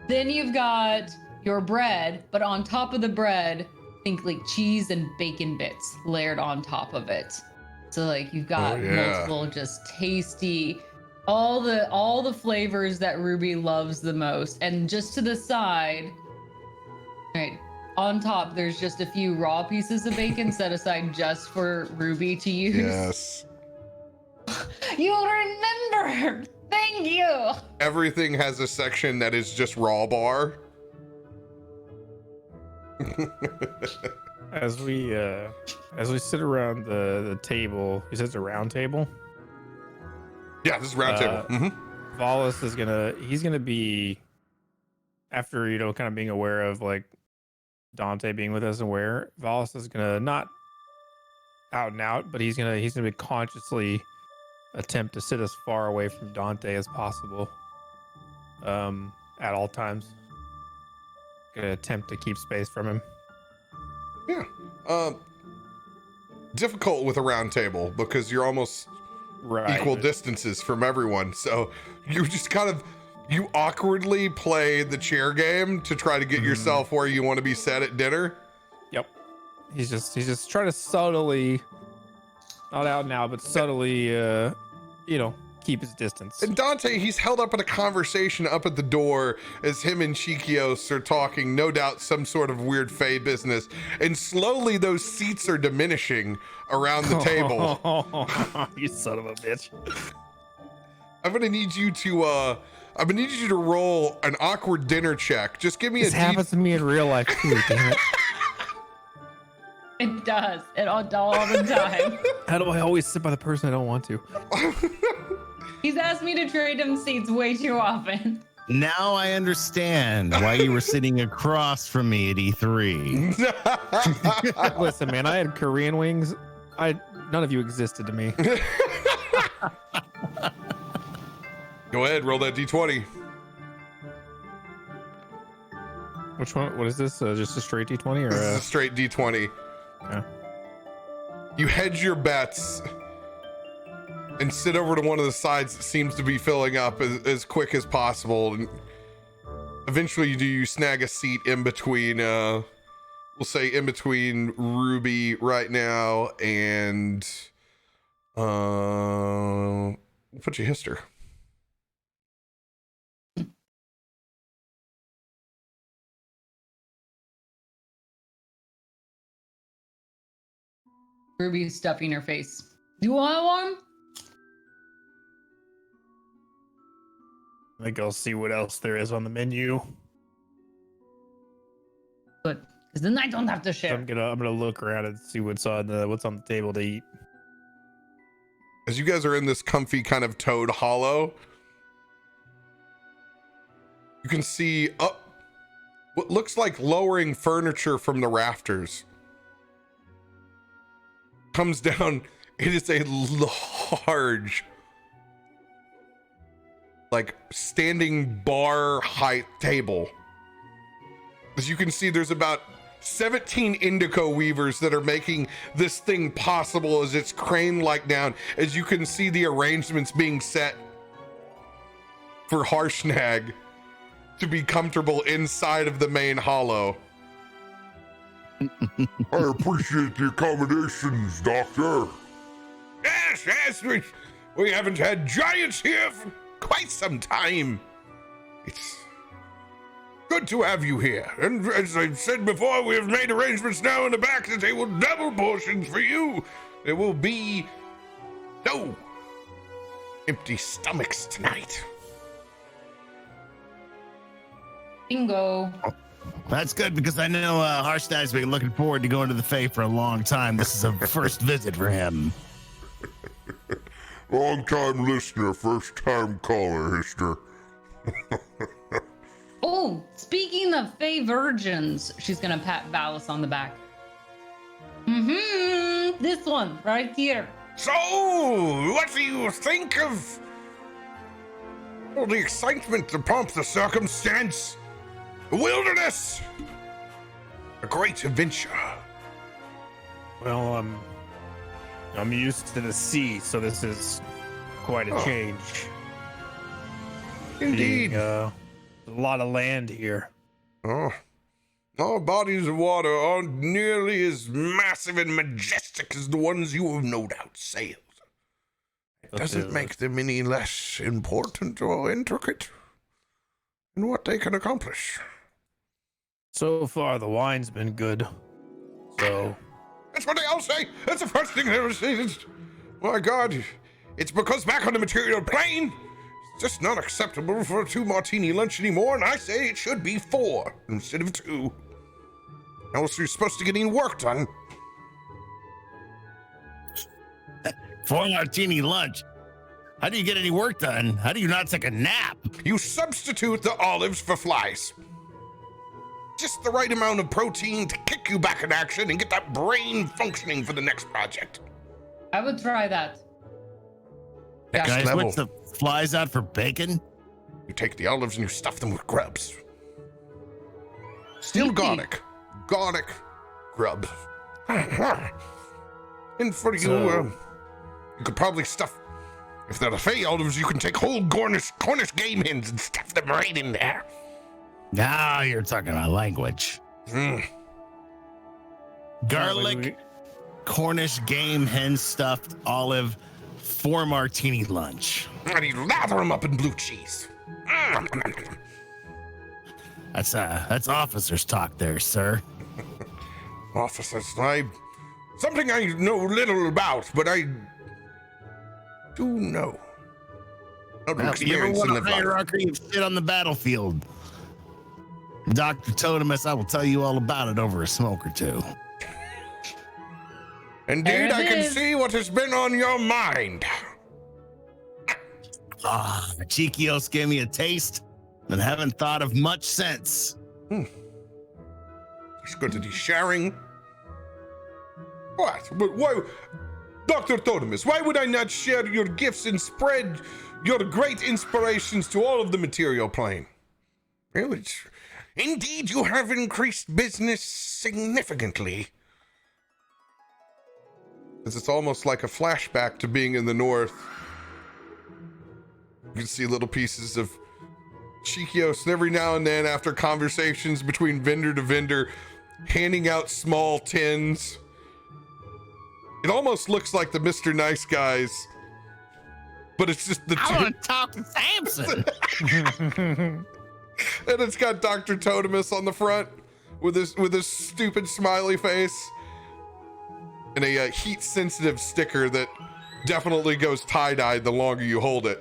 Speaker 2: then you've got your bread, but on top of the bread, think like cheese and bacon bits layered on top of it. So like you've got
Speaker 1: Oh, yeah.
Speaker 2: multiple just tasty, all the flavors that Ruby loves the most. And just to the side, right, on top, there's just a few raw pieces of bacon set aside just for Ruby to use.
Speaker 1: Yes.
Speaker 2: You remembered! Thank you!
Speaker 1: Everything has a section that is just raw bar.
Speaker 4: As we sit around the table, you said it's a round table.
Speaker 1: Yeah, this is round table.
Speaker 4: Valas is gonna be, after kind of being aware of like Dante being with us and where Valas is gonna not out and out, but he's gonna be consciously attempt to sit as far away from Dante as possible at all times. Gonna attempt to keep space from him.
Speaker 1: Yeah. Difficult with a round table because you're almost
Speaker 4: Right.
Speaker 1: equal distances from everyone. So you just you awkwardly play the chair game to try to get yourself where you want to be set at dinner.
Speaker 4: Yep. He's just trying to subtly, not out now, but subtly, keep his distance.
Speaker 1: And Dante, he's held up in a conversation up at the door as him and Cheekios are talking, no doubt some sort of weird FEY business. And slowly those seats are diminishing around the table.
Speaker 4: You son of a bitch.
Speaker 1: I'm gonna need you to roll an awkward dinner check. Just give me
Speaker 4: This happens to me in real life too, damn it.
Speaker 2: It does. It all the time.
Speaker 4: How do I always sit by the person I don't want to?
Speaker 2: He's asked me to trade him seats way too often.
Speaker 3: Now I understand why you were sitting across from me at E3.
Speaker 4: Listen, man, I had Korean wings. None of you existed to me.
Speaker 1: Go ahead, roll that d20.
Speaker 4: Which one? What is this? Just a straight D20 or?
Speaker 1: This is a straight d20.
Speaker 4: Yeah.
Speaker 1: You hedge your bets and sit over to one of the sides that seems to be filling up as quick as possible. And eventually you snag a seat in between, we'll say in between Ruby right now and, we'll put you Histor.
Speaker 2: Ruby's stuffing her face. You want one?
Speaker 4: I think I'll see what else there is on the menu.
Speaker 2: Good, because then I don't have to share.
Speaker 4: I'm gonna look around and see what's on the table to eat.
Speaker 1: As you guys are in this comfy kind of toad hollow, you can see up what looks like lowering furniture from the rafters. Comes down. It is a large, like standing bar height table. As you can see, there's about 17 indigo weavers that are making this thing possible as it's craned like down. As you can see the arrangements being set for Harshnag to be comfortable inside of the main hollow.
Speaker 6: I appreciate the accommodations, Doctor.
Speaker 1: Yes, we haven't had giants here for quite some time. It's good to have you here. And as I've said before, we have made arrangements now in the back that they will double portions for you. There will be no empty stomachs tonight.
Speaker 2: Bingo.
Speaker 3: That's good because I know Harshnag's been looking forward to going to the Fae for a long time. This is a first visit for him.
Speaker 6: Long time listener, first time caller, Histor.
Speaker 2: Oh, speaking of Fae virgins, she's gonna pat Valas on the back. This one right here.
Speaker 1: So, what do you think of all the excitement, the pomp, the circumstance, the wilderness? A great adventure.
Speaker 4: Well, I'm used to the sea, so this is quite a change.
Speaker 1: Indeed.
Speaker 4: A lot of land here.
Speaker 1: Oh, our bodies of water aren't nearly as massive and majestic as the ones you have no doubt sailed. It doesn't make them any less important or intricate in what they can accomplish.
Speaker 4: So far, the wine's been good. So
Speaker 1: That's what they all say. That's the first thing they ever say. My God, it's because back on the material plane, it's just not acceptable for a 2-martini lunch anymore, and I say it should be 4 instead of 2. Else you're supposed to get any work done.
Speaker 3: 4-martini lunch. How do you get any work done? How do you not take a nap?
Speaker 1: You substitute the olives for flies. Just the right amount of protein to kick you back in action and get that brain functioning for the next project.
Speaker 2: I would try that.
Speaker 1: Next
Speaker 3: Can I
Speaker 1: level.
Speaker 3: switch the flies out for bacon?
Speaker 1: You take the olives and you stuff them with grubs. Still
Speaker 2: Sneaky.
Speaker 1: garlic grub. And for you,
Speaker 4: So-
Speaker 1: you could probably stuff, if they're the Fey olives, you can take whole Cornish game hens and stuff them right in there.
Speaker 3: Now you're talking about language. Garlic, Cornish game hen stuffed olive, 4-martini lunch.
Speaker 1: And you lather them up in blue cheese.
Speaker 3: That's officer's talk there, sir.
Speaker 1: Officers, something I know little about, but I do know. Not
Speaker 3: Well, if you ever
Speaker 1: experience
Speaker 3: want
Speaker 1: in
Speaker 3: a
Speaker 1: the life.
Speaker 3: hierarchy of shit on the battlefield, Dr. Totemus, I will tell you all about it over a smoke or two.
Speaker 1: Indeed,
Speaker 2: There it
Speaker 1: I can
Speaker 2: is.
Speaker 1: see what has been on your mind.
Speaker 3: Cheekios gave me a taste and haven't thought of much since.
Speaker 1: It's good that he's sharing. What? But why, Dr. Totemus, why would I not share your gifts and spread your great inspirations to all of the material plane? Really? Indeed, you have increased business significantly. Because it's almost like a flashback to being in the north. You can see little pieces of Cheekios, and every now and then, after conversations between vendor to vendor, handing out small tins. It almost looks like the Mr. Nice Guys, but it's just the
Speaker 3: I want to talk to Samson.
Speaker 1: and it's got Dr. Totemus on the front with his stupid smiley face. and a heat sensitive sticker that definitely goes tie-dyed the longer you hold it.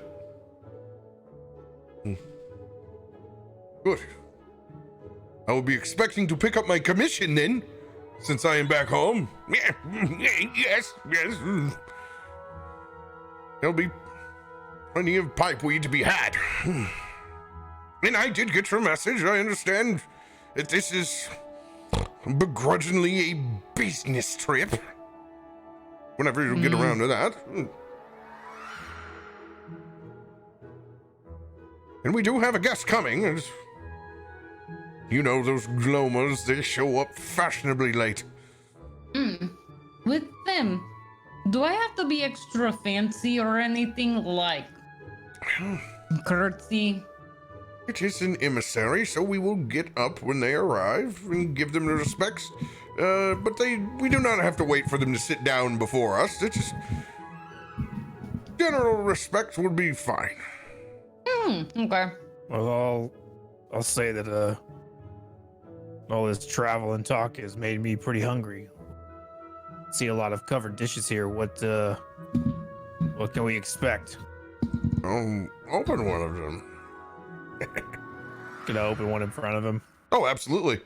Speaker 1: Good. I will be expecting to pick up my commission then, since I am back home. Yes. There'll be plenty of pipeweed to be had. And I did get your message. I understand that this is begrudgingly a business trip. Whenever you get around to that. And we do have a guest coming. And you know those gloamers, they show up fashionably late.
Speaker 2: With them, do I have to be extra fancy or anything, like curtsy?
Speaker 1: It is an emissary, so we will get up when they arrive and give them the respects. But we do not have to wait for them to sit down before us. It's just general respect would be fine.
Speaker 2: Okay.
Speaker 4: Well, I'll say that all this travel and talk has made me pretty hungry. See a lot of covered dishes here. What can we expect?
Speaker 1: I'll open one of them.
Speaker 4: Can I open one in front of him?
Speaker 1: Oh, absolutely.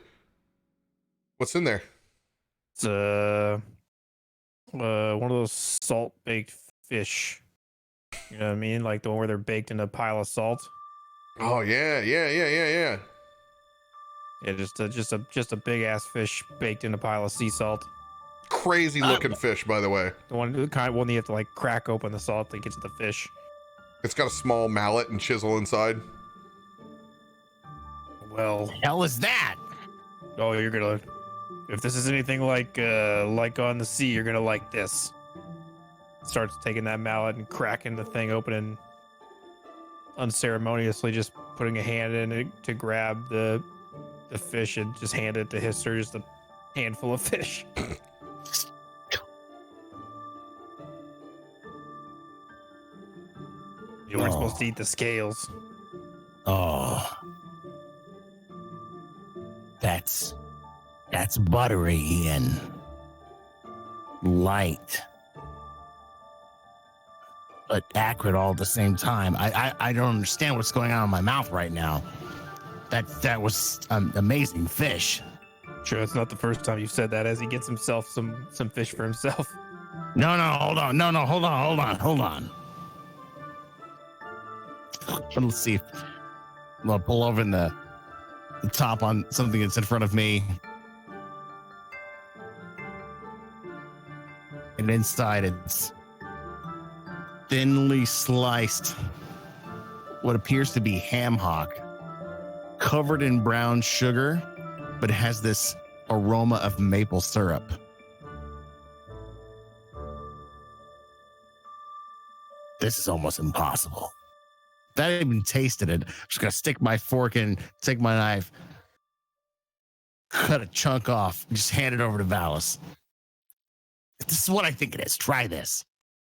Speaker 1: What's in there?
Speaker 4: It's one of those salt baked fish. You know what I mean? Like the one where they're baked in a pile of salt.
Speaker 1: Oh yeah.
Speaker 4: Yeah, just a big ass fish baked in a pile of sea salt.
Speaker 1: Crazy looking fish, by the way.
Speaker 4: The kind of one you have to like crack open the salt to get to the fish.
Speaker 1: It's got a small mallet and chisel inside.
Speaker 4: Well,
Speaker 3: Hell is that?
Speaker 4: oh, you're gonna. If this is anything like on the sea, you're gonna like this. Starts taking that mallet and cracking the thing open and unceremoniously just putting a hand in it to grab the fish and just hand it to Histor, just a handful of fish. You weren't supposed to eat the scales.
Speaker 3: Oh. That's buttery and light, but acrid all at the same time. I don't understand what's going on in my mouth right now. That was amazing fish.
Speaker 4: Sure, it's not the first time you've said that, as he gets himself some fish for himself.
Speaker 3: No, hold on. Hold on. Let's see. I'm gonna pull over in the top on something that's in front of me. And inside it's thinly sliced what appears to be ham hock, covered in brown sugar, but it has this aroma of maple syrup. This is almost impossible. If I even tasted it, I'm just gonna stick my fork in, take my knife, cut a chunk off, and just hand it over to Valas. This is what I think it is. Try this.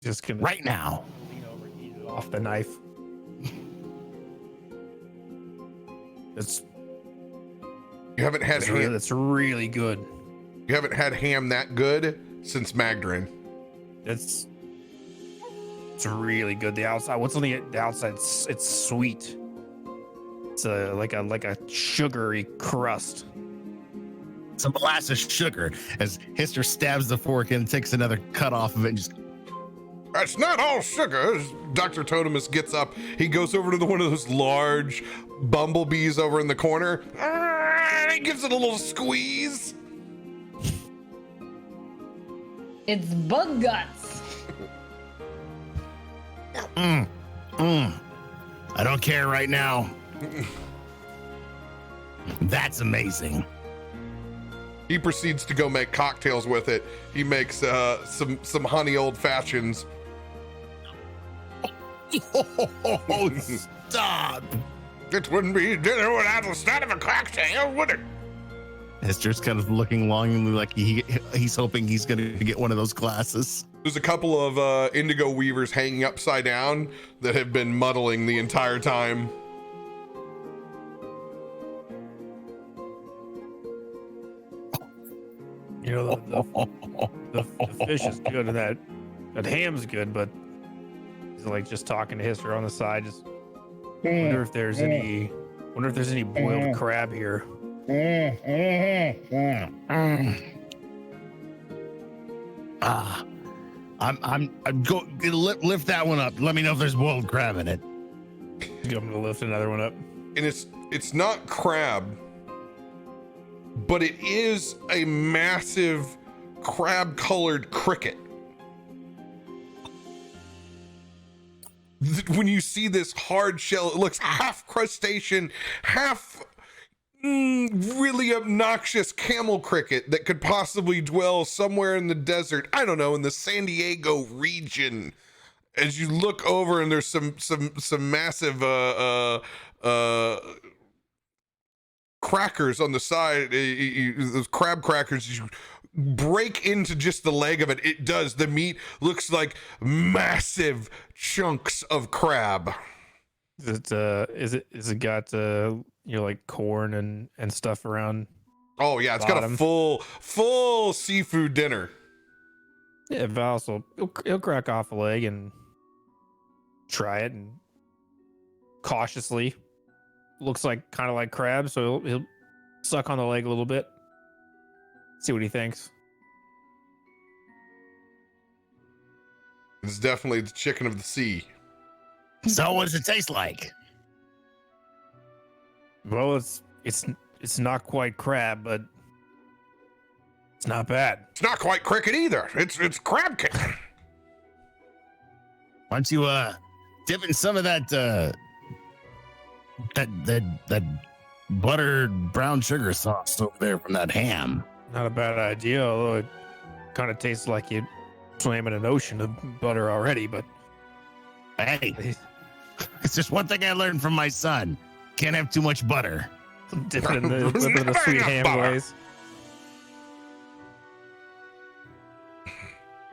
Speaker 4: Just gonna
Speaker 3: Right now.
Speaker 4: lean over and eat it off the knife. It's
Speaker 1: You haven't had ham.
Speaker 4: that's really good.
Speaker 1: You haven't had ham that good since Magdrin.
Speaker 4: It's really good. The outside, what's on the outside? It's sweet. It's like a sugary crust.
Speaker 3: Some molasses sugar as Histor stabs the fork and takes another cut off of it and just
Speaker 1: That's not all sugar. As Dr. Totemus gets up, he goes over to one of those large bumblebees over in the corner. And he gives it a little squeeze.
Speaker 2: It's bug guts.
Speaker 3: I don't care right now. That's amazing.
Speaker 1: He proceeds to go make cocktails with it. He makes some honey old fashions.
Speaker 3: Oh, stop.
Speaker 1: It wouldn't be dinner without the start of a cocktail, would it?
Speaker 3: Histor's kind of looking longingly like he's hoping he's going to get one of those glasses.
Speaker 1: There's a couple of indigo weavers hanging upside down that have been muddling the entire time.
Speaker 4: You know, The fish is good, and that ham's good, but he's like just talking to Histor on the side. Just wonder if there's any boiled crab here.
Speaker 3: I'm go lift that one up. Let me know if there's boiled crab in it.
Speaker 4: I'm gonna lift another one up.
Speaker 1: And it's not crab, but it is a massive crab-colored cricket. When you see this hard shell, it looks half crustacean, half really obnoxious camel cricket that could possibly dwell somewhere in the desert. I don't know, in the San Diego region. As you look over, and there's some massive crackers on the side, those crab crackers. You break into just the leg of it. It does. The meat looks like massive chunks of crab.
Speaker 4: Is it got like corn and stuff around?
Speaker 1: Oh yeah, it's got a full seafood dinner.
Speaker 4: Yeah, Valas he'll crack off a leg and try it, and cautiously, looks like kind of like crab, so he'll suck on the leg a little bit, see what he thinks.
Speaker 1: It's definitely the chicken of the sea.
Speaker 3: So what does it taste like?
Speaker 4: Well, it's not quite crab, but it's not bad.
Speaker 1: It's not quite cricket either. It's crab cake.
Speaker 3: Why don't you dip in some of that that buttered brown sugar sauce over there from that ham?
Speaker 4: Not a bad idea, although it kind of tastes like you swam in an ocean of butter already. But
Speaker 3: Hey, it's just one thing I learned from my son. Can't have too much butter.
Speaker 4: dip it in the sweet ham glaze.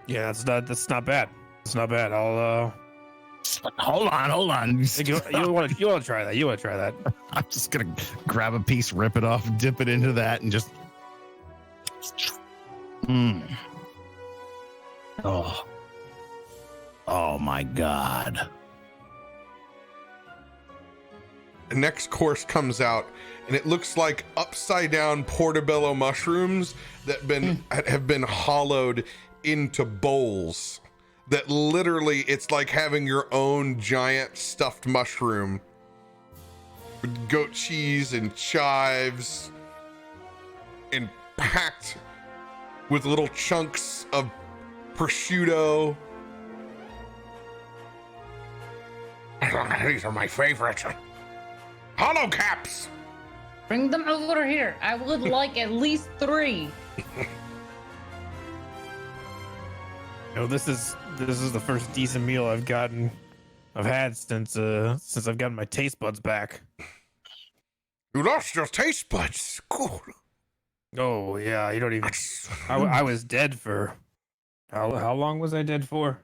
Speaker 4: Yeah, that's not bad. It's not bad. I'll
Speaker 3: Hold on.
Speaker 4: you want to try that? You want to try that?
Speaker 3: I'm just gonna grab a piece, rip it off, dip it into that, and just. Oh my God.
Speaker 1: The next course comes out, and it looks like upside down portobello mushrooms that have been hollowed into bowls. That literally, it's like having your own giant stuffed mushroom with goat cheese and chives, and packed with little chunks of prosciutto. These are my favorites. Hollow caps.
Speaker 2: Bring them over here. I would like at least 3.
Speaker 4: This is the first decent meal I've had since I've gotten my taste buds back.
Speaker 1: You lost your taste buds. Cool.
Speaker 4: Oh yeah, you don't even. I was dead for how long was I dead for?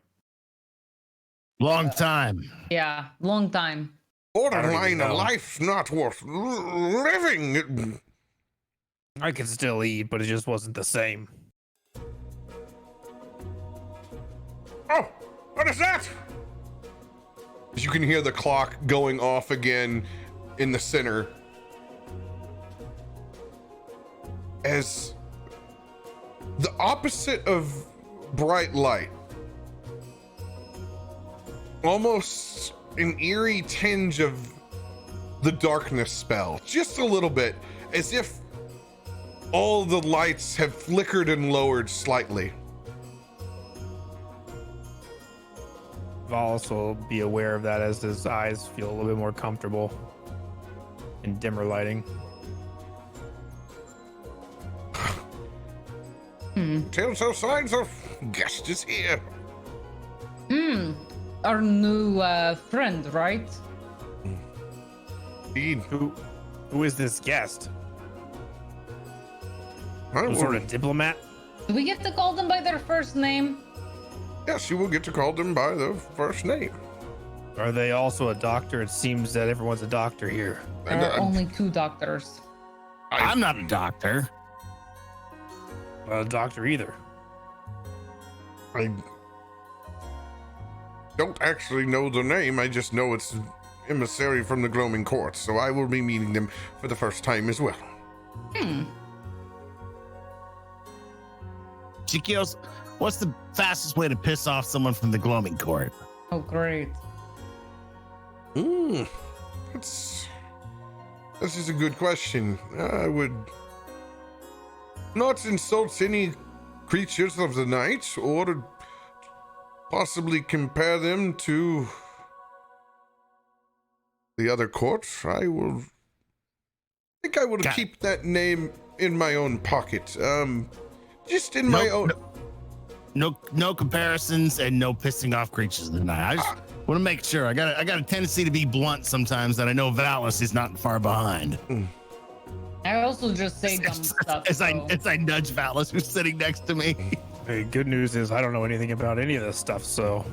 Speaker 3: Long time.
Speaker 2: Yeah, long time.
Speaker 1: Borderline a life not worth living.
Speaker 4: I could still eat, but it just wasn't the same.
Speaker 1: Oh, what is that? As you can hear the clock going off again in the center. As the opposite of bright light, almost an eerie tinge of the darkness spell, just a little bit, as if all the lights have flickered and lowered slightly.
Speaker 4: Valas will be aware of that as his eyes feel a little bit more comfortable in dimmer lighting.
Speaker 1: Telltale signs of guest is here.
Speaker 2: Our new friend, right?
Speaker 1: Indeed.
Speaker 4: Who is this guest? Some sort of diplomat?
Speaker 2: Do we get to call them by their first name?
Speaker 1: Yes, you will get to call them by their first name.
Speaker 4: Are they also a doctor? It seems that everyone's a doctor here.
Speaker 2: There are only 2 doctors.
Speaker 3: I'm not a doctor.
Speaker 4: Not a doctor either.
Speaker 1: I don't actually know the name. I just know it's emissary from the Gloaming Court, so I will be meeting them for the first time as well.
Speaker 3: Cheekios, what's the fastest way to piss off someone from the Gloaming Court?
Speaker 2: Oh, great.
Speaker 1: This is a good question. I would not insult any creatures of the night, or possibly compare them to the other court. I think I will keep that name in my own pocket. Just in my own.
Speaker 3: No comparisons and no pissing off creatures of the night. I just want to make sure. I got a tendency to be blunt sometimes, that I know Valas is not far behind.
Speaker 2: I also just say dumb stuff.
Speaker 3: As I nudge Valas, who's sitting next to me.
Speaker 4: Hey, good news is I don't know anything about any of this stuff, so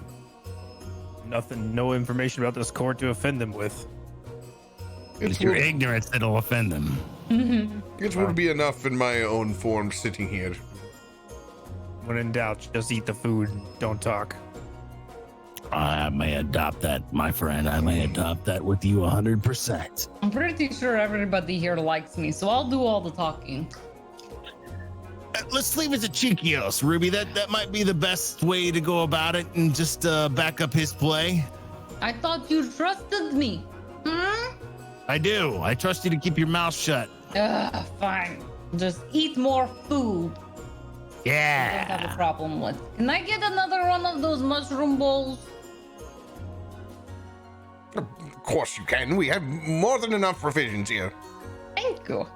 Speaker 4: no information about this court to offend them with.
Speaker 3: It's your ignorance that'll offend them.
Speaker 1: It will be enough in my own form sitting here.
Speaker 4: When in doubt, just eat the food and don't talk.
Speaker 3: I may adopt that, my friend. I may adopt that with you 100%.
Speaker 2: I'm pretty sure everybody here likes me, so I'll do all the talking.
Speaker 3: Let's leave it to Cheekios, Ruby. That might be the best way to go about it, and just back up his play.
Speaker 2: I thought you trusted me.
Speaker 3: I do. I trust you to keep your mouth shut.
Speaker 2: Fine. Just eat more food. I don't have a
Speaker 3: Yeah.
Speaker 2: problem with. Can I get another one of those mushroom bowls?
Speaker 1: Of course you can. We have more than enough provisions here.
Speaker 2: Thank you.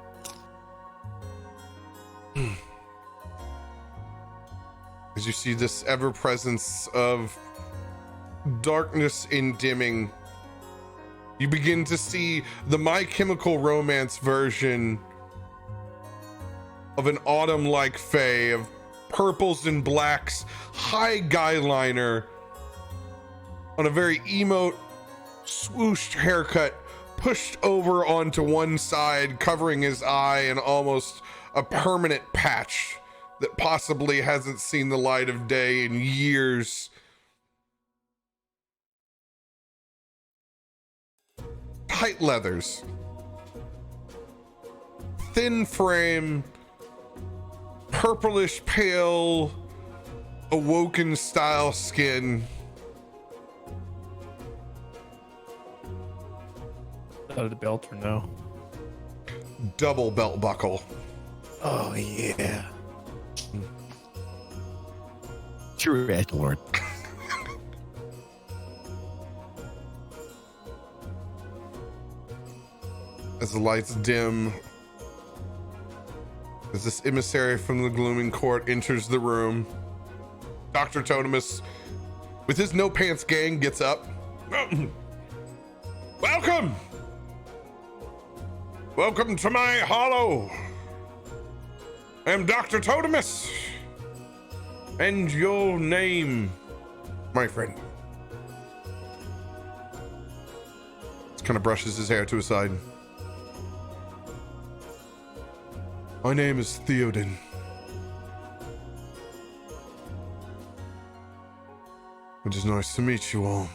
Speaker 1: As you see this ever presence of darkness in dimming, you begin to see the My Chemical Romance version of an autumn-like FEY of purples and blacks, high guy liner on a very emote, swooshed haircut, pushed over onto one side, covering his eye, and almost a permanent patch that possibly hasn't seen the light of day in years. Tight leathers, thin frame, purplish pale, awoken style skin.
Speaker 4: Out of the belt or no?
Speaker 1: Double belt buckle.
Speaker 3: Oh, yeah. True, Red Lord.
Speaker 1: As the lights dim, as this emissary from the Gloaming Court enters the room, Dr. Totemus, with his no pants gang, gets up. Welcome! Welcome to my hollow. I am Dr. Totemus. And your name, my friend? Just kind of brushes his hair to his side. My name is Theoden. It is nice to meet you all.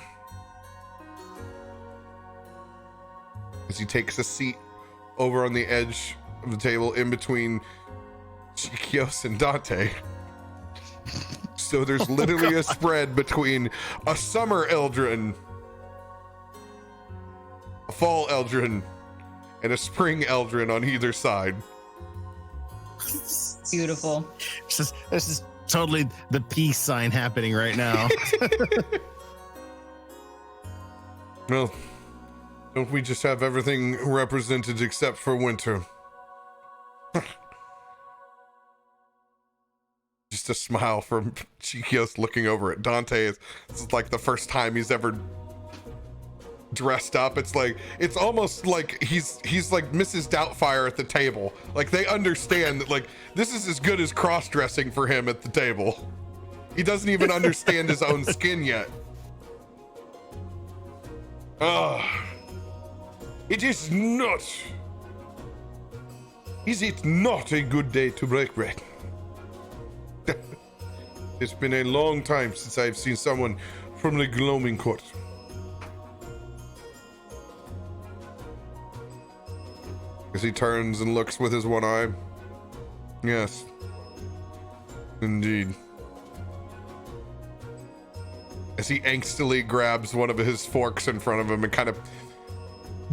Speaker 1: As he takes a seat over on the edge of the table in between Cheekios and Dante. So there's literally a spread between a summer Eldrin, a fall Eldrin, and a spring Eldrin on either side.
Speaker 2: Beautiful.
Speaker 3: This is totally the peace sign happening right now.
Speaker 1: Well, don't we just have everything represented except for winter? Just a smile from Cheekios looking over at Dante. This is like the first time he's ever dressed up. It's almost like he's like Mrs. Doubtfire at the table. Like, they understand that, like, this is as good as cross-dressing for him at the table. He doesn't even understand his own skin yet. It is not. Is it not a good day to break bread? It's been a long time since I've seen someone from the Gloaming Court. As he turns and looks with his one eye. Yes. Indeed. As he angstily grabs one of his forks in front of him and kind of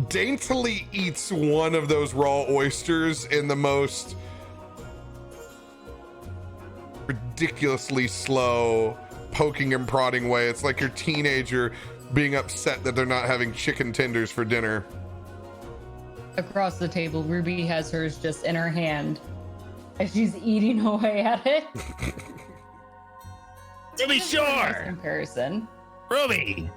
Speaker 1: daintily eats one of those raw oysters in the most ridiculously slow, poking and prodding way. It's like your teenager being upset that they're not having chicken tenders for dinner.
Speaker 2: Across the table, Ruby has hers just in her hand as she's eating away at it.
Speaker 3: To be
Speaker 2: Nice
Speaker 3: sure,
Speaker 2: comparison.
Speaker 3: Ruby,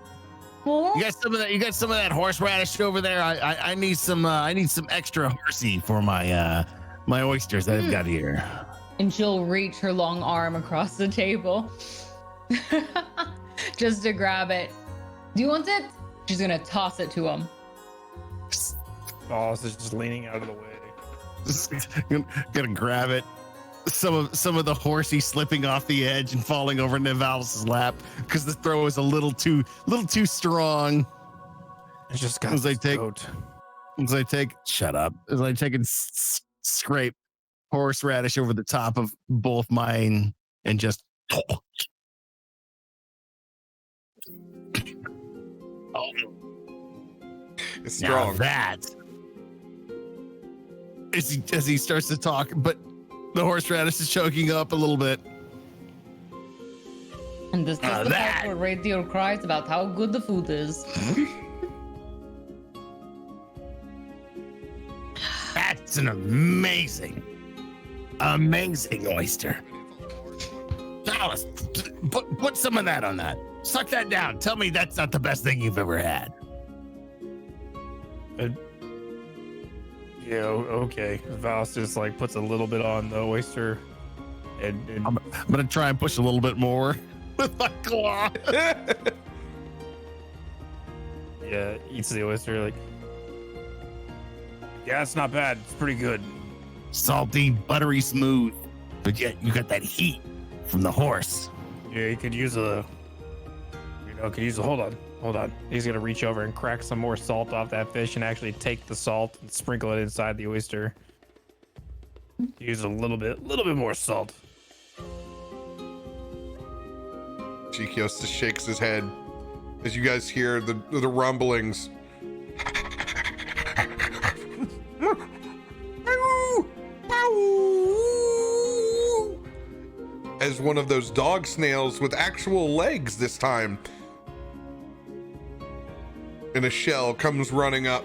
Speaker 2: Huh?
Speaker 3: you got some of that. You got some of that horseradish over there. I need some. I need some extra horsey for my my oysters that I've got here.
Speaker 2: And she'll reach her long arm across the table just to grab it. Do you want it? She's gonna toss it to him.
Speaker 4: Valas is just leaning out of the way.
Speaker 3: Gonna grab it. Some of the horsey slipping off the edge and falling over into Valis' lap because the throw is a little too strong.
Speaker 4: It's just got
Speaker 3: As I take-
Speaker 4: goat.
Speaker 3: As I take, shut up. As I take and scrape horseradish over the top of both mine and just.
Speaker 1: It's
Speaker 3: Now
Speaker 1: strong.
Speaker 3: that. As he starts to talk, but the horseradish is choking up a little bit.
Speaker 2: And this is the
Speaker 3: that-
Speaker 2: part where Radio cries about how good the food is.
Speaker 3: That's an amazing oyster. Dallas, put some of that on that. Suck that down. Tell me that's not the best thing you've ever had.
Speaker 4: Yeah, okay. Valas just like puts a little bit on the oyster and
Speaker 3: I'm gonna try and push a little bit more with my claw.
Speaker 4: yeah, eats the oyster like. Yeah, it's not bad. It's pretty good.
Speaker 3: Salty, buttery smooth, but yet you got that heat from the horse.
Speaker 4: Yeah, you could use a. Hold on. He's gonna reach over and crack some more salt off that fish and actually take the salt and sprinkle it inside the oyster. Use a little bit more salt.
Speaker 1: Cheekios just shakes his head as you guys hear the rumblings. As one of those dog snails with actual legs this time in a shell comes running up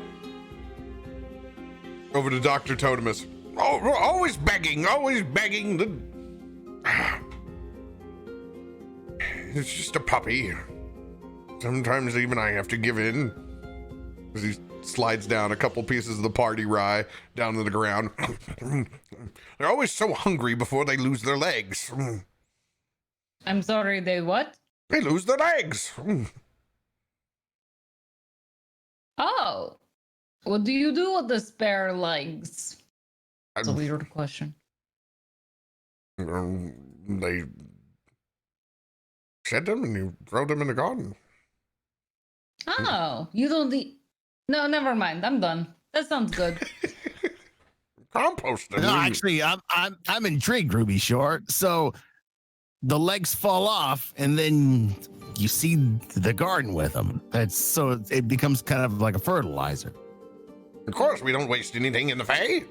Speaker 1: over to Dr. Totemus. Oh, always begging. It's just a puppy. Sometimes even I have to give in. As he slides down a couple pieces of the party rye down to the ground. They're always so hungry before they lose their legs.
Speaker 2: I'm sorry, they what?
Speaker 1: They lose their legs.
Speaker 2: Oh. What do you do with the spare legs? That's a
Speaker 1: Um,
Speaker 2: weird question.
Speaker 1: They shed them and you throw them in the garden.
Speaker 2: Oh, you don't No, never mind. I'm done. That sounds good.
Speaker 1: Compost them.
Speaker 3: No, actually, I'm intrigued, Ruby Shore. So the legs fall off, and then you see the garden with them. It becomes kind of like a fertilizer.
Speaker 1: Of course, we don't waste anything in the Fae.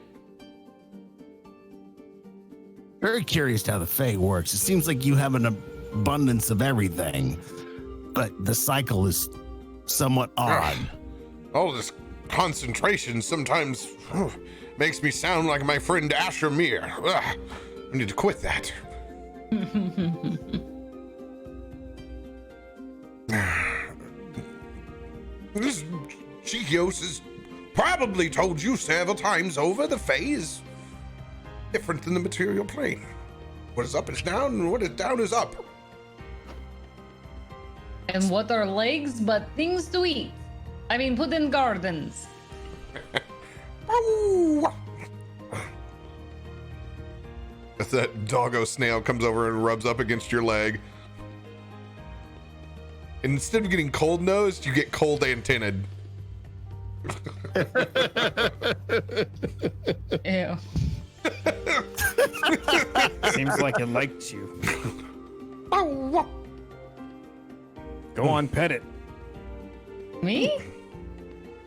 Speaker 3: Very curious how the Fae works. It seems like you have an abundance of everything, but the cycle is somewhat odd.
Speaker 1: All this concentration sometimes makes me sound like my friend Asher-Mir. I need to quit that. This Cheekios has probably told you several times over the Fae is different than the material plane. What is up is down, and what is down is up.
Speaker 2: And what are legs but things to eat? I mean, put in gardens.
Speaker 1: As that doggo snail comes over and rubs up against your leg. And instead of getting cold nosed, you get cold antennaed.
Speaker 2: Ew.
Speaker 4: Seems like it liked you. Go on, pet it.
Speaker 2: Me?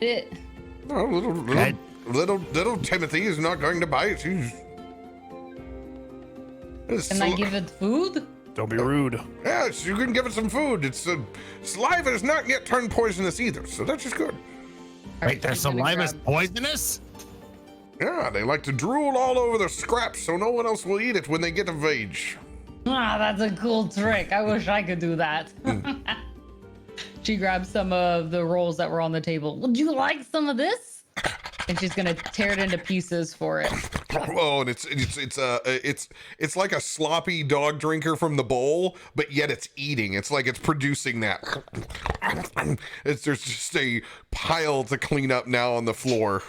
Speaker 2: It.
Speaker 1: Oh, little Timothy is not going to bite. Can
Speaker 2: Can I give it food?
Speaker 4: Don't be rude.
Speaker 1: Yes, you can give it some food. Its saliva has not yet turned poisonous either, so that's just good.
Speaker 3: Wait, their
Speaker 2: she's gonna
Speaker 3: saliva's
Speaker 2: grab-
Speaker 3: poisonous?
Speaker 1: Yeah, they like to drool all over the scraps so no one else will eat it when they get of age.
Speaker 2: Ah, that's a cool trick. I wish I could do that. She grabs some of the rolls that were on the table. Would you like some of this? And she's gonna tear it into pieces for it.
Speaker 1: Oh, and it's like a sloppy dog drinker from the bowl, but yet it's eating. It's like it's producing that. There's just a pile to clean up now on the floor.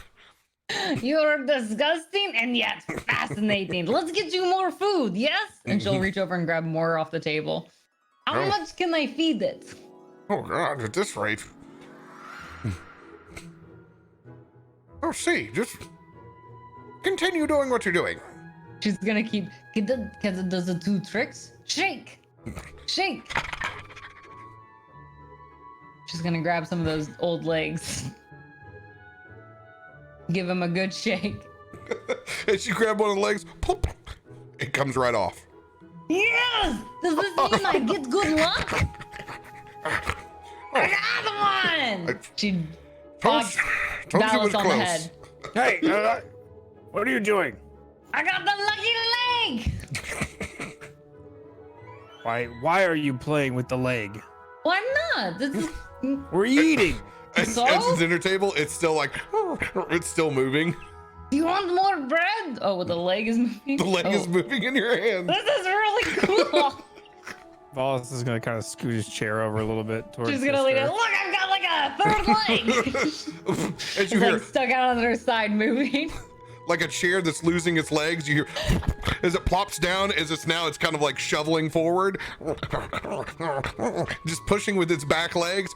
Speaker 2: You're disgusting and yet fascinating. Let's get you more food, yes? And she'll reach over and grab more off the table. How
Speaker 1: Oh.
Speaker 2: much can I feed it?
Speaker 1: Oh God, at this rate. Oh, see, just continue doing what you're doing.
Speaker 2: She's gonna keep, because it does the two tricks. Shake! Shake! She's gonna grab some of those old legs. Give him a good shake.
Speaker 1: As you grab one of the legs, pop, it comes right off.
Speaker 2: Yes! Does this mean I get good luck? I got one! She bonks
Speaker 1: Told you it was
Speaker 2: Valas on the
Speaker 1: close.
Speaker 2: head.
Speaker 4: Hey, what are you doing?
Speaker 2: I got the lucky leg!
Speaker 4: Why are you playing with the leg?
Speaker 2: Why not? This is...
Speaker 4: We're eating.
Speaker 2: So?
Speaker 1: At the dinner table, it's still like, it's still moving.
Speaker 2: Do you want more bread? Oh, the leg is moving?
Speaker 1: The leg is moving in your hand.
Speaker 2: This is really cool.
Speaker 4: Valas is gonna kind of scoot his chair over a little bit towards.
Speaker 2: She's gonna lean in.
Speaker 4: Histor.
Speaker 2: Look, I've got like a third leg.
Speaker 1: As
Speaker 2: It's
Speaker 1: you
Speaker 2: like
Speaker 1: hear,
Speaker 2: stuck out on their side moving.
Speaker 1: like a chair that's losing its legs, you hear, as it plops down, it's kind of like shoveling forward, just pushing with its back legs.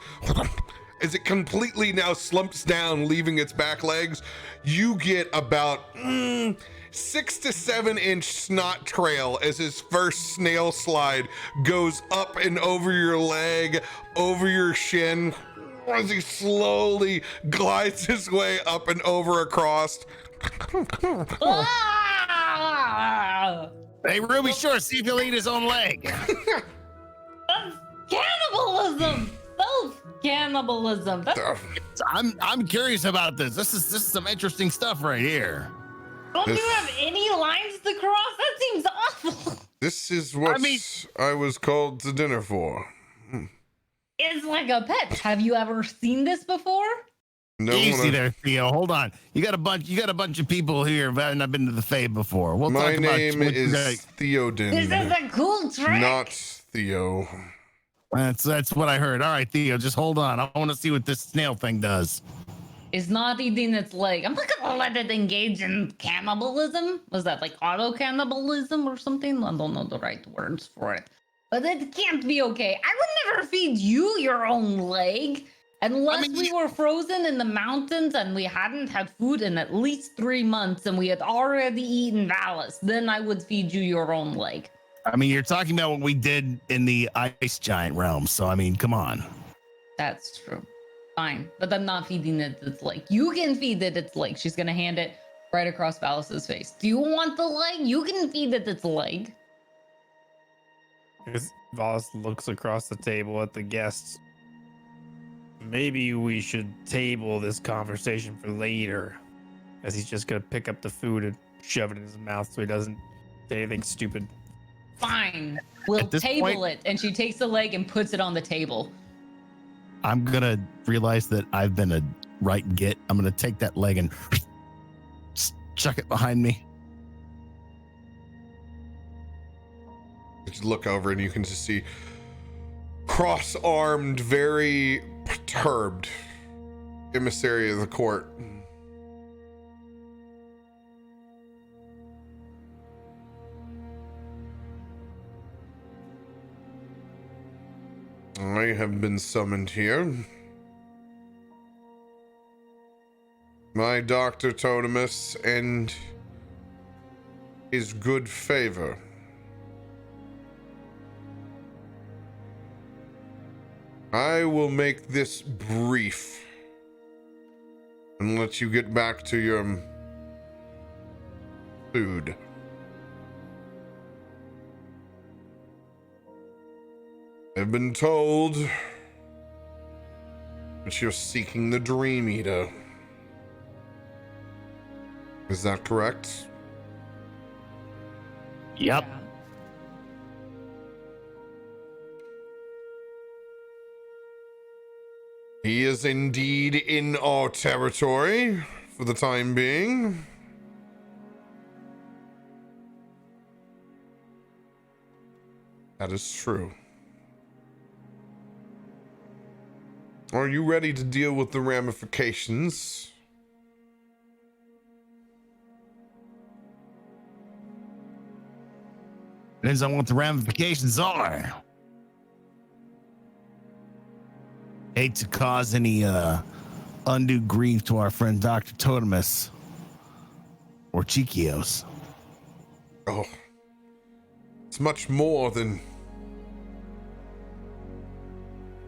Speaker 1: As it completely now slumps down, leaving its back legs, you get about 6 to 7 inch snot trail as his first snail slide goes up and over your leg, over your shin, as he slowly glides his way up and over across.
Speaker 2: Ah!
Speaker 3: Hey, Ruby, sure, see if he'll eat his own leg.
Speaker 2: That's cannibalism. Self-cannibalism. That's,
Speaker 3: I'm curious about this. This is some interesting stuff right here.
Speaker 2: don't you have any lines to cross? That seems awful.
Speaker 1: This is what I was called to dinner for.
Speaker 2: It's like a pet. Have you ever seen this before?
Speaker 1: No
Speaker 3: Easy
Speaker 1: one.
Speaker 3: there, Theo. Hold on. You got a bunch of people here who haven't been to the Fae before. We'll
Speaker 1: My
Speaker 3: talk about
Speaker 1: name
Speaker 3: what you
Speaker 1: is
Speaker 3: guys-
Speaker 2: This is
Speaker 1: Theoden,
Speaker 2: a cool trick.
Speaker 1: not Theo.
Speaker 3: That's what I heard. All right, Theo, just hold on. I want to see what this snail thing does.
Speaker 2: It's not eating its leg. I'm not gonna let it engage in cannibalism. Was that like auto cannibalism or something? I don't know the right words for it. But it can't be okay. I would never feed you your own leg unless we were frozen in the mountains and we hadn't had food in at least 3 months and we had already eaten Valas. Then I would feed you your own leg.
Speaker 3: I mean, you're talking about what we did in the ice giant realm. So, I mean, come on.
Speaker 2: That's true. Fine. But I'm not feeding it its leg. You can feed it its leg. She's gonna hand it right across Valas's face. Do you want the leg? You can feed it its leg.
Speaker 4: As Valas looks across the table at the guests. Maybe we should table this conversation for later, as he's just gonna pick up the food and shove it in his mouth so he doesn't say anything stupid.
Speaker 2: Fine. We'll
Speaker 3: At this
Speaker 2: table
Speaker 3: point-
Speaker 2: it. And she takes the leg and puts it on the table.
Speaker 3: I'm going to realize that I've been a right git. I'm going to take that leg and chuck it behind me.
Speaker 1: Just look over and you can just see cross-armed, very perturbed emissary of the court. I have been summoned here. My Dr. Totemus and his good favor. I will make this brief and let you get back to your food. I've been told that you're seeking the Dream Eater. Is that correct?
Speaker 3: Yep.
Speaker 2: Yeah.
Speaker 1: He is indeed in our territory for the time being. That is true. Are you ready to deal with the ramifications?
Speaker 3: Depends on what the ramifications are. Hate to cause any undue grief to our friend Dr. Totemus or Cheekios.
Speaker 1: Oh, it's much more than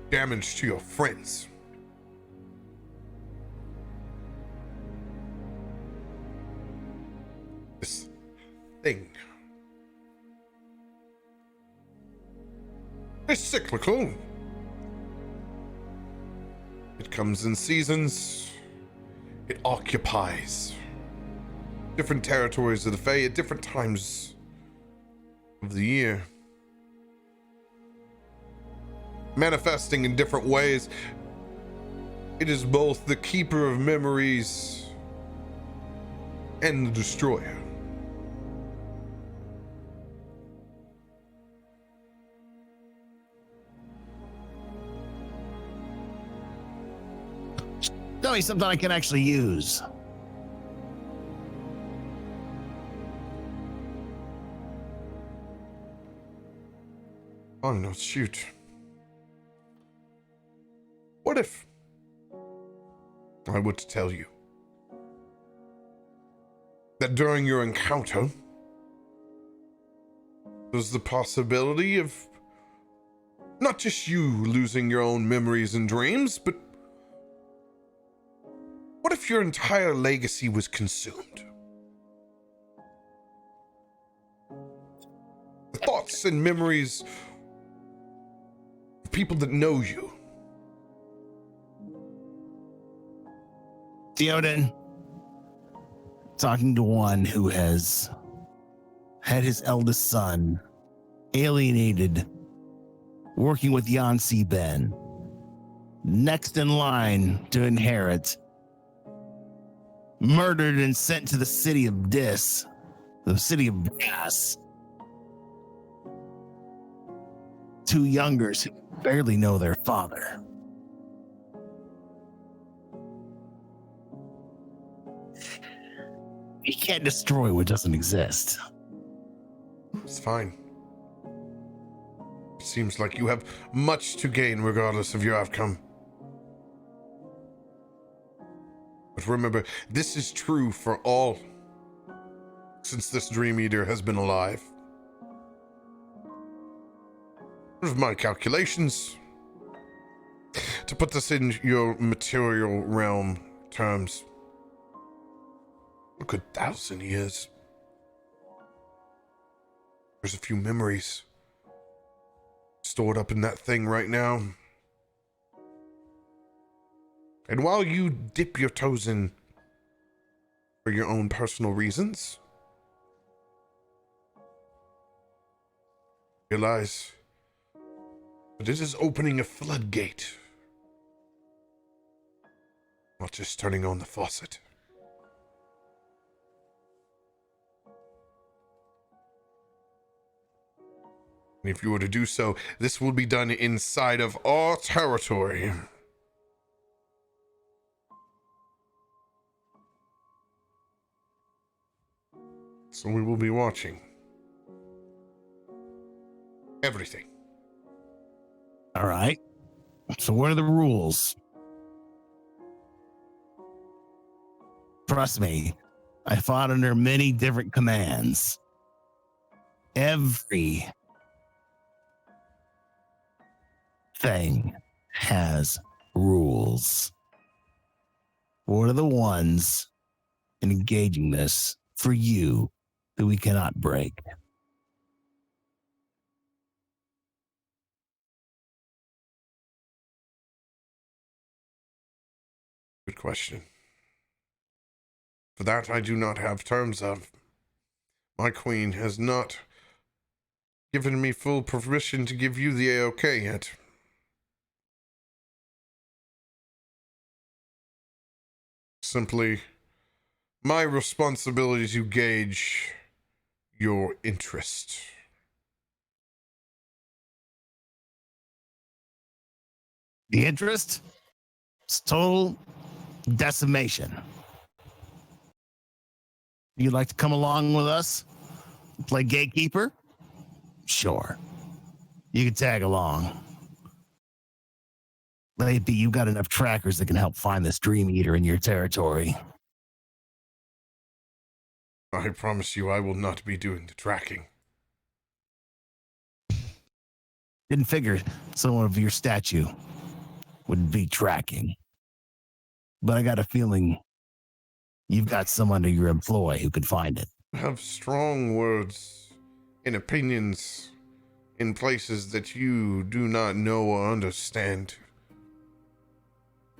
Speaker 1: damage to your friends. This thing is cyclical. It comes in seasons. It occupies different territories of the Fae at different times of the year, manifesting in different ways. It is both the keeper of memories and the destroyer.
Speaker 3: Tell me something I can actually use.
Speaker 1: Oh no, shoot. What if I were to tell you that during your encounter, there's the possibility of not just you losing your own memories and dreams, but what if your entire legacy was consumed? The thoughts and memories of people that know you.
Speaker 3: Theoden, talking to one who has had his eldest son alienated, working with Yancy Ben, next in line to inherit, murdered and sent to the city of Dis, the city of Brass. Two youngers who barely know their father. You can't destroy what doesn't exist.
Speaker 1: It's fine. It seems like you have much to gain regardless of your outcome. But remember, this is true for all since this Dream Eater has been alive. Of my calculations, to put this in your material realm terms, a good 1,000 years. There's a few memories stored up in that thing right now. And while you dip your toes in for your own personal reasons, realize that it is opening a floodgate, not just turning on the faucet. And if you were to do so, this will be done inside of our territory. So we will be watching everything.
Speaker 3: All right. So what are the rules? Trust me, I fought under many different commands. Every thing has rules. What are the ones in engaging this for you that we cannot break?
Speaker 1: Good question. For that, I do not have terms of. My queen has not given me full permission to give you the A-OK yet. Simply my responsibility to gauge your interest.
Speaker 3: The interest? It's total decimation. You'd like to come along with us? Play gatekeeper? Sure. You can tag along. Maybe you got enough trackers that can help find this Dream Eater in your territory.
Speaker 1: I promise you I will not be doing the tracking.
Speaker 3: Didn't figure someone of your statue would be tracking. But I got a feeling you've got someone under your employ who could find it.
Speaker 1: Have strong words and opinions in places that you do not know or understand.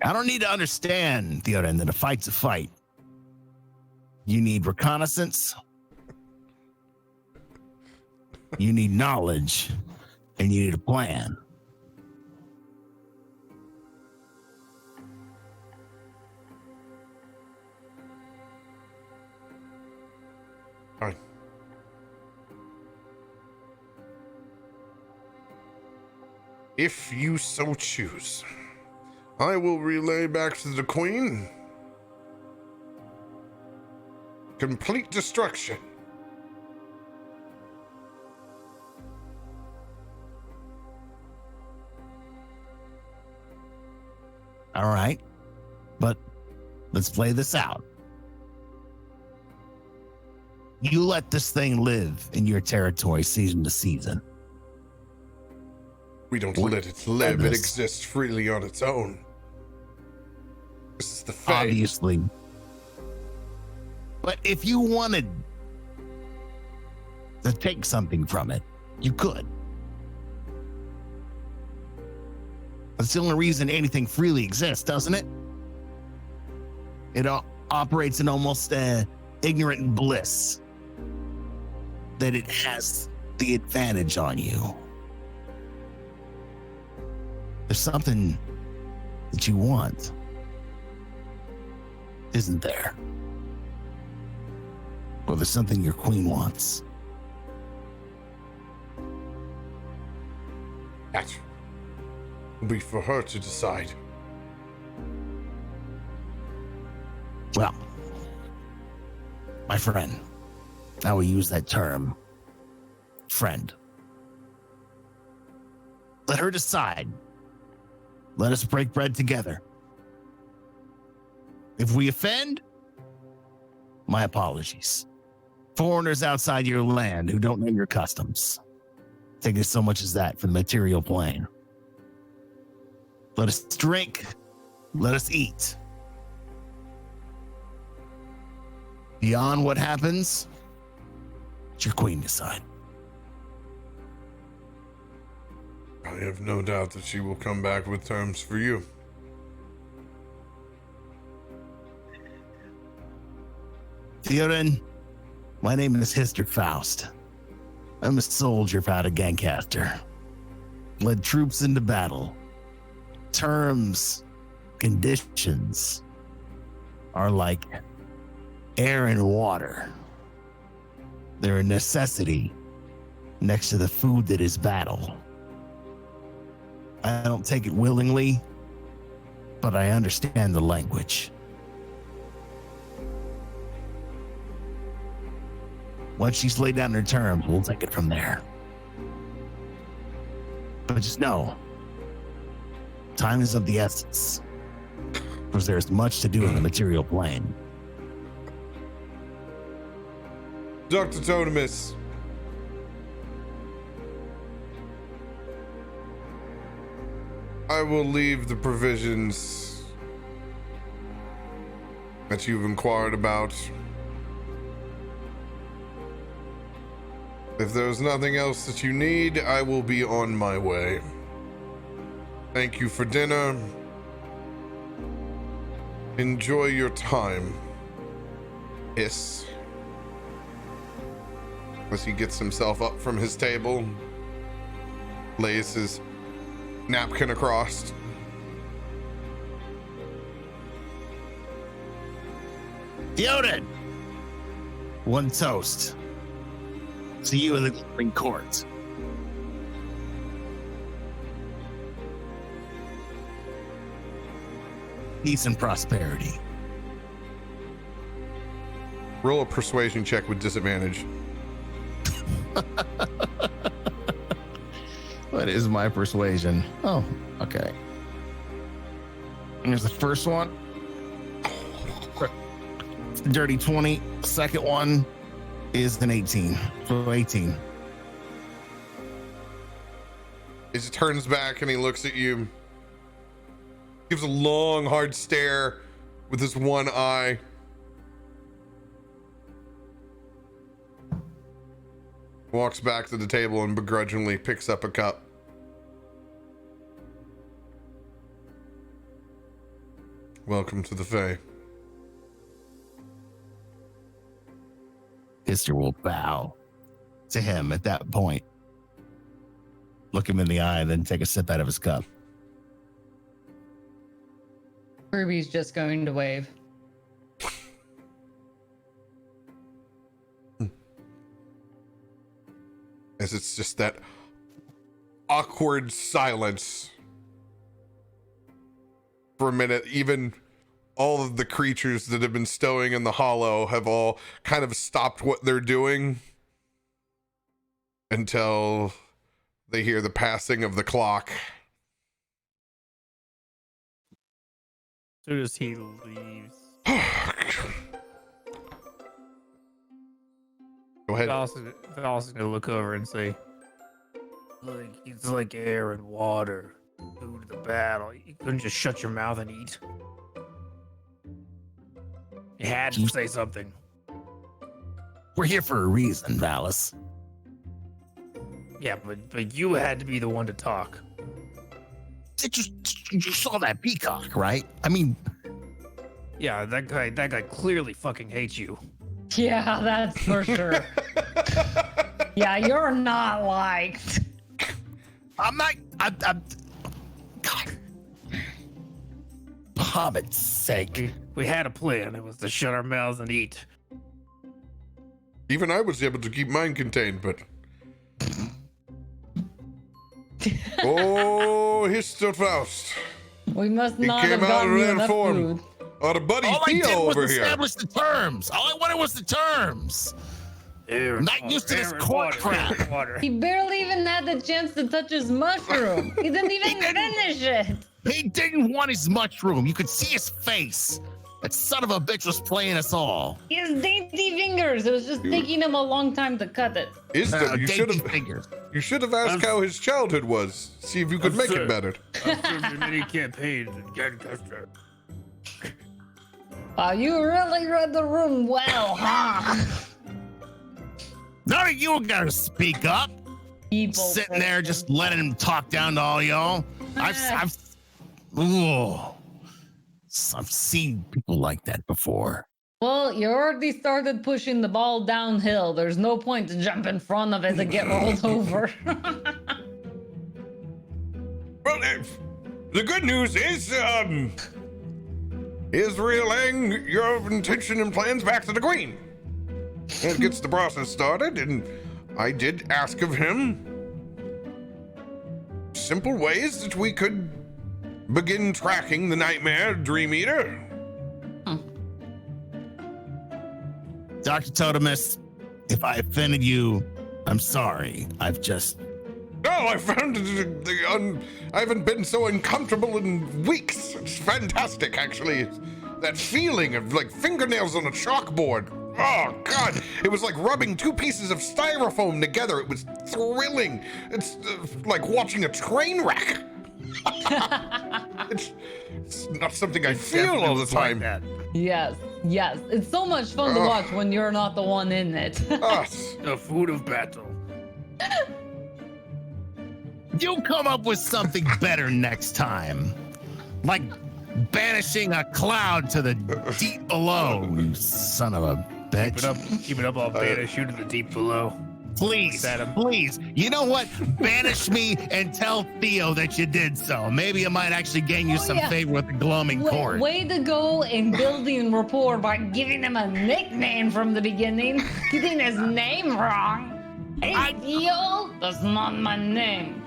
Speaker 3: I don't need to understand, Theoden, that a fight's a fight. You need reconnaissance. You need knowledge. And you need a plan.
Speaker 1: Fine. If you so choose, I will relay back to the Queen complete destruction.
Speaker 3: All right. But let's play this out. You let this thing live in your territory season to season.
Speaker 1: We don't let it live. It exists freely on its own. This is the FEY.
Speaker 3: Obviously. But if you wanted to take something from it, you could. That's the only reason anything freely exists, doesn't it? It operates in almost ignorant bliss that it has the advantage on you. There's something that you want, isn't there? Or there's something your queen wants.
Speaker 1: That will be for her to decide.
Speaker 3: Well, my friend, I will use that term, friend. Let her decide. Let us break bread together. If we offend, my apologies. Foreigners outside your land who don't know your customs. Take it so much as that for the material plane. Let us drink. Let us eat. Beyond what happens, it's your queen decide.
Speaker 1: I have no doubt that she will come back with terms for you.
Speaker 3: Theoden, my name is Histor Faust. I'm a soldier out of Gancaster. Led troops into battle. Terms, conditions are like air and water. They're a necessity next to the food that is battle. I don't take it willingly, but I understand the language. Once she's laid down her terms, we'll take it from there. But just know, Time is of the essence, because there's much to do in the material plane.
Speaker 1: Dr. Totemus. I will leave the provisions that you've inquired about. If there's nothing else that you need, I will be on my way. Thank you for dinner. Enjoy your time. Hiss. As he gets himself up from his table, lays his napkin across.
Speaker 3: Theoden! One toast. See you in the Gloaming Court. Peace and prosperity.
Speaker 1: Roll a persuasion check with disadvantage.
Speaker 3: What is my persuasion? Oh, okay. Here's the first one. Dirty 20. Second one is an 18. So 18.
Speaker 1: As he turns back and he looks at you, gives a long, hard stare with his one eye. Walks back to the table and begrudgingly picks up a cup. Welcome to the Fae.
Speaker 3: Histor will bow to him at that point. Look him in the eye and then take a sip out of his cup.
Speaker 2: Ruby's just going to wave.
Speaker 1: As it's just that awkward silence for a minute. Even all of the creatures that have been stowing in the hollow have all kind of stopped what they're doing until they hear the passing of the clock.
Speaker 4: As soon as he leaves,
Speaker 1: Go ahead.
Speaker 4: Valas is gonna look over and say, "Like it's like air and water. Go to the battle. You couldn't just shut your mouth and eat. You had to say something."
Speaker 3: We're here for a reason, Valas.
Speaker 4: Yeah, but you had to be the one to talk.
Speaker 3: You saw that peacock, right? I mean,
Speaker 4: Yeah, that guy clearly fucking hates you.
Speaker 2: Yeah, that's for sure. Yeah, you're not liked.
Speaker 3: I'm not. I'm God. Hobbit's sake.
Speaker 4: We had a plan. It was to shut our mouths and eat.
Speaker 1: Even I was able to keep mine contained, but... Oh, Histor Faust.
Speaker 2: We must not
Speaker 1: came
Speaker 2: have
Speaker 1: out
Speaker 2: gotten
Speaker 1: in
Speaker 2: you
Speaker 1: rare
Speaker 2: enough
Speaker 1: form.
Speaker 2: food.
Speaker 1: Oh, the buddy
Speaker 3: All I
Speaker 1: Theo
Speaker 3: did was
Speaker 1: over here.
Speaker 3: establish the terms. All I wanted was the terms. I'm not used to this court crap.
Speaker 4: Water.
Speaker 2: He barely even had the chance to touch his mushroom. He didn't even finish it.
Speaker 3: He didn't want his mushroom. You could see his face. That son of a bitch was playing us all.
Speaker 2: He has dainty fingers. It was just taking him a long time to cut it.
Speaker 1: You should
Speaker 3: Dainty
Speaker 1: have.
Speaker 3: fingers.
Speaker 1: You should have asked how his childhood was. See if you could make it better.
Speaker 4: I've served many campaigns in Lancaster.
Speaker 2: Wow, you really read the room well, huh?
Speaker 3: None of you are gonna speak up.
Speaker 2: People
Speaker 3: Sitting there just letting him talk down to all y'all. I've seen people like that before.
Speaker 2: Well, you already started pushing the ball downhill. There's no point to jump in front of it to get rolled over.
Speaker 1: Well, the good news is relaying your intention and plans back to the Queen. It gets the process started, and I did ask of him simple ways that we could begin tracking the Nightmare Dream Eater.
Speaker 3: Dr. Totemus, if I offended you, I'm sorry. I've just
Speaker 1: No, I found I haven't been so uncomfortable in weeks. It's fantastic, actually. That feeling of like fingernails on a chalkboard. Oh, God. It was like rubbing two pieces of styrofoam together. It was thrilling. It's like watching a train wreck. it's not something I feel all the time.
Speaker 2: Yes. It's so much fun to watch when you're not the one in it.
Speaker 4: The food of battle.
Speaker 3: You'll come up with something better next time. Like banishing a cloud to the deep below, you son of a bitch.
Speaker 4: Keep it up, I'll banish you to the deep below.
Speaker 3: Please. You know what? Banish me and tell Theo that you did so. Maybe it might actually gain you some favor with the Gloaming Court.
Speaker 2: Way to go in building rapport by giving him a nickname from the beginning. Getting his name wrong. Hey, Theo, that's not my name.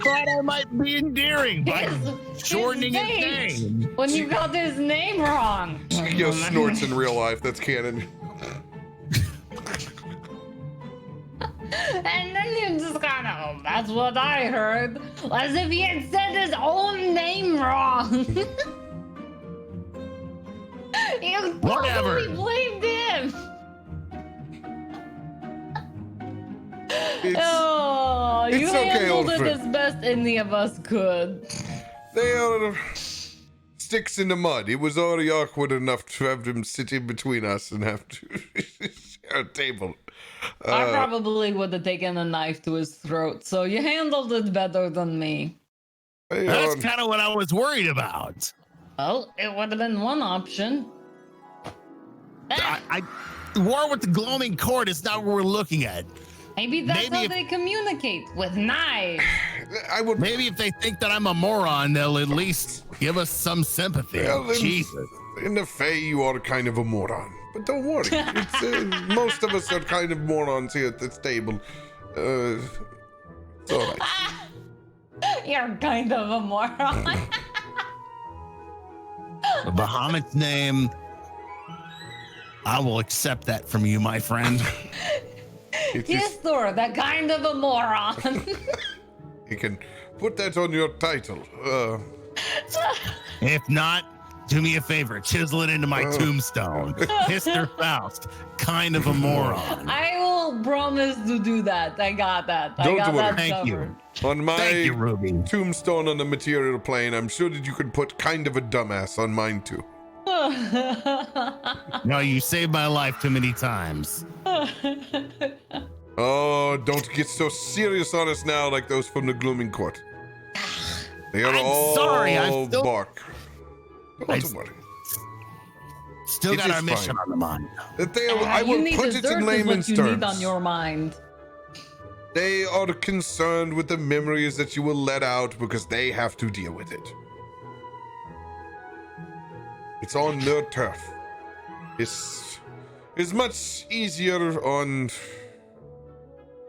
Speaker 3: Thought I might be endearing by shortening his name.
Speaker 2: When you got his name wrong.
Speaker 1: Cheekios snorts in real life. That's canon.
Speaker 2: And then you just kind of, that's what I heard. As if he had said his own name wrong. You totally blamed him. You handled it as best any of us could.
Speaker 1: They are sticks in the mud. It was already awkward enough to have them sit in between us and have to share a table.
Speaker 2: I probably would have taken a knife to his throat, so you handled it better than me.
Speaker 3: That's kind of what I was worried about.
Speaker 2: Well, it would have been one option.
Speaker 3: War with the Gloaming Court is not what we're looking at.
Speaker 2: Maybe that's how they communicate, with knives.
Speaker 3: Maybe if they think that I'm a moron, they'll at least give us some sympathy.
Speaker 1: Well,
Speaker 3: Jesus.
Speaker 1: In the FEY, you are kind of a moron. But don't worry. It's, most of us are kind of morons here at this table. It's all right.
Speaker 2: You're kind of a moron.
Speaker 3: Bahamut's name. I will accept that from you, my friend.
Speaker 2: Histor, that kind of a moron.
Speaker 1: You can put that on your title.
Speaker 3: If not, do me a favor, chisel it into my tombstone. Histor Faust, kind of a moron.
Speaker 2: I will promise to do that. I got that.
Speaker 1: Don't
Speaker 2: I got
Speaker 1: worry.
Speaker 2: that
Speaker 3: Thank
Speaker 2: covered.
Speaker 3: you.
Speaker 1: On my
Speaker 3: Thank you, Ruby.
Speaker 1: tombstone on the material plane, I'm sure that you could put kind of a dumbass on mine too.
Speaker 3: No, you saved my life too many times.
Speaker 1: Oh, don't get so serious on us now like those from the Gloaming Court. They are all
Speaker 3: sorry, I'm still-
Speaker 1: bark. Don't worry.
Speaker 3: Still
Speaker 1: It
Speaker 3: got
Speaker 1: is
Speaker 3: our mission
Speaker 1: fine.
Speaker 3: on the mind.
Speaker 1: I will put it in layman's
Speaker 2: you
Speaker 1: terms.
Speaker 2: need on your mind.
Speaker 1: They are concerned with the memories that you will let out because they have to deal with it. It's on their turf. It's much easier on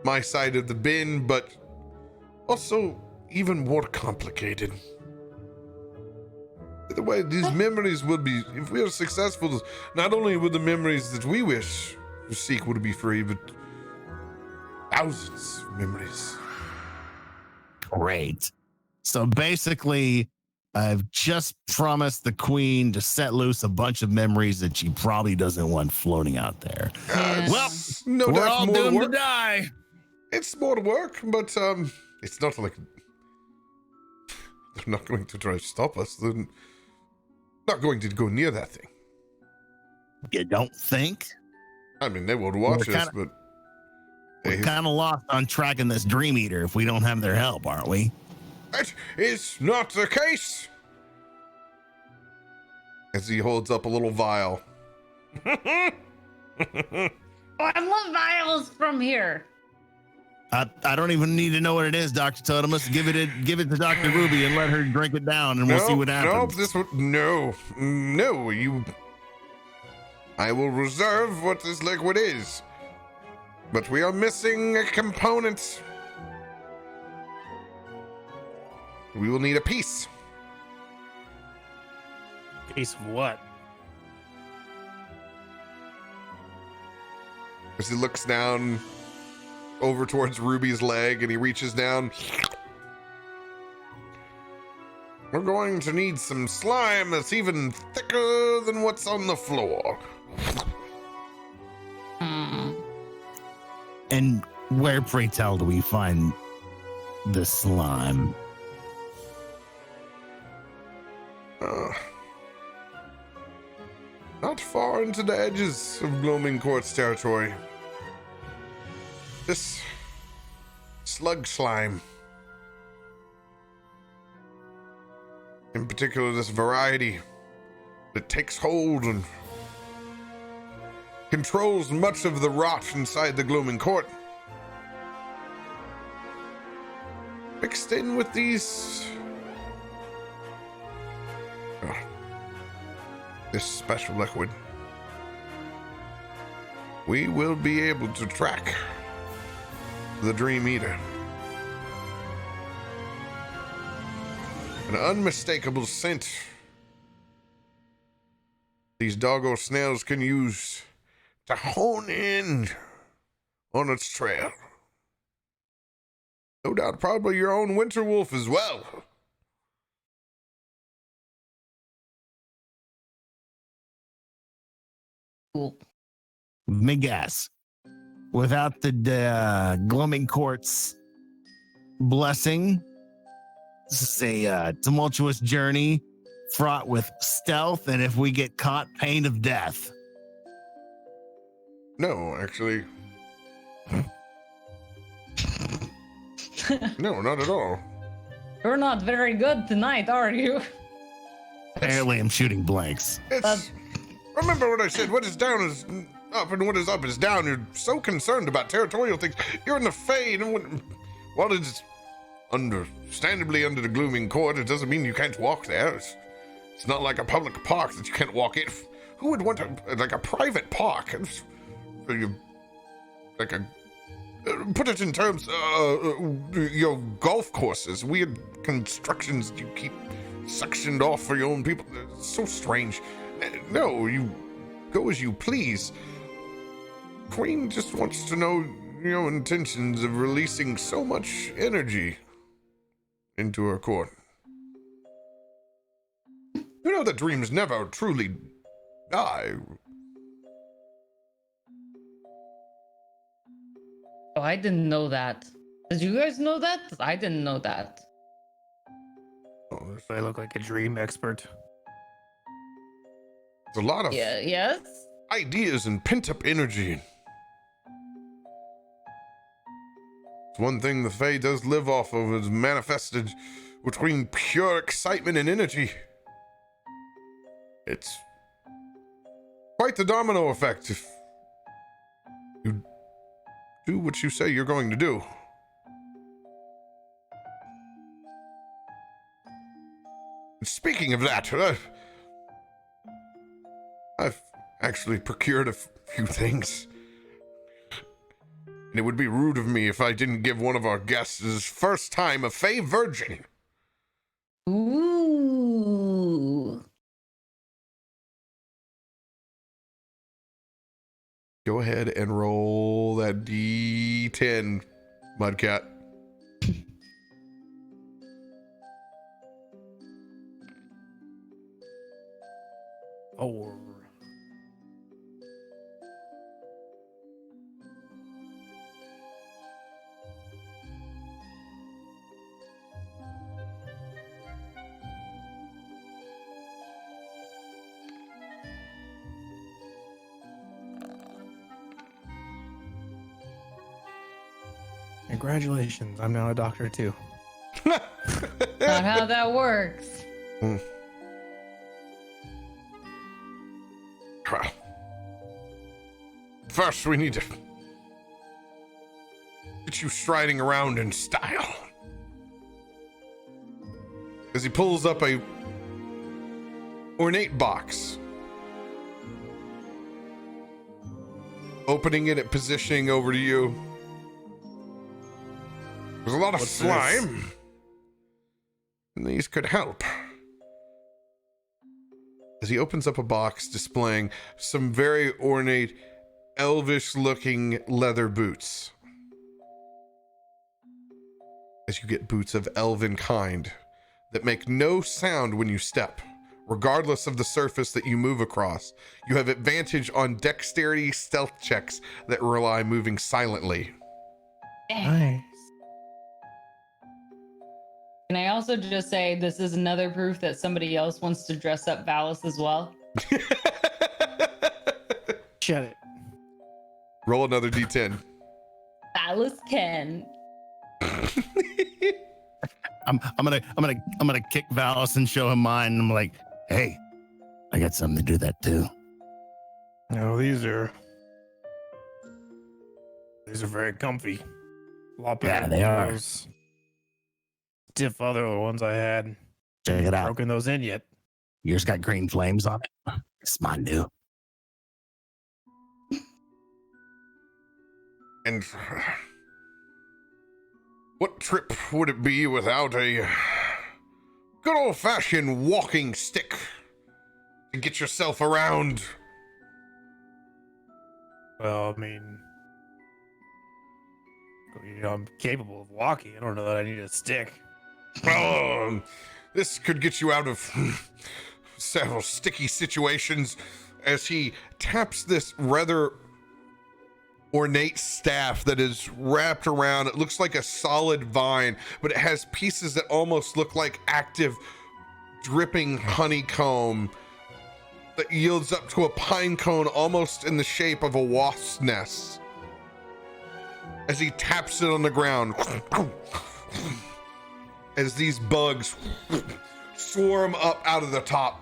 Speaker 1: my side of the bin, but also even more complicated. The way these memories will be, if we are successful, not only will the memories that we wish to seek would be free, but thousands of memories.
Speaker 3: Great. So basically, I've just promised the queen to set loose a bunch of memories that she probably doesn't want floating out there. Well,
Speaker 1: no
Speaker 3: we're
Speaker 1: doubt
Speaker 3: all
Speaker 1: more
Speaker 3: doomed
Speaker 1: work.
Speaker 3: to die.
Speaker 1: It's more work, but it's not like they're not going to try to stop us. They're not going to go near that thing.
Speaker 3: You don't think?
Speaker 1: I mean, they would watch us, but
Speaker 3: We're kind of lost on tracking this Dream Eater if we don't have their help, aren't we?
Speaker 1: that is not the case. As he holds up a little vial.
Speaker 2: I love vials from here.
Speaker 3: I don't even need to know what it is, Dr. Totemus. Give it to Dr. Ruby and let her drink it down, and we'll see what happens.
Speaker 1: No, you. I will reserve what this liquid is, but we are missing a component. We will need a piece.
Speaker 4: Piece of what?
Speaker 1: As he looks down over towards Ruby's leg, and he reaches down. We're going to need some slime that's even thicker than what's on the floor.
Speaker 3: And where, pray tell, do we find the slime?
Speaker 1: Not far into the edges of Gloaming Court's territory. This slug slime. In particular, this variety that takes hold and controls much of the rot inside the Gloaming Court. Mixed in with these... this special liquid, we will be able to track the Dream Eater. An unmistakable scent these doggo snails can use to hone in on its trail. No doubt probably your own winter wolf as well.
Speaker 2: Cool.
Speaker 3: Me guess. Without the Gloaming Court's blessing, this is a tumultuous journey fraught with stealth, and if we get caught, pain of death.
Speaker 1: No, actually. No, not at all.
Speaker 2: You're not very good tonight, are you?
Speaker 3: Apparently, I'm shooting blanks.
Speaker 1: It's... remember what I said, what is down is up and what is up is down. You're so concerned about territorial things. You're in the FEY, and while it's understandably under the Gloaming Court, it doesn't mean you can't walk there. It's not like a public park that you can't walk in. Who would want like a private park? It's, like a... put it in terms, golf courses, weird constructions you keep sectioned off for your own people. It's so strange. No, you go as you please. Queen just wants to know your intentions of releasing so much energy into her court. You know that dreams never truly die.
Speaker 2: Oh, I didn't know that. Did you guys know that? I didn't know that.
Speaker 1: Oh,
Speaker 4: I look like a dream expert.
Speaker 1: there's a lot of
Speaker 2: Yes?
Speaker 1: ideas and pent-up energy. It's one thing the Fae does live off of, is manifested between pure excitement and energy. It's quite the domino effect if you do what you say you're going to do. And speaking of that, I've actually procured a few things. And it would be rude of me if I didn't give one of our guests his first time a Fae virgin.
Speaker 2: Ooh.
Speaker 1: Go ahead and roll that D10, Mudcat.
Speaker 4: Oh. Congratulations, I'm now a doctor too.
Speaker 2: Not how that works.
Speaker 1: Well, first we need to get you striding around in style. As he pulls up a ornate box, opening it and positioning over to you. There's a lot of slime, and these could help. As he opens up a box displaying some very ornate, elvish-looking leather boots. as you get boots of elven kind that make no sound when you step. Regardless of the surface that you move across, you have advantage on dexterity stealth checks that rely moving silently.
Speaker 4: Nice.
Speaker 2: Can I also just say this is another proof that somebody else wants to dress up Valas as well?
Speaker 4: Shut it.
Speaker 1: Roll another d10.
Speaker 2: Valas can.
Speaker 3: I'm gonna kick Valis and show him mine. I'm like, hey, I got something to do that too.
Speaker 4: No, these are very comfy. A lot better
Speaker 3: Yeah, they
Speaker 4: than
Speaker 3: are.
Speaker 4: those stiff other ones I had.
Speaker 3: Check it out.
Speaker 4: Broken those in yet?
Speaker 3: Yours got green flames on it. It's mine new.
Speaker 1: And what trip would it be without a good old-fashioned walking stick to get yourself around?
Speaker 4: Well, I mean, I'm capable of walking. I don't know that I need a stick.
Speaker 1: Well, this could get you out of several sticky situations as he taps this rather ornate staff that is wrapped around. It looks like a solid vine, but it has pieces that almost look like active dripping honeycomb that yields up to a pine cone almost in the shape of a wasp's nest. As he taps it on the ground, as these bugs swarm up out of the top.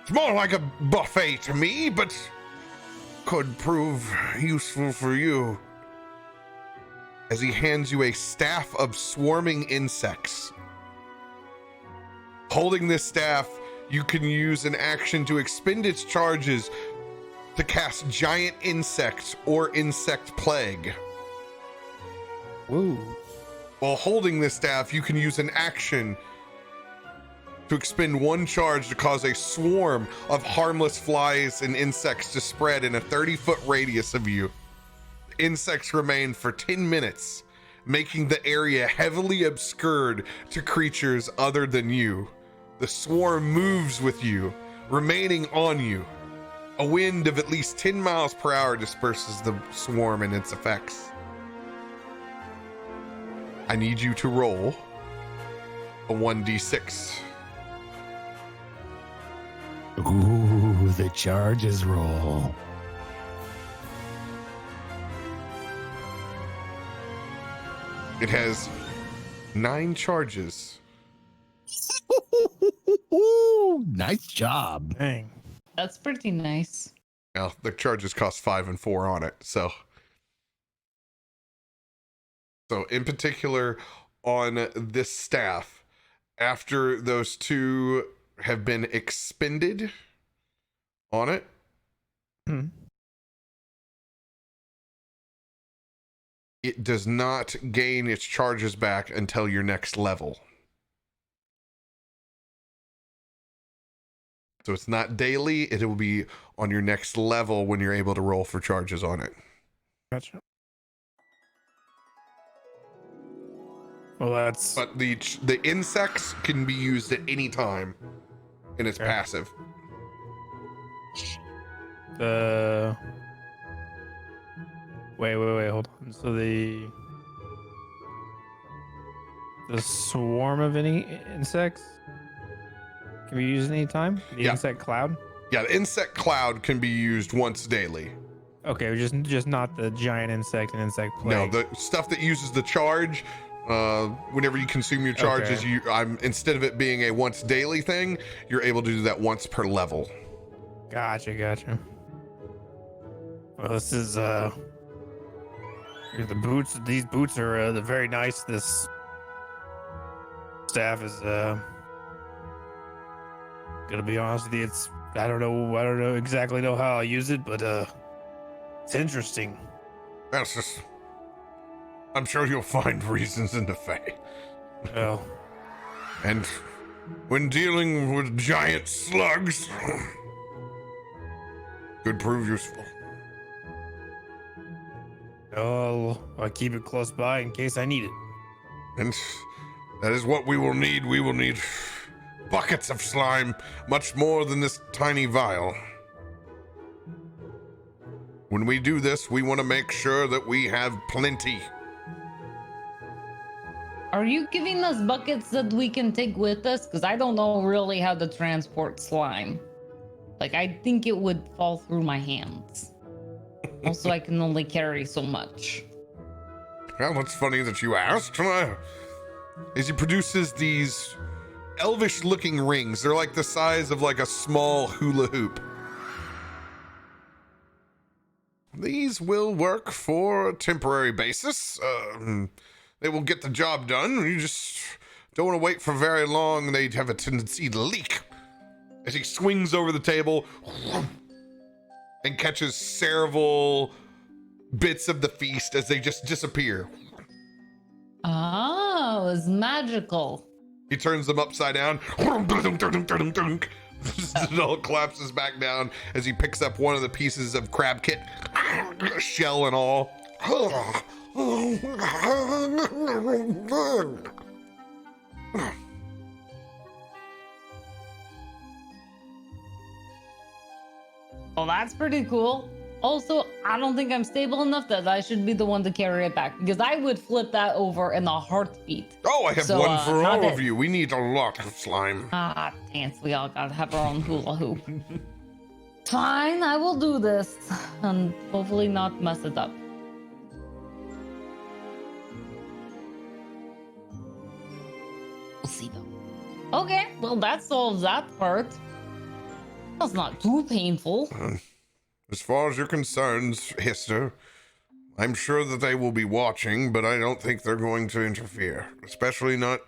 Speaker 1: It's more like a buffet to me, but could prove useful for you. As he hands you a staff of swarming insects. Holding this staff, you can use an action to expend its charges to cast Giant Insect or Insect Plague.
Speaker 4: Woo.
Speaker 1: While holding this staff, you can use an action to expend one charge to cause a swarm of harmless flies and insects to spread in a 30-foot radius of you. The insects remain for 10 minutes, making the area heavily obscured to creatures other than you. The swarm moves with you, remaining on you. A wind of at least 10 miles per hour disperses the swarm and its effects. I need you to roll a 1d6.
Speaker 3: Ooh, the charges roll.
Speaker 1: It has 9 charges.
Speaker 3: Nice job.
Speaker 4: Dang.
Speaker 2: That's pretty nice.
Speaker 1: Now, the charges cost 5 and 4 on it, so in particular on this staff, after those 2 have been expended on it, it does not gain its charges back until your next level. So it's not daily, it will be on your next level when you're able to roll for charges on it.
Speaker 4: Gotcha. Well, that's...
Speaker 1: But the insects can be used at any time, and it's passive.
Speaker 4: Wait, hold on. So the swarm of any insects can be used any time? The insect cloud?
Speaker 1: Yeah, the insect cloud can be used once daily.
Speaker 4: Okay, just not the giant insect and insect plague.
Speaker 1: No, the stuff that uses the charge, whenever you consume your charges, instead of it being a once daily thing, you're able to do that once per level.
Speaker 4: Gotcha. Well, this is the boots. These boots are very nice. This staff is gonna be honest with you. I don't know exactly how I'll use it, but it's interesting.
Speaker 1: That's just. I'm sure you'll find reasons in the Fae.
Speaker 4: Well,
Speaker 1: and when dealing with giant slugs, could prove useful.
Speaker 4: I'll keep it close by in case I need it.
Speaker 1: And that is what we will need. We will need buckets of slime, much more than this tiny vial. When we do this, we want to make sure that we have plenty.
Speaker 2: Are you giving us buckets that we can take with us? Because I don't know really how to transport slime. Like, I think it would fall through my hands. Also, I can only carry so much.
Speaker 1: Well, it's funny that you asked. As he produces these elvish-looking rings. They're like the size of like a small hula hoop. These will work for a temporary basis. They will get the job done. You just don't want to wait for very long. They'd have a tendency to leak. As he swings over the table and catches several bits of the feast as they just disappear.
Speaker 2: Oh, it's magical.
Speaker 1: He turns them upside down. It all collapses back down as he picks up one of the pieces of crab kit, shell and all.
Speaker 2: Well, that's pretty cool. Also, I don't think I'm stable enough that I should be the one to carry it back, because I would flip that over in a heartbeat.
Speaker 1: Oh, I have one for all of you. We need a lot of slime.
Speaker 2: Ah, dance. We all gotta have our own hula hoop. Fine, I will do this. And hopefully not mess it up. We'll see though. Okay, well that solves that part. That's not too painful.
Speaker 1: As far as you're concerned, Histor, I'm sure that they will be watching, but I don't think they're going to interfere. Especially not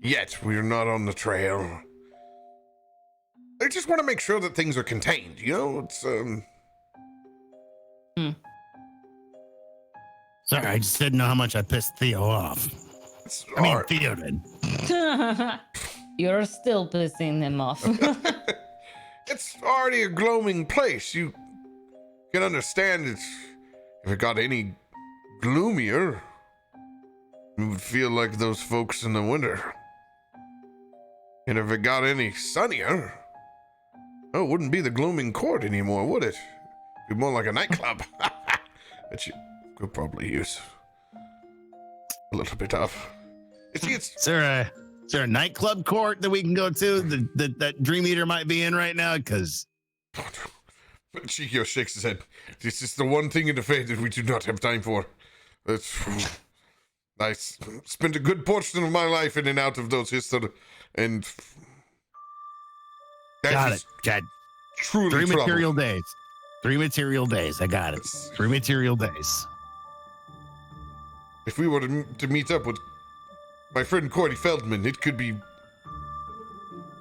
Speaker 1: yet. We're not on the trail. I just want to make sure that things are contained, you know? It's,
Speaker 3: Sorry, I just didn't know how much I pissed Theo off. I mean, Theo did.
Speaker 2: You're still pissing him off.
Speaker 1: It's already a gloaming place. You can understand it. If it got any gloomier, it would feel like those folks in the winter. And if it got any sunnier, oh, it wouldn't be the gloaming court anymore, would it? It'd be more like a nightclub. That you could probably use a little bit of. You see, it's...
Speaker 3: Is there a nightclub court that we can go to that Dream Eater might be in right now? Because
Speaker 1: Cheekios shakes his head. This is the one thing in the faith that we do not have time for. I spent a good portion of my life in and out of those Histor, and
Speaker 3: got it. Got
Speaker 1: truly
Speaker 3: 3
Speaker 1: trouble.
Speaker 3: material days. 3 material days. I got it. 3 material days.
Speaker 1: If we were to meet up with my friend Cordy Feldman, it could be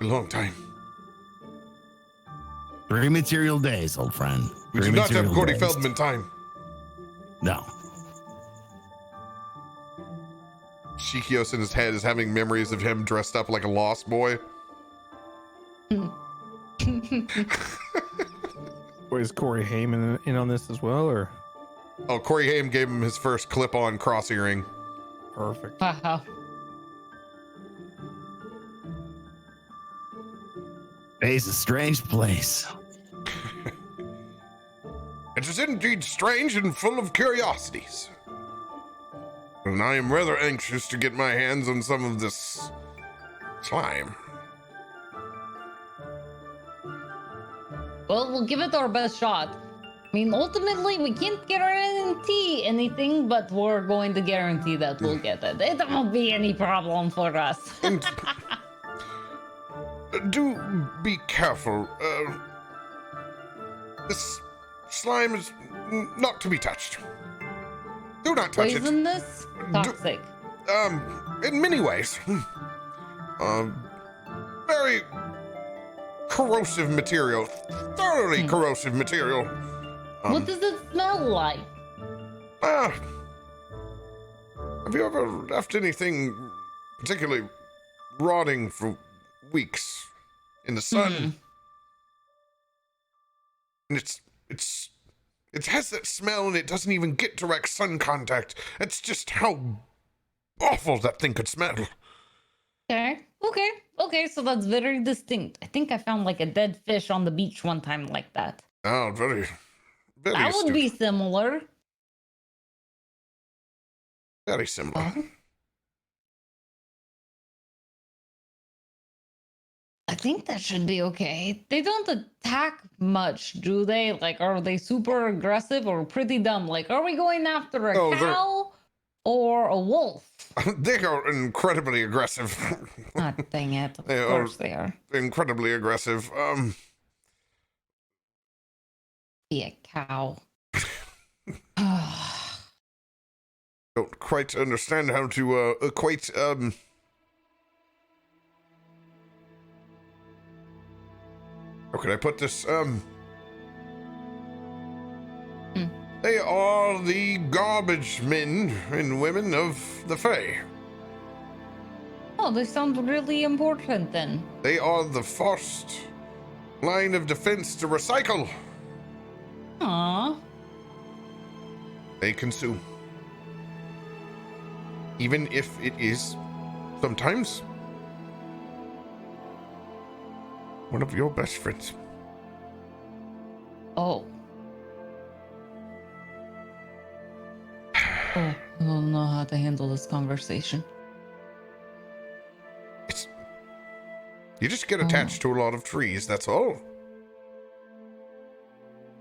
Speaker 1: a long time.
Speaker 3: 3 material days, old friend.
Speaker 1: We do not have Cordy Feldman time.
Speaker 3: No.
Speaker 1: Cheekios in his head is having memories of him dressed up like a lost boy.
Speaker 4: Wait, is Corey Heyman in on this as well, or?
Speaker 1: Oh, Corey Haim gave him his first clip-on cross earring.
Speaker 4: Perfect.
Speaker 2: Wow.
Speaker 3: It's a strange place.
Speaker 1: It is indeed strange and full of curiosities. And I am rather anxious to get my hands on some of this slime.
Speaker 2: Well, we'll give it our best shot. I mean, ultimately, we can't guarantee anything, but we're going to guarantee that we'll get it. It won't be any problem for us.
Speaker 1: And do be careful. This slime is not to be touched. Do not touch it.
Speaker 2: Poisonous? Toxic?
Speaker 1: In many ways. Very corrosive material. Thoroughly corrosive material.
Speaker 2: What does it smell like?
Speaker 1: Have you ever left anything particularly rotting for weeks in the sun? And it has that smell and it doesn't even get direct sun contact. That's just how awful that thing could smell.
Speaker 2: Okay, so that's very distinct. I think I found like a dead fish on the beach one time like that.
Speaker 1: Oh, very
Speaker 2: That would
Speaker 1: astute.
Speaker 2: be similar.
Speaker 1: Very similar.
Speaker 2: Well, I think that should be okay. They don't attack much, do they? Like, are they super aggressive or pretty dumb? Like, are we going after a cow or a wolf?
Speaker 1: They are incredibly aggressive.
Speaker 2: Ah, dang it. Of
Speaker 1: They are-
Speaker 2: course they are.
Speaker 1: Incredibly aggressive.
Speaker 2: Be a cow.
Speaker 1: Don't quite understand how to equate how could I put this? They are the garbage men and women of the FEY.
Speaker 2: Oh, they sound really important then.
Speaker 1: They are the first line of defense to recycle.
Speaker 2: Aww.
Speaker 1: They consume. Even if it is sometimes one of your best friends.
Speaker 2: Oh. Oh, I don't know how to handle this conversation.
Speaker 1: You just get attached to a lot of trees, that's all.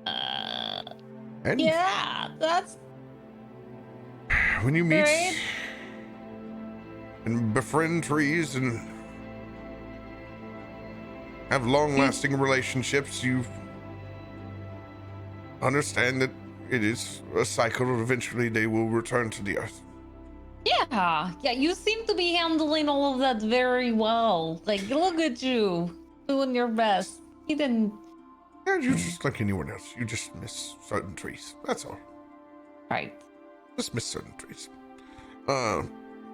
Speaker 1: And
Speaker 2: Yeah, that's
Speaker 1: when you meet
Speaker 2: great.
Speaker 1: and befriend trees and have long-lasting relationships, you understand that it is a cycle and eventually they will return to the earth.
Speaker 2: Yeah, you seem to be handling all of that very well. Like, look at you, doing your best. You didn't...
Speaker 1: Yeah, you're just like anyone else. You just miss certain trees. That's all.
Speaker 2: Right.
Speaker 1: Just miss certain trees.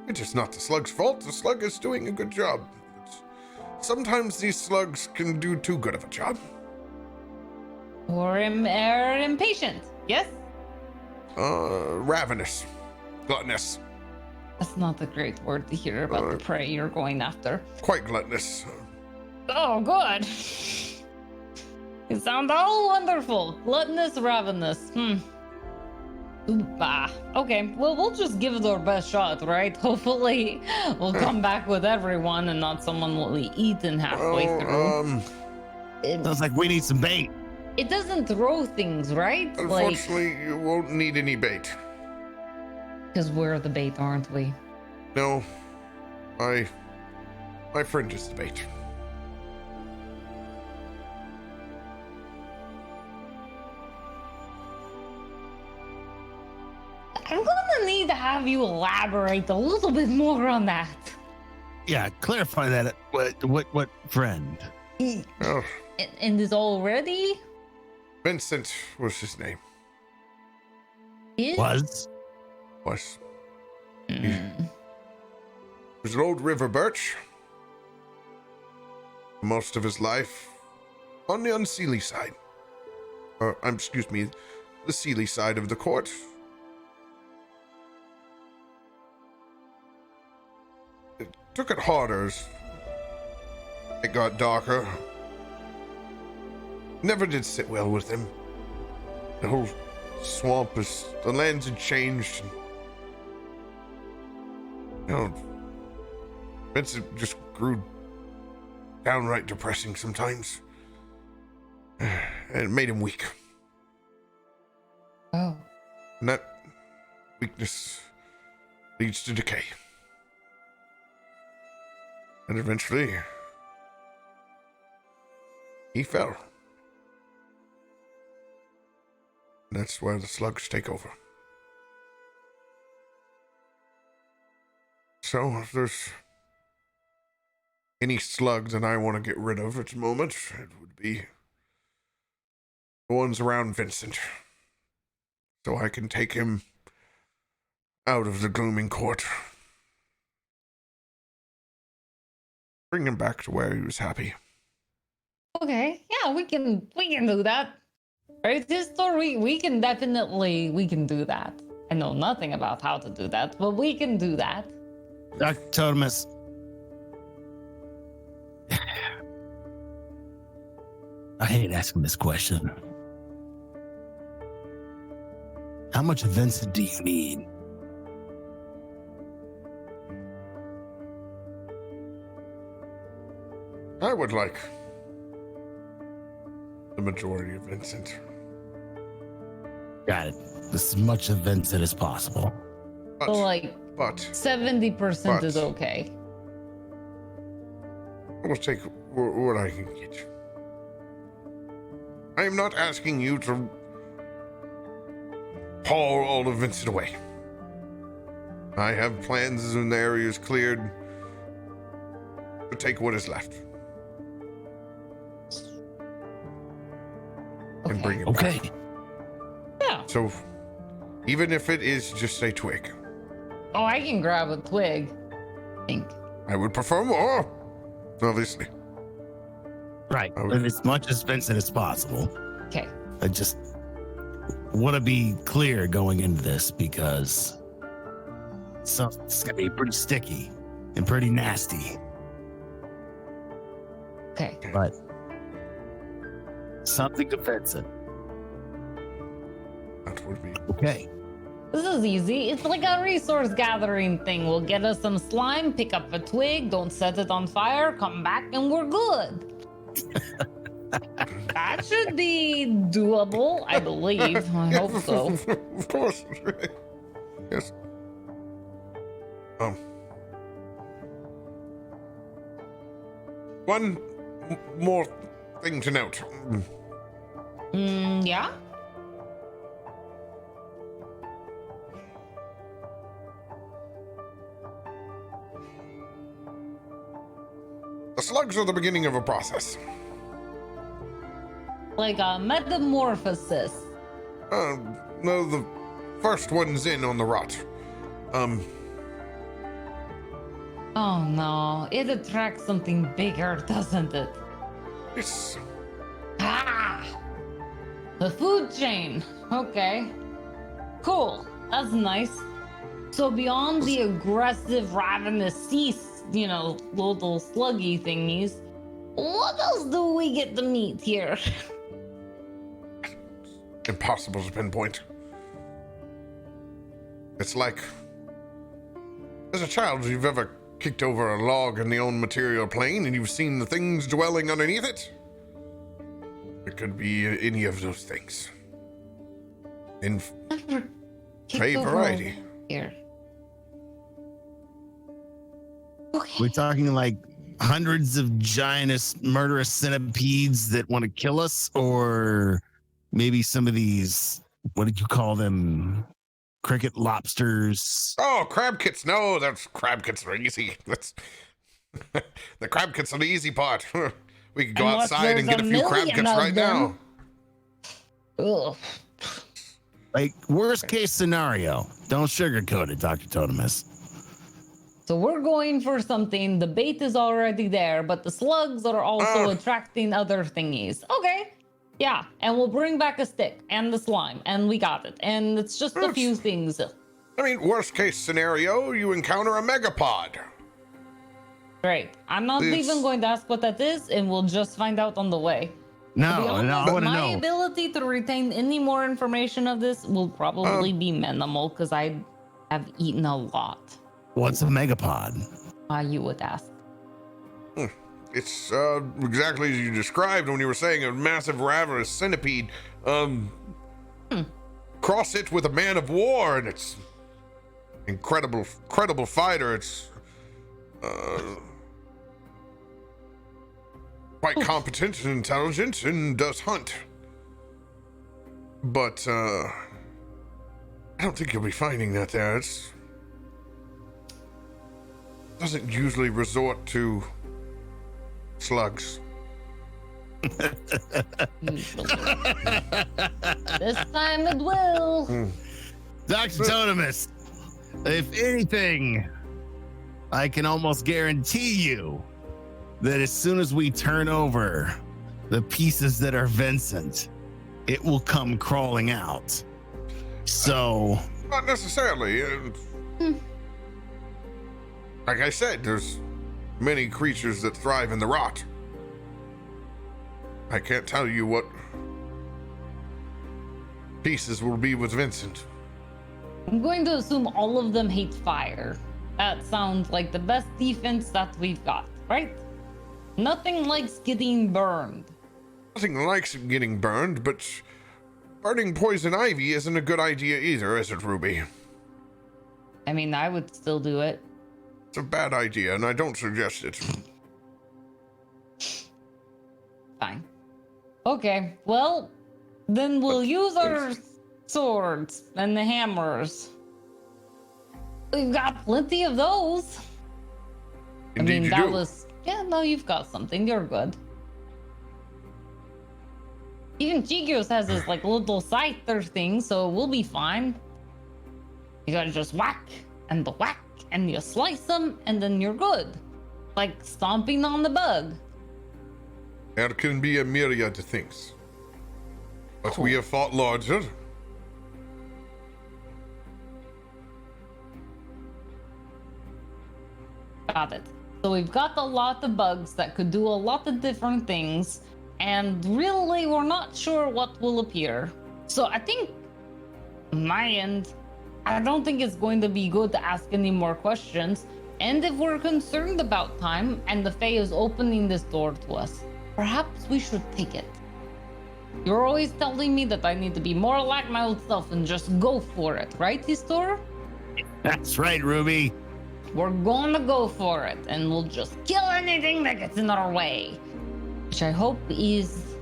Speaker 1: It is not the slug's fault. The slug is doing a good job. Sometimes these slugs can do too good of a job.
Speaker 2: Or impatient, yes?
Speaker 1: Ravenous. Gluttonous.
Speaker 2: That's not a great word to hear about the prey you're going after.
Speaker 1: Quite gluttonous.
Speaker 2: Oh, good. It sounds all wonderful. Gluttonous, ravenous. Okay, well, we'll just give it our best shot, right? Hopefully, we'll come back with everyone and not someone will be eaten halfway through.
Speaker 3: Sounds like we need some bait.
Speaker 2: It doesn't throw things, right?
Speaker 1: Unfortunately, you won't need any bait.
Speaker 2: Because we're the bait, aren't we?
Speaker 1: No. My friend is the bait.
Speaker 2: I'm gonna need to have you elaborate a little bit more on that.
Speaker 3: Yeah, clarify that. What friend?
Speaker 1: Oh,
Speaker 2: And is already?
Speaker 1: Vincent was his name.
Speaker 2: Is?
Speaker 3: Was?
Speaker 1: He was an old river birch. Most of his life on the unseelie side. Excuse me, the seelie side of the court. It took it harder as it got darker. Never did sit well with him. The whole swamp the lands had changed. Vincent just grew downright depressing sometimes. And it made him weak.
Speaker 2: Oh.
Speaker 1: And that weakness leads to decay. And eventually, he fell. And that's where the slugs take over. So, if there's any slug that I want to get rid of at the moment, it would be the ones around Vincent. So I can take him out of the Gloaming Court. Bring him back to where he was happy.
Speaker 2: Okay, yeah, we can do that. Right, Histor, we can do that. I know nothing about how to do that, but we can do that.
Speaker 3: Dr. Totemus. I hate asking this question. How much Vincent do you need?
Speaker 1: I would like the majority of Vincent.
Speaker 3: Got it. As much of Vincent as possible.
Speaker 1: But,
Speaker 2: So like
Speaker 1: but
Speaker 2: 70% is
Speaker 1: but-
Speaker 2: okay.
Speaker 1: I will take what I can get. I am not asking you to haul all of Vincent away. I have plans and areas cleared to take what is left and bring it back.
Speaker 3: Okay.
Speaker 2: Yeah.
Speaker 1: So, even if it is just a twig,
Speaker 2: Oh, I can grab a twig. I think.
Speaker 1: I would prefer more, obviously.
Speaker 3: Right.
Speaker 1: I would-
Speaker 3: As much as Vincent as possible.
Speaker 2: Okay.
Speaker 3: I just want to be clear going into this because it's going to be pretty sticky and pretty nasty.
Speaker 2: Okay.
Speaker 3: But something to Vincent.
Speaker 1: That would be.
Speaker 3: Okay.
Speaker 2: This is easy. It's like a resource gathering thing. We'll get us some slime, pick up a twig, don't set it on fire, come back, and we're good. That should be doable, I believe. I hope so.
Speaker 1: Of course. Yes. One more thing to note.
Speaker 2: Yeah?
Speaker 1: The slugs are the beginning of a process.
Speaker 2: Like a metamorphosis.
Speaker 1: No, the first one's in on the rot.
Speaker 2: Oh no, it attracts something bigger, doesn't it?
Speaker 1: It's
Speaker 2: Ah! The food chain. Okay. Cool. That's nice. So beyond the aggressive, ravenous cease, little sluggy thingies, what else do we get to meet here?
Speaker 1: impossible to pinpoint. It's like, as a child, you've ever kicked over a log in the own material plane and you've seen the things dwelling underneath it? It could be any of those things. In
Speaker 2: Never kicked
Speaker 1: a
Speaker 2: over
Speaker 1: variety.
Speaker 2: here. Okay.
Speaker 3: We're talking like hundreds of giant murderous centipedes that want to kill us, or maybe some of these, what did you call them? Cricket lobsters.
Speaker 1: Oh, crab kits. No, that's crab kits are easy. That's the crab kits are the easy part. We could go
Speaker 2: Unless
Speaker 1: outside and
Speaker 2: there's
Speaker 1: get a
Speaker 2: a
Speaker 1: few crab
Speaker 2: million
Speaker 1: kits
Speaker 2: of
Speaker 1: right
Speaker 2: them.
Speaker 1: now.
Speaker 2: Ugh.
Speaker 3: Like, worst case scenario. Don't sugarcoat it, Dr. Totemus.
Speaker 2: So we're going for something. The bait is already there, but the slugs are also attracting other thingies. Okay. Yeah, and we'll bring back a stick and the slime, and we got it. And it's just a few things.
Speaker 1: I mean, worst case scenario, you encounter a megapod.
Speaker 2: Great. I'm not
Speaker 1: It's-
Speaker 2: even going to ask what that is, and we'll just find out on the way. To be
Speaker 3: No,
Speaker 2: honest,
Speaker 3: I want to
Speaker 2: my
Speaker 3: know.
Speaker 2: ability to retain any more information of this will probably be minimal because I have eaten a lot.
Speaker 3: What's a megapod?
Speaker 2: You would ask.
Speaker 1: It's exactly as you described when you were saying a massive ravenous centipede. Cross it with a man of war, and it's incredible fighter. It's quite competent and intelligent and does hunt. But I don't think you'll be finding that there. It's doesn't usually resort to slugs.
Speaker 2: Usually. This time it will.
Speaker 3: Dr. Totemus, if anything, I can almost guarantee you that as soon as we turn over the pieces that are Vincent, it will come crawling out. So,
Speaker 1: Not necessarily. Like I said, there's many creatures that thrive in the rot. I can't tell you what pieces will be with Vincent.
Speaker 2: I'm going to assume all of them hate fire. That sounds like the best defense that we've got, right? Nothing likes getting burned.
Speaker 1: Nothing likes getting burned, but burning poison ivy isn't a good idea either, is it, Ruby?
Speaker 2: I mean, I would still do it.
Speaker 1: It's a bad idea, and I don't suggest it.
Speaker 2: Fine. Okay, well, then we'll use our swords and the hammers. We've got plenty of those.
Speaker 1: Indeed,
Speaker 2: I mean,
Speaker 1: you
Speaker 2: that
Speaker 1: do.
Speaker 2: was... Yeah, no, you've got something. You're good. Even Cheekios has his, like, little scyther thing, so we'll be fine. You gotta just whack, and you slice them, and then you're good. Like stomping on the bug.
Speaker 1: There can be a myriad of things. But we have fought larger.
Speaker 2: Got it. So we've got a lot of bugs that could do a lot of different things, and really we're not sure what will appear. So I think, on my end, I don't think it's going to be good to ask any more questions. And if we're concerned about time and the Fae is opening this door to us, perhaps we should take it. You're always telling me that I need to be more like my old self and just go for it, right, Histor?
Speaker 3: That's right, Ruby.
Speaker 2: We're gonna go for it, and we'll just kill anything that gets in our way. Which I hope is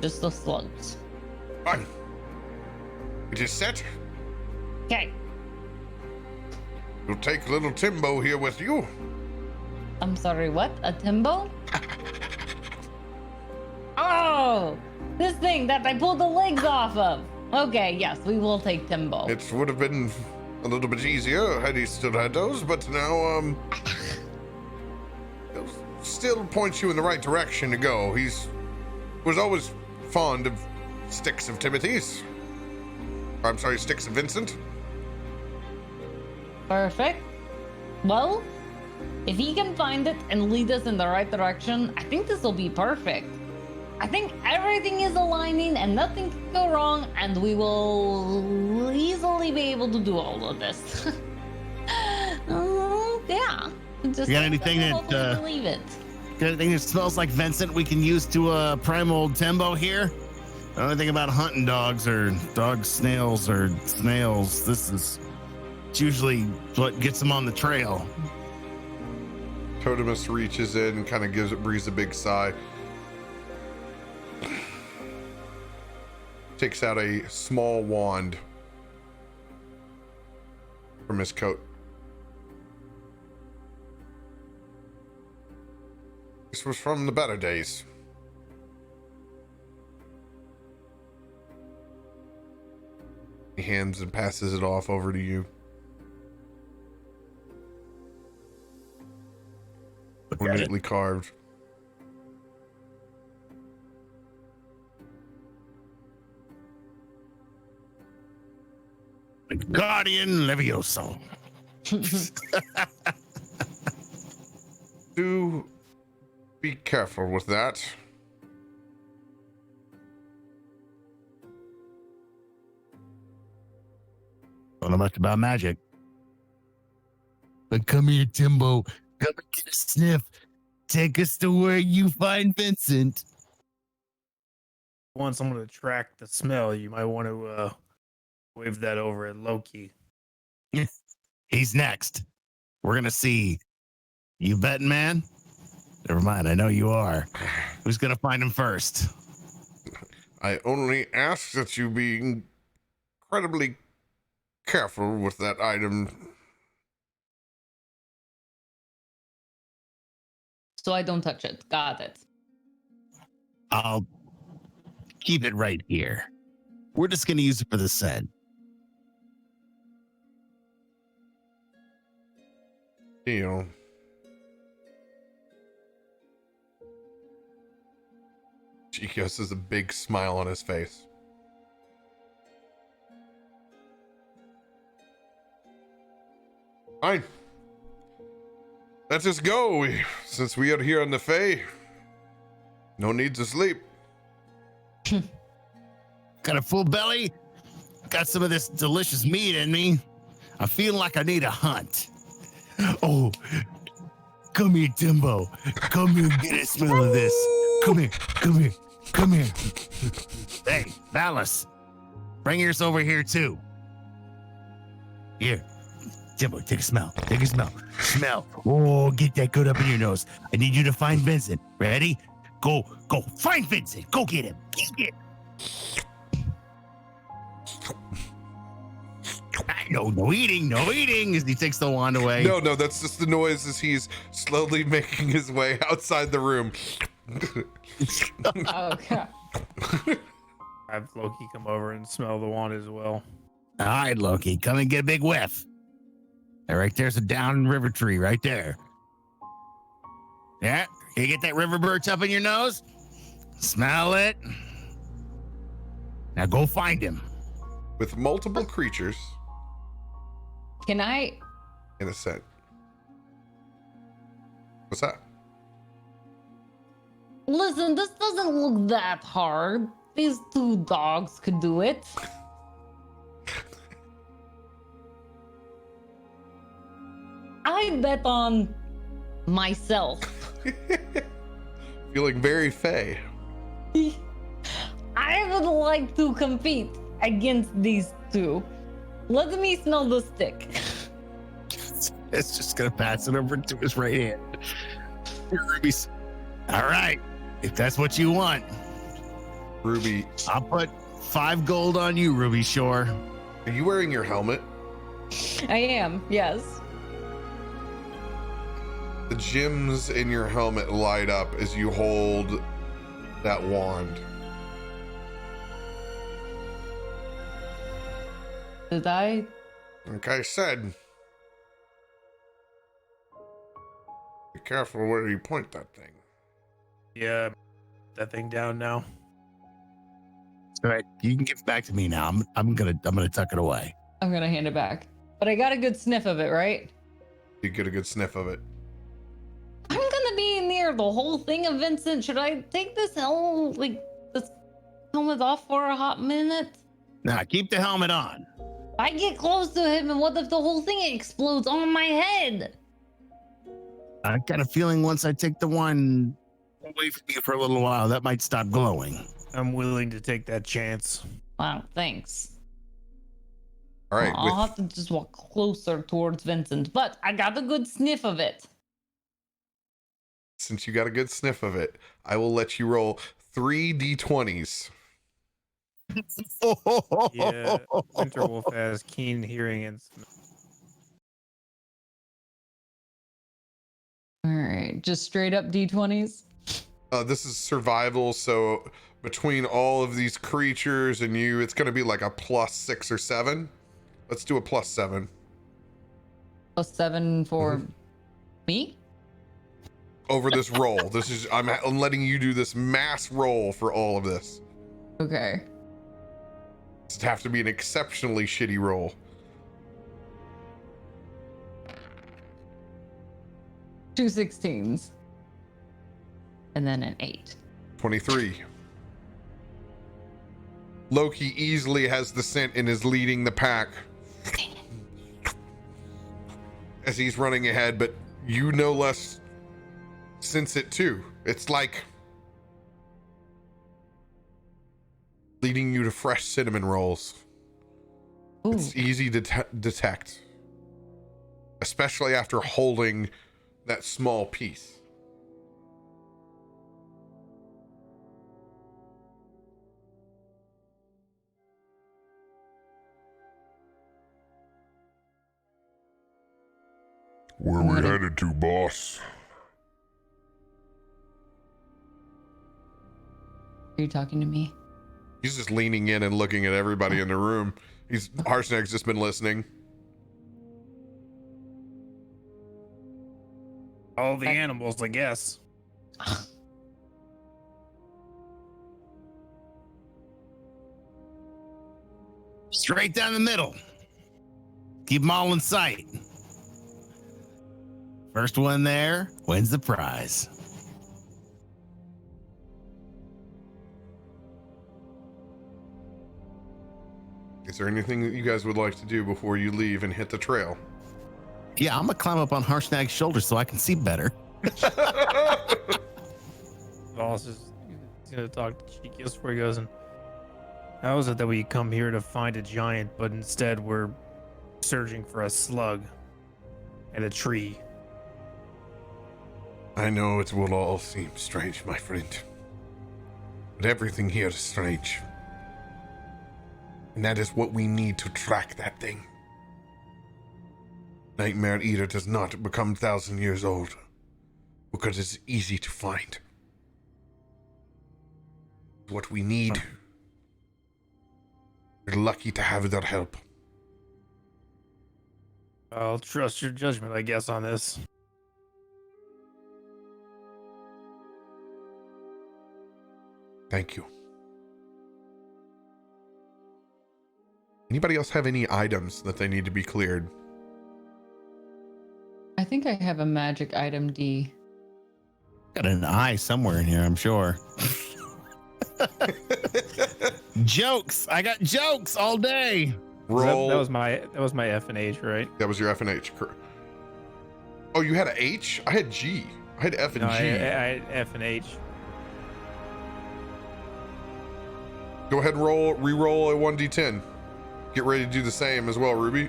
Speaker 2: just the slugs.
Speaker 1: Fine. It is set.
Speaker 2: Okay.
Speaker 1: You'll take little Timbo here with you.
Speaker 2: I'm sorry, what? A Timbo? Oh! This thing that I pulled the legs off of. Okay, yes, we will take Timbo.
Speaker 1: It would have been a little bit easier had he still had those, but now, it still points you in the right direction to go. Was always fond of sticks of Timothy's. I'm sorry, sticks of Vincent.
Speaker 2: Perfect. Well, if he can find it and lead us in the right direction, I think this will be perfect. I think everything is aligning and nothing can go wrong, and we will easily be able to do all of this. Yeah. Just
Speaker 3: You got anything
Speaker 2: hopefully
Speaker 3: that,
Speaker 2: believe it.
Speaker 3: Got anything that smells like Vincent we can use to prime old Timbo here? I don't know anything about hunting dogs or dog snails or snails. It's usually what gets them on the trail.
Speaker 1: Totemus reaches in and kind of breathes a big sigh. Takes out a small wand from his coat. This was from the better days. He hands and passes it off over to you. Neatly carved.
Speaker 3: Guardian Levioso.
Speaker 1: Do be careful with that.
Speaker 3: Don't know much about magic. But come here, Timbo. Come and get a sniff. Take us to where you find Vincent.
Speaker 4: Want someone to track the smell, you might want to wave that over at Loki.
Speaker 3: He's next. We're going to see. You betting, man? Never mind. I know you are. Who's going to find him first?
Speaker 1: I only ask that you be incredibly careful with that item.
Speaker 2: So I don't touch it. Got it.
Speaker 3: I'll keep it right here. We're just going to use it for the scent.
Speaker 1: Deal. Cheekios has a big smile on his face. Fine. Let's just go. Since we are here on the Fae, no need to sleep.
Speaker 3: Got a full belly. Got some of this delicious meat in me. I feel like I need a hunt. Oh, come here, Timbo. Come here and get a smell of this. Come here, come here, come here. Hey, Valas, bring yours over here too. Here, Timbo, take a smell. Take a smell. Smell. Oh, get that good up in your nose. I need you to find Vincent. Ready? Go, go. Find Vincent. Go get him. Get him. No eating as he takes the wand away.
Speaker 1: No, that's just the noise as he's slowly making his way outside the room.
Speaker 2: Oh, God.
Speaker 4: Have Loki come over and smell the wand as well.
Speaker 3: All right, Loki, come and get a big whiff. Right there's a down river tree right there. Yeah, you get that river birch up in your nose? Smell it. Now go find him.
Speaker 1: With multiple creatures
Speaker 2: Can I?
Speaker 1: in a set. What's that?
Speaker 2: Listen, this doesn't look that hard. These 2 dogs could do it. I bet on myself.
Speaker 1: Feeling very Fae.
Speaker 2: I would like to compete against these 2. Let me smell the stick.
Speaker 3: It's just gonna pass it over to his right hand. Ruby's. All right, if that's what you want,
Speaker 1: Ruby,
Speaker 3: I'll put 5 gold on you, Ruby Shore.
Speaker 1: are you wearing your helmet?
Speaker 2: I am, yes.
Speaker 1: The gems in your helmet light up as you hold that wand.
Speaker 2: Did I?
Speaker 1: Like I said, be careful where you point that thing.
Speaker 4: Yeah, that thing down now.
Speaker 3: All right, you can give it back to me now. I'm gonna tuck it away.
Speaker 2: I'm gonna hand it back. But I got a good sniff of it, right?
Speaker 1: You get a good sniff of it.
Speaker 2: I'm gonna be near the whole thing of Vincent. Should I take this helmet off for a hot minute?
Speaker 3: Now keep the helmet on.
Speaker 2: I get close to him, and what if the whole thing explodes on my head?
Speaker 3: I got a feeling once I take the one away from you for a little while, that might stop glowing.
Speaker 4: I'm willing to take that chance.
Speaker 2: Wow, thanks.
Speaker 1: All right,
Speaker 2: I'll have to just walk closer towards Vincent, but I got a good sniff of it.
Speaker 1: since you got a good sniff of it, I will let you roll 3 d20s.
Speaker 4: Yeah, Winterwolf has keen hearing and smell.
Speaker 2: All right, just straight up d20s.
Speaker 1: This is survival, so between all of these creatures and you, it's going to be like a +6 or 7. Let's do a +7.
Speaker 2: +7 for me?
Speaker 1: Over this roll. This is I'm letting you do this mass roll for all of this.
Speaker 2: Okay.
Speaker 1: It'd have to be an exceptionally shitty roll.
Speaker 2: Two 16s. And then an 8.
Speaker 1: 23. Loki easily has the scent and is leading the pack as he's running ahead, but you no less sense it too. It's like leading you to fresh cinnamon rolls.
Speaker 2: Ooh.
Speaker 1: It's easy to detect, especially after holding that small piece.
Speaker 6: Where we headed to, boss?
Speaker 2: Are you talking to me?
Speaker 1: He's just leaning in and looking at everybody in the room. Harsnag's just been listening.
Speaker 4: All the animals, I guess.
Speaker 3: Straight down the middle. Keep them all in sight. First one there wins the prize.
Speaker 1: Is there anything that you guys would like to do before you leave and hit the trail?
Speaker 3: Yeah, I'm gonna climb up on Harshnag's shoulder so I can see better.
Speaker 4: Valas is gonna talk to Cheekios before he goes. And how is it that we come here to find a giant, but instead we're searching for a slug and a tree?
Speaker 1: I know it will all seem strange, my friend, but everything here is strange. And that is what we need to track that thing. Nightmare Eater does not become 1,000 years old because it's easy to find. What we need. We're lucky to have their help.
Speaker 4: I'll trust your judgment, I guess, on this.
Speaker 1: Thank you. Anybody else have any items that they need to be cleared?
Speaker 2: I think I have a magic item D.
Speaker 3: Got an eye somewhere in here, I'm sure. Jokes. I got jokes all day.
Speaker 1: Roll.
Speaker 4: That was my F and H, right?
Speaker 1: That was your F and H. Oh, you had an H? I had G. I had F and
Speaker 4: No,
Speaker 1: G.
Speaker 4: I had F and H.
Speaker 1: Go ahead and re-roll a 1d10. Get ready to do the same as well, Ruby.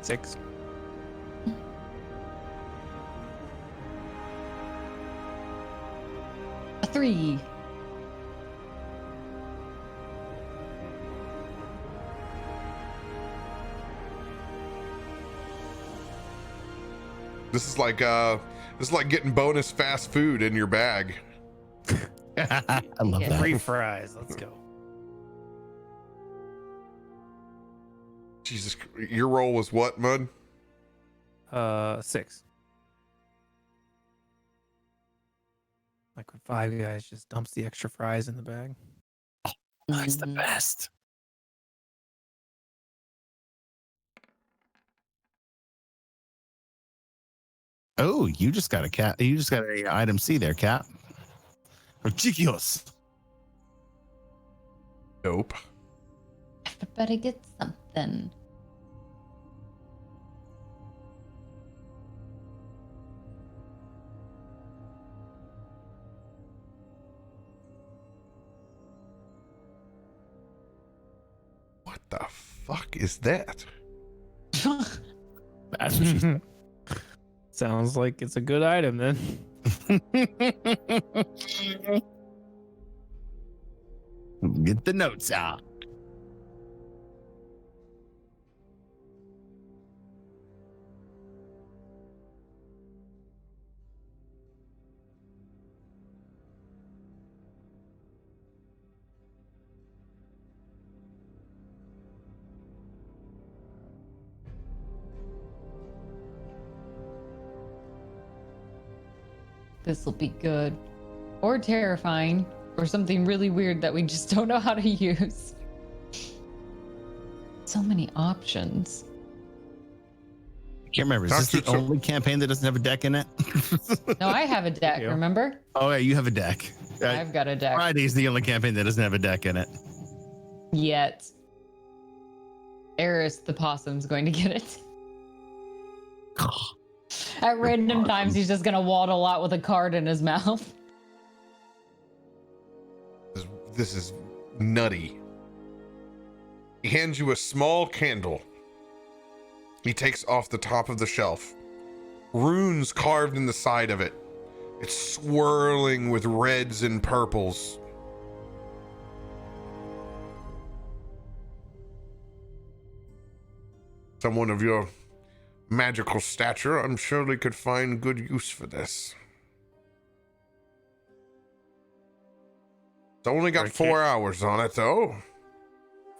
Speaker 4: 6.
Speaker 2: A 3.
Speaker 1: This is like getting bonus fast food in your bag.
Speaker 3: I love
Speaker 2: Yeah.
Speaker 3: that.
Speaker 4: Free fries. Let's go.
Speaker 1: Jesus, your roll was what, Mud?
Speaker 4: 6. Like when Five Guys just dumps the extra fries in the bag.
Speaker 3: That's the best. Oh, you just got a cat. You just got a item C there, Cap. Or Cheekios.
Speaker 1: Nope.
Speaker 2: Everybody get something.
Speaker 1: What the fuck is that?
Speaker 3: That's what she said.
Speaker 4: Sounds like it's a good item then.
Speaker 3: Get the notes out.
Speaker 2: This will be good. Or terrifying. Or something really weird that we just don't know how to use. So many options.
Speaker 3: I can't remember. Is this the
Speaker 1: Dr.
Speaker 3: only campaign that doesn't have a deck in it?
Speaker 2: No, I have a deck,
Speaker 4: Yeah.
Speaker 2: remember?
Speaker 3: Oh, yeah, you have a deck.
Speaker 2: I've got a deck.
Speaker 3: Friday's the only campaign that doesn't have a deck in it.
Speaker 2: Yet. Eris the possum's going to get it. At random times, he's just going to waddle out with a card in his mouth.
Speaker 1: This is nutty. He hands you a small candle. He takes off the top of the shelf. Runes carved in the side of it. It's swirling with reds and purples. Someone of your magical stature, I'm surely could find good use for this. It's only got 4 hours on it, though.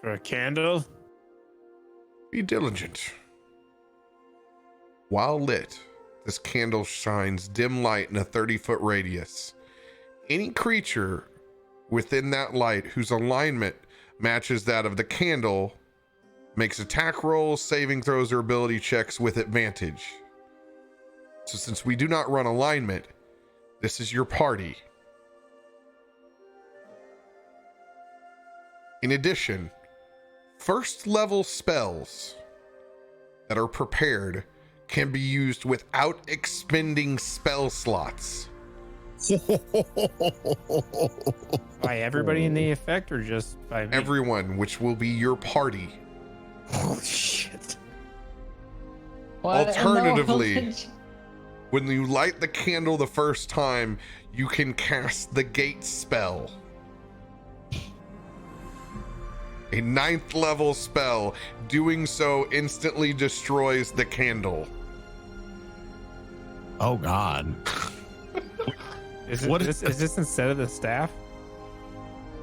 Speaker 4: For a candle?
Speaker 1: Be diligent. While lit, this candle shines dim light in a 30-foot radius. Any creature within that light whose alignment matches that of the candle Makes attack rolls, saving throws, or ability checks with advantage. So since we do not run alignment, this is your party. In addition, first level spells that are prepared can be used without expending spell slots.
Speaker 4: By everybody in the effect or just by me?
Speaker 1: Everyone, which will be your party.
Speaker 4: Holy shit.
Speaker 2: What?
Speaker 1: Alternatively, when you light the candle the first time, you can cast the gate spell. A 9th level spell. Doing so instantly destroys the candle.
Speaker 3: Oh God.
Speaker 4: Is
Speaker 3: What
Speaker 4: this instead of the staff?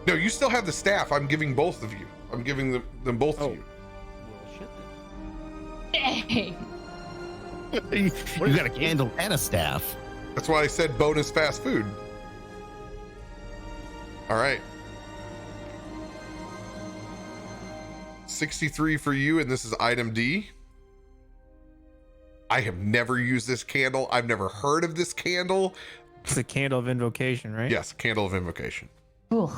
Speaker 1: No, you still have the staff. I'm giving both of you. I'm giving them both to you.
Speaker 2: Dang.
Speaker 3: You got a candle and a staff.
Speaker 1: That's why I said bonus fast food. All right. 63 for you, and this is item D. I have never used this candle. I've never heard of this candle.
Speaker 4: It's the candle of invocation, right?
Speaker 1: Yes, candle of invocation.
Speaker 2: Ooh.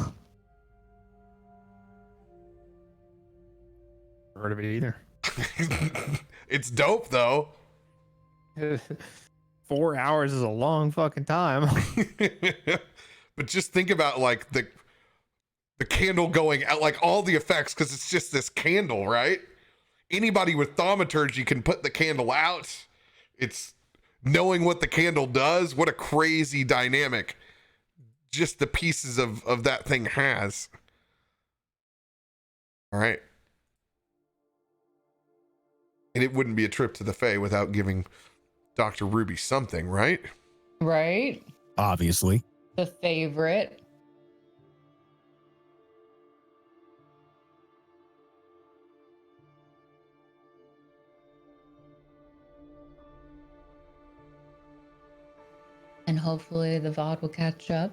Speaker 4: Heard of it either.
Speaker 1: It's dope though.
Speaker 4: 4 hours is a long fucking time.
Speaker 1: But just think about like the candle going out, like all the effects, because it's just this candle, right? Anybody with thaumaturgy can put the candle out. It's knowing what the candle does. What a crazy dynamic just the pieces of that thing has. All right. And it wouldn't be a trip to the Fae without giving Dr. Ruby something, right?
Speaker 2: Right?
Speaker 3: Obviously.
Speaker 2: The favorite. And hopefully the VOD will catch up.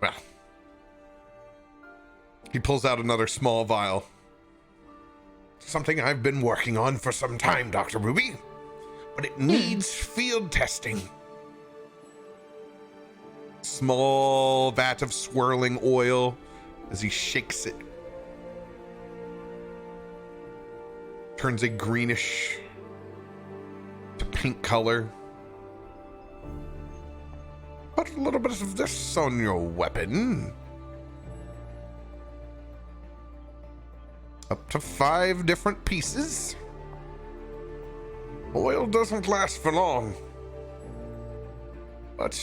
Speaker 1: Well, he pulls out another small vial. Something I've been working on for some time, Dr. Ruby, but it needs field testing. Small vat of swirling oil as he shakes it. Turns a greenish to pink color. Put a little bit of this on your weapon. Up to 5 different pieces. Oil doesn't last for long, but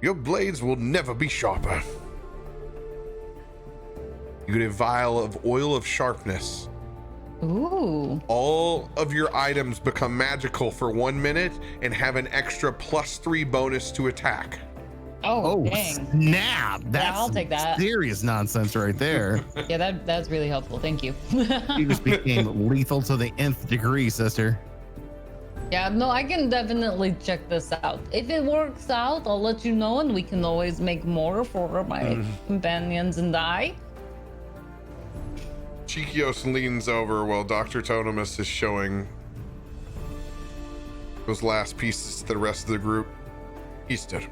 Speaker 1: your blades will never be sharper. You get a vial of oil of sharpness.
Speaker 2: Ooh.
Speaker 1: All of your items become magical for 1 minute and have an extra +3 bonus to attack.
Speaker 2: Oh, dang.
Speaker 3: Snap! That's
Speaker 2: I'll take that.
Speaker 3: serious nonsense right there.
Speaker 2: Yeah, that's really helpful. Thank you.
Speaker 3: You just became lethal to the nth degree, sister.
Speaker 2: Yeah, no, I can definitely check this out. If it works out, I'll let you know, and we can always make more for my companions and I.
Speaker 1: Cheekios leans over while Dr. Totemus is showing those last pieces to the rest of the group. Histor.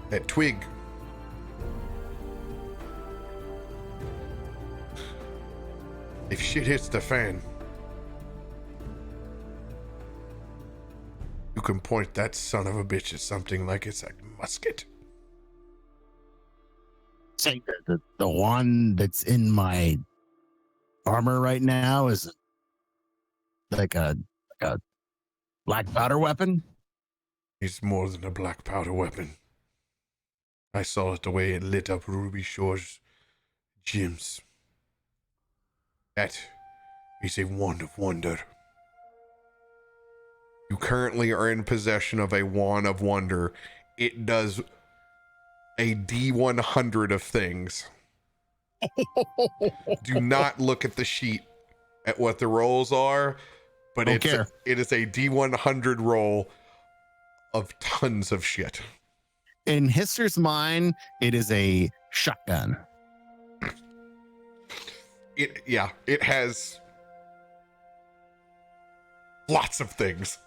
Speaker 1: That twig. If shit hits the fan, you can point that son of a bitch at something like it's a musket.
Speaker 3: Say the one that's in my armor right now is like a black powder weapon.
Speaker 1: It's more than a black powder weapon. I saw it the way it lit up Ruby Shore's gyms. That is a wand of wonder. You currently are in possession of a wand of wonder. It does a D100 of things. Do not look at the sheet at what the rolls are, but it is a D100 roll of tons of shit.
Speaker 3: In Histor's mind, it is a shotgun.
Speaker 1: It has lots of things.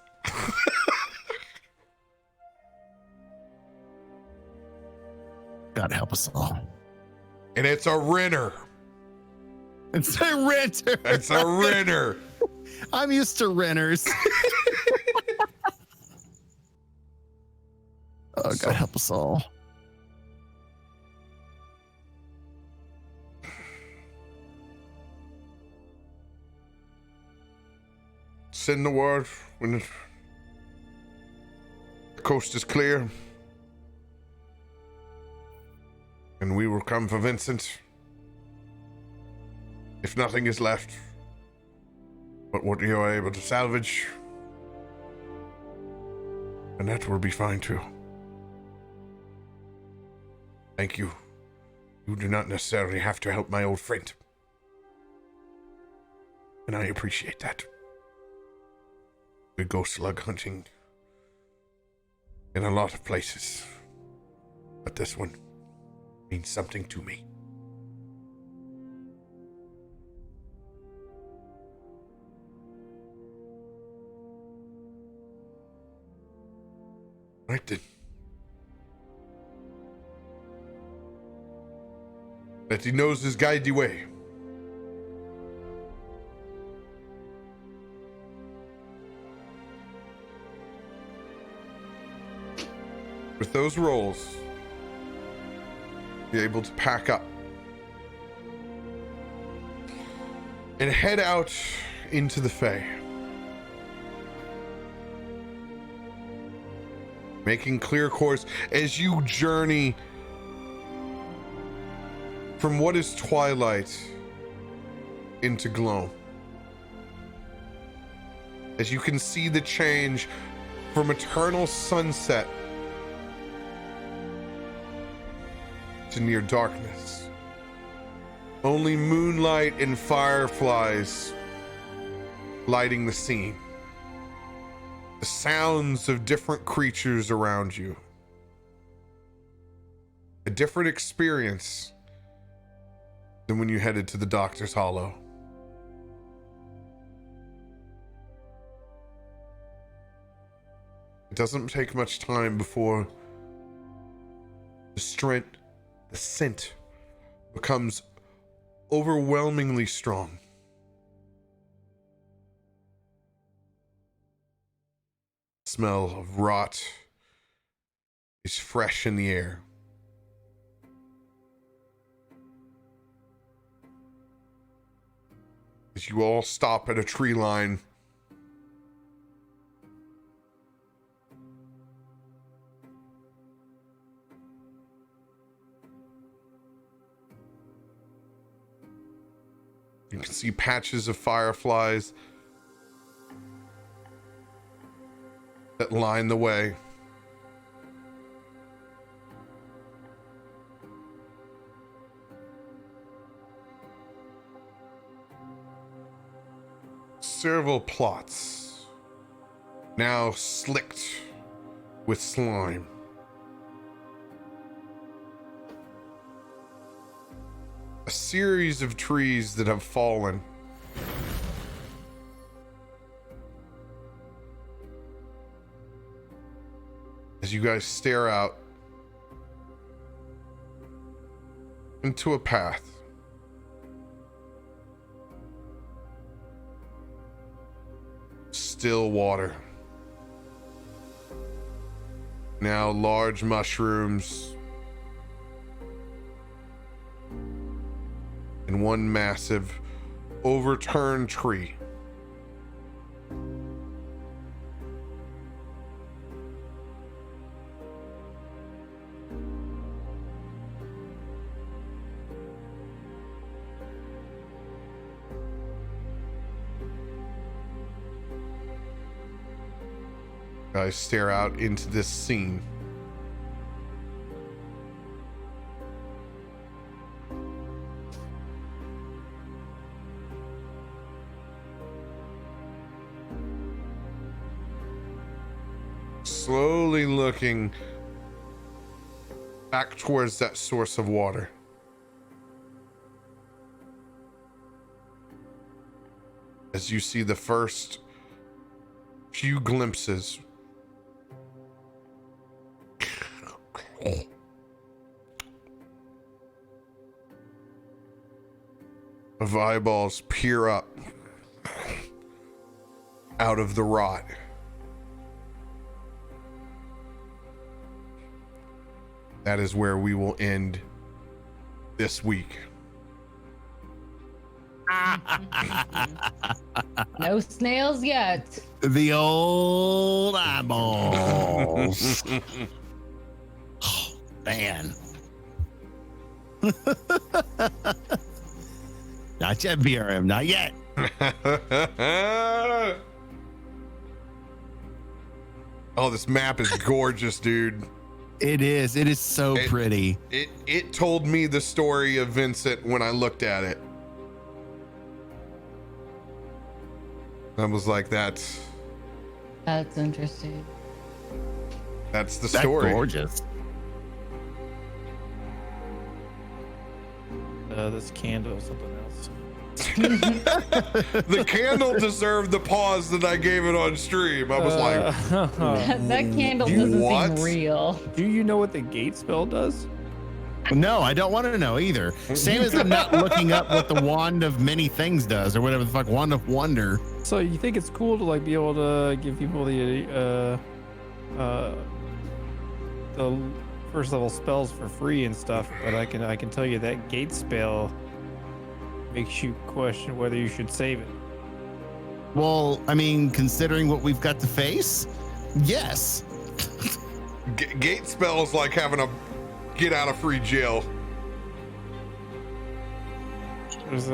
Speaker 3: God help us all.
Speaker 1: And it's a Renner.
Speaker 3: It's a renter.
Speaker 1: It's a Renner.
Speaker 3: I'm used to renters. Oh, God help us all.
Speaker 1: Send the word when the coast is clear. And we will come for Vincent. If nothing is left, but what you are able to salvage, and that will be fine too. Thank you. You do not necessarily have to help my old friend. And I appreciate that. We go slug hunting in a lot of places, but this one means something to me. Right then. That he knows his guide the way. With those rolls, you're able to pack up and head out into the FEY. Making clear course as you journey from what is twilight into gloam. As you can see the change from eternal sunset to near darkness. Only moonlight and fireflies lighting the scene. The sounds of different creatures around you. A different experience than when you headed to the Doctor's Hollow. It doesn't take much time before the scent becomes overwhelmingly strong. The smell of rot is fresh in the air. As you all stop at a tree line, you can see patches of fireflies that line the way. Several plots now slicked with slime. A series of trees that have fallen. As you guys stare out into a path. Still water. Now large mushrooms. And one massive overturned tree. Guys stare out into this scene. slowly looking back towards that source of water. As you see the first few glimpses of eyeballs peer up out of the rot. That is where we will end this week.
Speaker 2: No snails yet.
Speaker 3: The old eyeballs. Oh, man. Not yet, BRM. Not yet.
Speaker 1: Oh, this map is gorgeous, dude.
Speaker 3: It is. It is so pretty.
Speaker 1: It told me the story of Vincent when I looked at it. I was like, that's
Speaker 2: interesting.
Speaker 1: That's the
Speaker 3: That's
Speaker 1: story.
Speaker 3: gorgeous.
Speaker 4: This candle is something else.
Speaker 1: The candle deserved the pause that I gave it on stream. I was like,
Speaker 2: That candle doesn't
Speaker 1: What?
Speaker 2: seem real.
Speaker 4: do you know what the gate spell does?
Speaker 3: No, I don't want to know either. Same as I'm not looking up what the wand of many things does or whatever the fuck, wand of wonder.
Speaker 4: So you think it's cool to like be able to give people the first level spells for free and stuff, but I can tell you that gate spell makes you question whether you should save it.
Speaker 3: Well, I mean, considering what we've got to face, yes.
Speaker 1: gate spells like having a get out of free jail.
Speaker 4: There's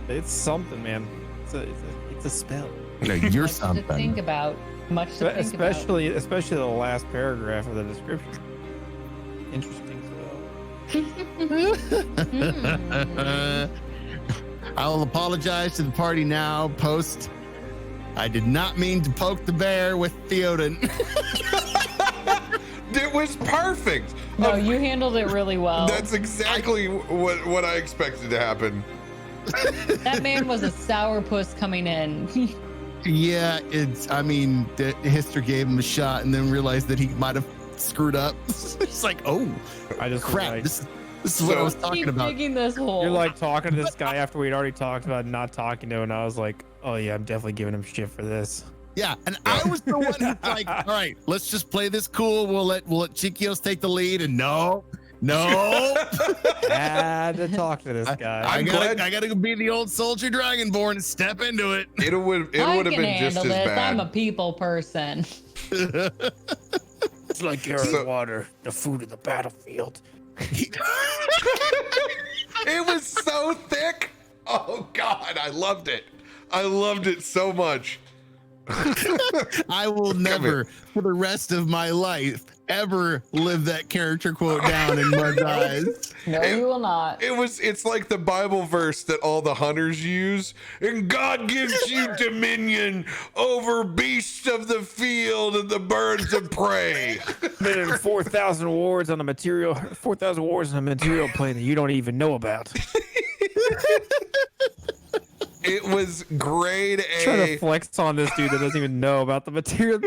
Speaker 4: it's something, man. It's a spell.
Speaker 3: No, you're
Speaker 2: Much to
Speaker 3: something.
Speaker 2: think about. Much to think about.
Speaker 4: Especially the last paragraph of the description. Interesting spell.
Speaker 3: I'll apologize to the party now. Post. I did not mean to poke the bear with Theoden.
Speaker 1: It was perfect.
Speaker 2: No, you handled it really well.
Speaker 1: That's exactly what I expected to happen.
Speaker 2: That man was a sourpuss coming in.
Speaker 3: Yeah, I mean, Histor gave him a shot and then realized that he might have screwed up. It's like, oh,
Speaker 4: I just
Speaker 3: crap.
Speaker 4: like,
Speaker 3: This is what I was talking
Speaker 2: Keep
Speaker 3: about.
Speaker 2: digging this hole.
Speaker 4: you're like talking to this guy after we'd already talked about not talking to him, and I was like, oh yeah, I'm definitely giving him shit for this.
Speaker 3: Yeah, and I was the one who's like, all right, let's just play this cool. We'll let Cheekios take the lead. And no.
Speaker 4: Had to talk to this guy.
Speaker 3: I
Speaker 1: glad-
Speaker 3: gotta be the old soldier dragonborn and step into it.
Speaker 1: It would
Speaker 2: I
Speaker 1: have
Speaker 2: can
Speaker 1: been just
Speaker 2: handle
Speaker 1: as
Speaker 2: this. I'm a
Speaker 1: bad.
Speaker 2: people person.
Speaker 4: It's like air
Speaker 1: So-
Speaker 4: and water, the food of the battlefield.
Speaker 1: It was so thick. Oh God, I loved it. I loved it so much.
Speaker 3: I will never, for the rest of my life, ever live that character quote down in Mud's eyes.
Speaker 2: No, you will not.
Speaker 1: It's like the Bible verse that all the hunters use. And God gives you dominion over beasts of the field and the birds of prey.
Speaker 4: There are 4,000 wards on a material plane that you don't even know about.
Speaker 1: It was grade
Speaker 4: Trying to
Speaker 1: A.
Speaker 4: flex on this dude that doesn't even know about the material.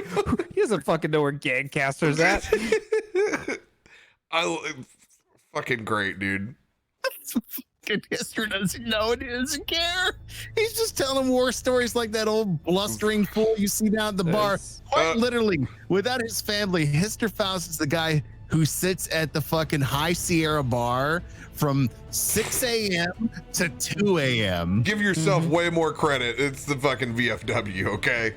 Speaker 4: He doesn't fucking know where Gangcaster's at.
Speaker 1: Fucking great, dude.
Speaker 3: Histor doesn't know and he doesn't care. He's just telling war stories like that old blustering fool you see down at the bar. Quite literally, without his family, Histor Faust is the guy who sits at the fucking High Sierra bar from 6 a.m. to 2 a.m.
Speaker 1: Give yourself way more credit. It's the fucking VFW, okay?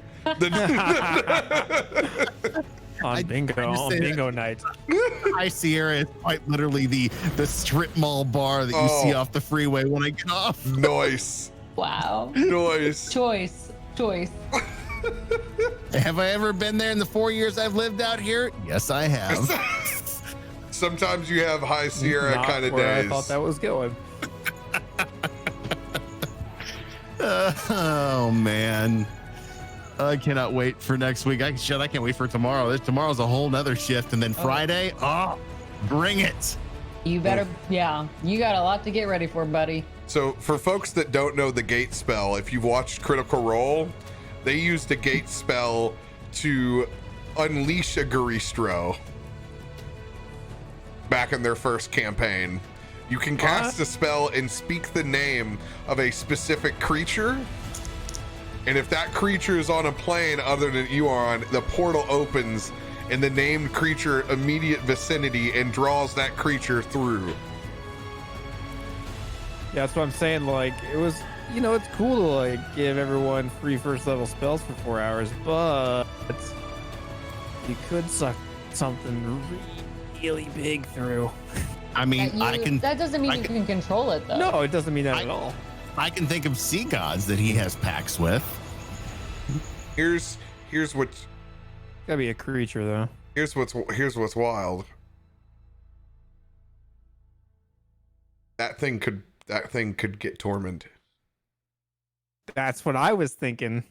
Speaker 4: On bingo night.
Speaker 3: High Sierra is quite literally the strip mall bar that you see off the freeway when I get off.
Speaker 1: Nice.
Speaker 2: Wow.
Speaker 1: Nice.
Speaker 2: Choice.
Speaker 3: Have I ever been there in the 4 years I've lived out here? Yes, I have.
Speaker 1: Sometimes you have High Sierra
Speaker 4: Not
Speaker 1: kind of
Speaker 4: where
Speaker 1: days.
Speaker 4: I thought that was going.
Speaker 3: Oh man. I cannot wait for next week. I can't wait for tomorrow. Tomorrow's a whole nother shift, and then Friday, bring it.
Speaker 2: You better, yeah. You got a lot to get ready for, buddy.
Speaker 1: So for folks that don't know the gate spell, if you've watched Critical Role, they used a gate spell to unleash a Garistro back in their first campaign. You can cast a spell and speak the name of a specific creature, and if that creature is on a plane other than you are on, the portal opens in the named creature immediate vicinity and draws that creature through.
Speaker 4: Yeah, that's what I'm saying. Like, it was, it's cool to like give everyone free first level spells for 4 hours, but you could suck something really big through.
Speaker 3: I mean,
Speaker 2: That doesn't mean you can control it, though.
Speaker 4: No, it doesn't mean that at all.
Speaker 3: I can think of sea gods that he has pacts with.
Speaker 1: Here's what's
Speaker 4: Gotta be a creature though.
Speaker 1: here's what's wild. That thing could get tormented.
Speaker 4: That's what I was thinking.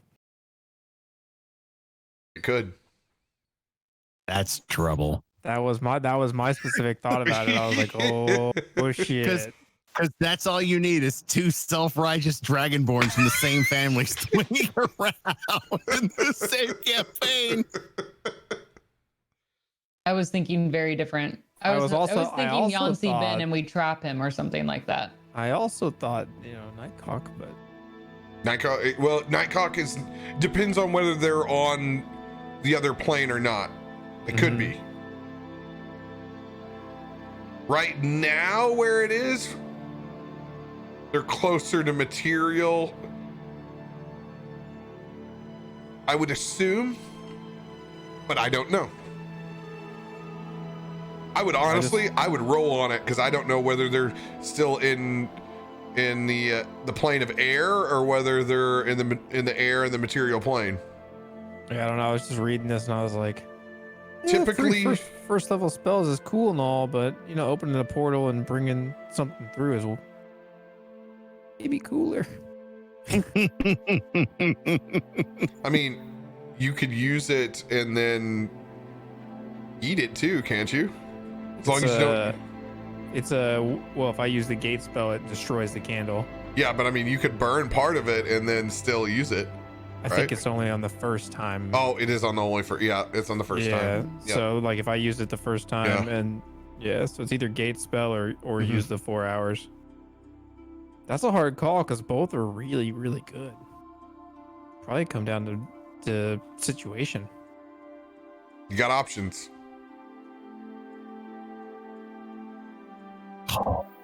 Speaker 1: It could.
Speaker 3: That's trouble.
Speaker 4: That was my specific thought about it. I was like, oh shit.
Speaker 3: Because that's all you need is two self-righteous dragonborns from the same family swinging around in the same campaign.
Speaker 2: I was thinking very different. I was thinking Yancey Ben and we trap him or something like that.
Speaker 4: I also thought, Nightcock, but
Speaker 1: Nightcock depends on whether they're on the other plane or not. It could be. Right now, where it is, they're closer to material. I would assume, but I don't know. I would honestly, I would roll on it because I don't know whether they're still in the plane of air or whether they're in the air in the material plane.
Speaker 4: Yeah, I don't know. I was just reading this and I was like,
Speaker 1: typically,
Speaker 4: first level spells is cool and all, but opening a portal and bringing something through is maybe cooler.
Speaker 1: I mean, you could use it and then eat it too, can't you? As long as you don't.
Speaker 4: Well, if I use the gate spell, it destroys the candle.
Speaker 1: Yeah, but I mean, you could burn part of it and then still use it.
Speaker 4: I think it's only on the first time.
Speaker 1: Oh, it is on the only for. Yeah, it's on the first time.
Speaker 4: Yeah. So like if I used it the first time, and so it's either gate spell or use the 4 hours. That's a hard call because both are really, really good. Probably come down to situation.
Speaker 1: You got options.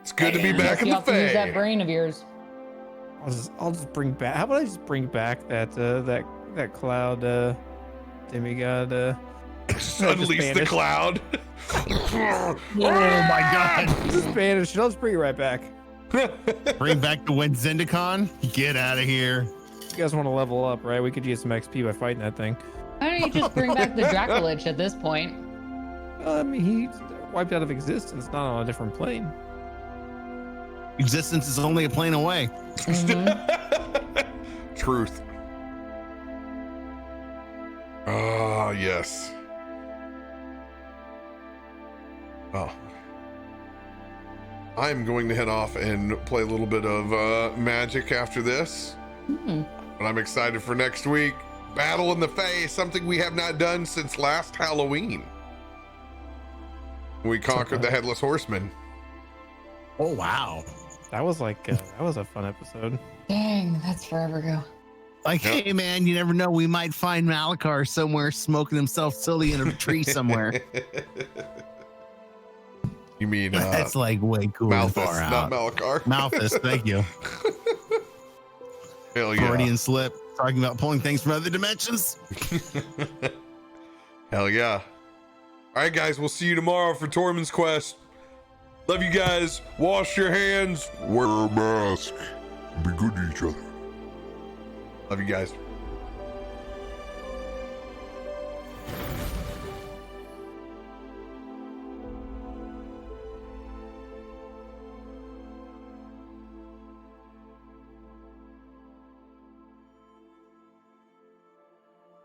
Speaker 1: It's good to be back in the Fae.
Speaker 2: Use that brain of yours.
Speaker 4: I'll just bring back. How about I just bring back that cloud demigod?
Speaker 1: Unleash the cloud.
Speaker 3: Oh my god!
Speaker 4: It's Spanish. I'll just bring it right back.
Speaker 3: Bring back the wind Zendikon. Get out of here.
Speaker 4: You guys want to level up, right? We could get some XP by fighting that thing.
Speaker 2: Why don't you just bring back the Dracolich at this point?
Speaker 4: I mean, he wiped out of existence, not on a different plane.
Speaker 3: Existence is only a plane away.
Speaker 1: Truth. Ah, yes. Oh. I'm going to head off and play a little bit of Magic after this. And I'm excited for next week. Battle in the Fae, something we have not done since last Halloween. We conquered the Headless Horseman.
Speaker 3: Oh, wow.
Speaker 4: That was like, that was a fun episode.
Speaker 2: Dang, that's forever ago.
Speaker 3: Like, hey, man, you never know. We might find Malachar somewhere smoking himself silly in a tree somewhere.
Speaker 1: You mean
Speaker 3: that's like way cool.
Speaker 1: Malthus,
Speaker 3: far out.
Speaker 1: not Malachar.
Speaker 3: Malthus, thank you.
Speaker 1: Hell yeah.
Speaker 3: Freudian slip, talking about pulling things from other dimensions.
Speaker 1: Hell yeah. All right, guys, we'll see you tomorrow for Tormund's Quest. Love you guys. Wash your hands.
Speaker 6: Wear a mask. Be good to each other.
Speaker 1: Love you guys.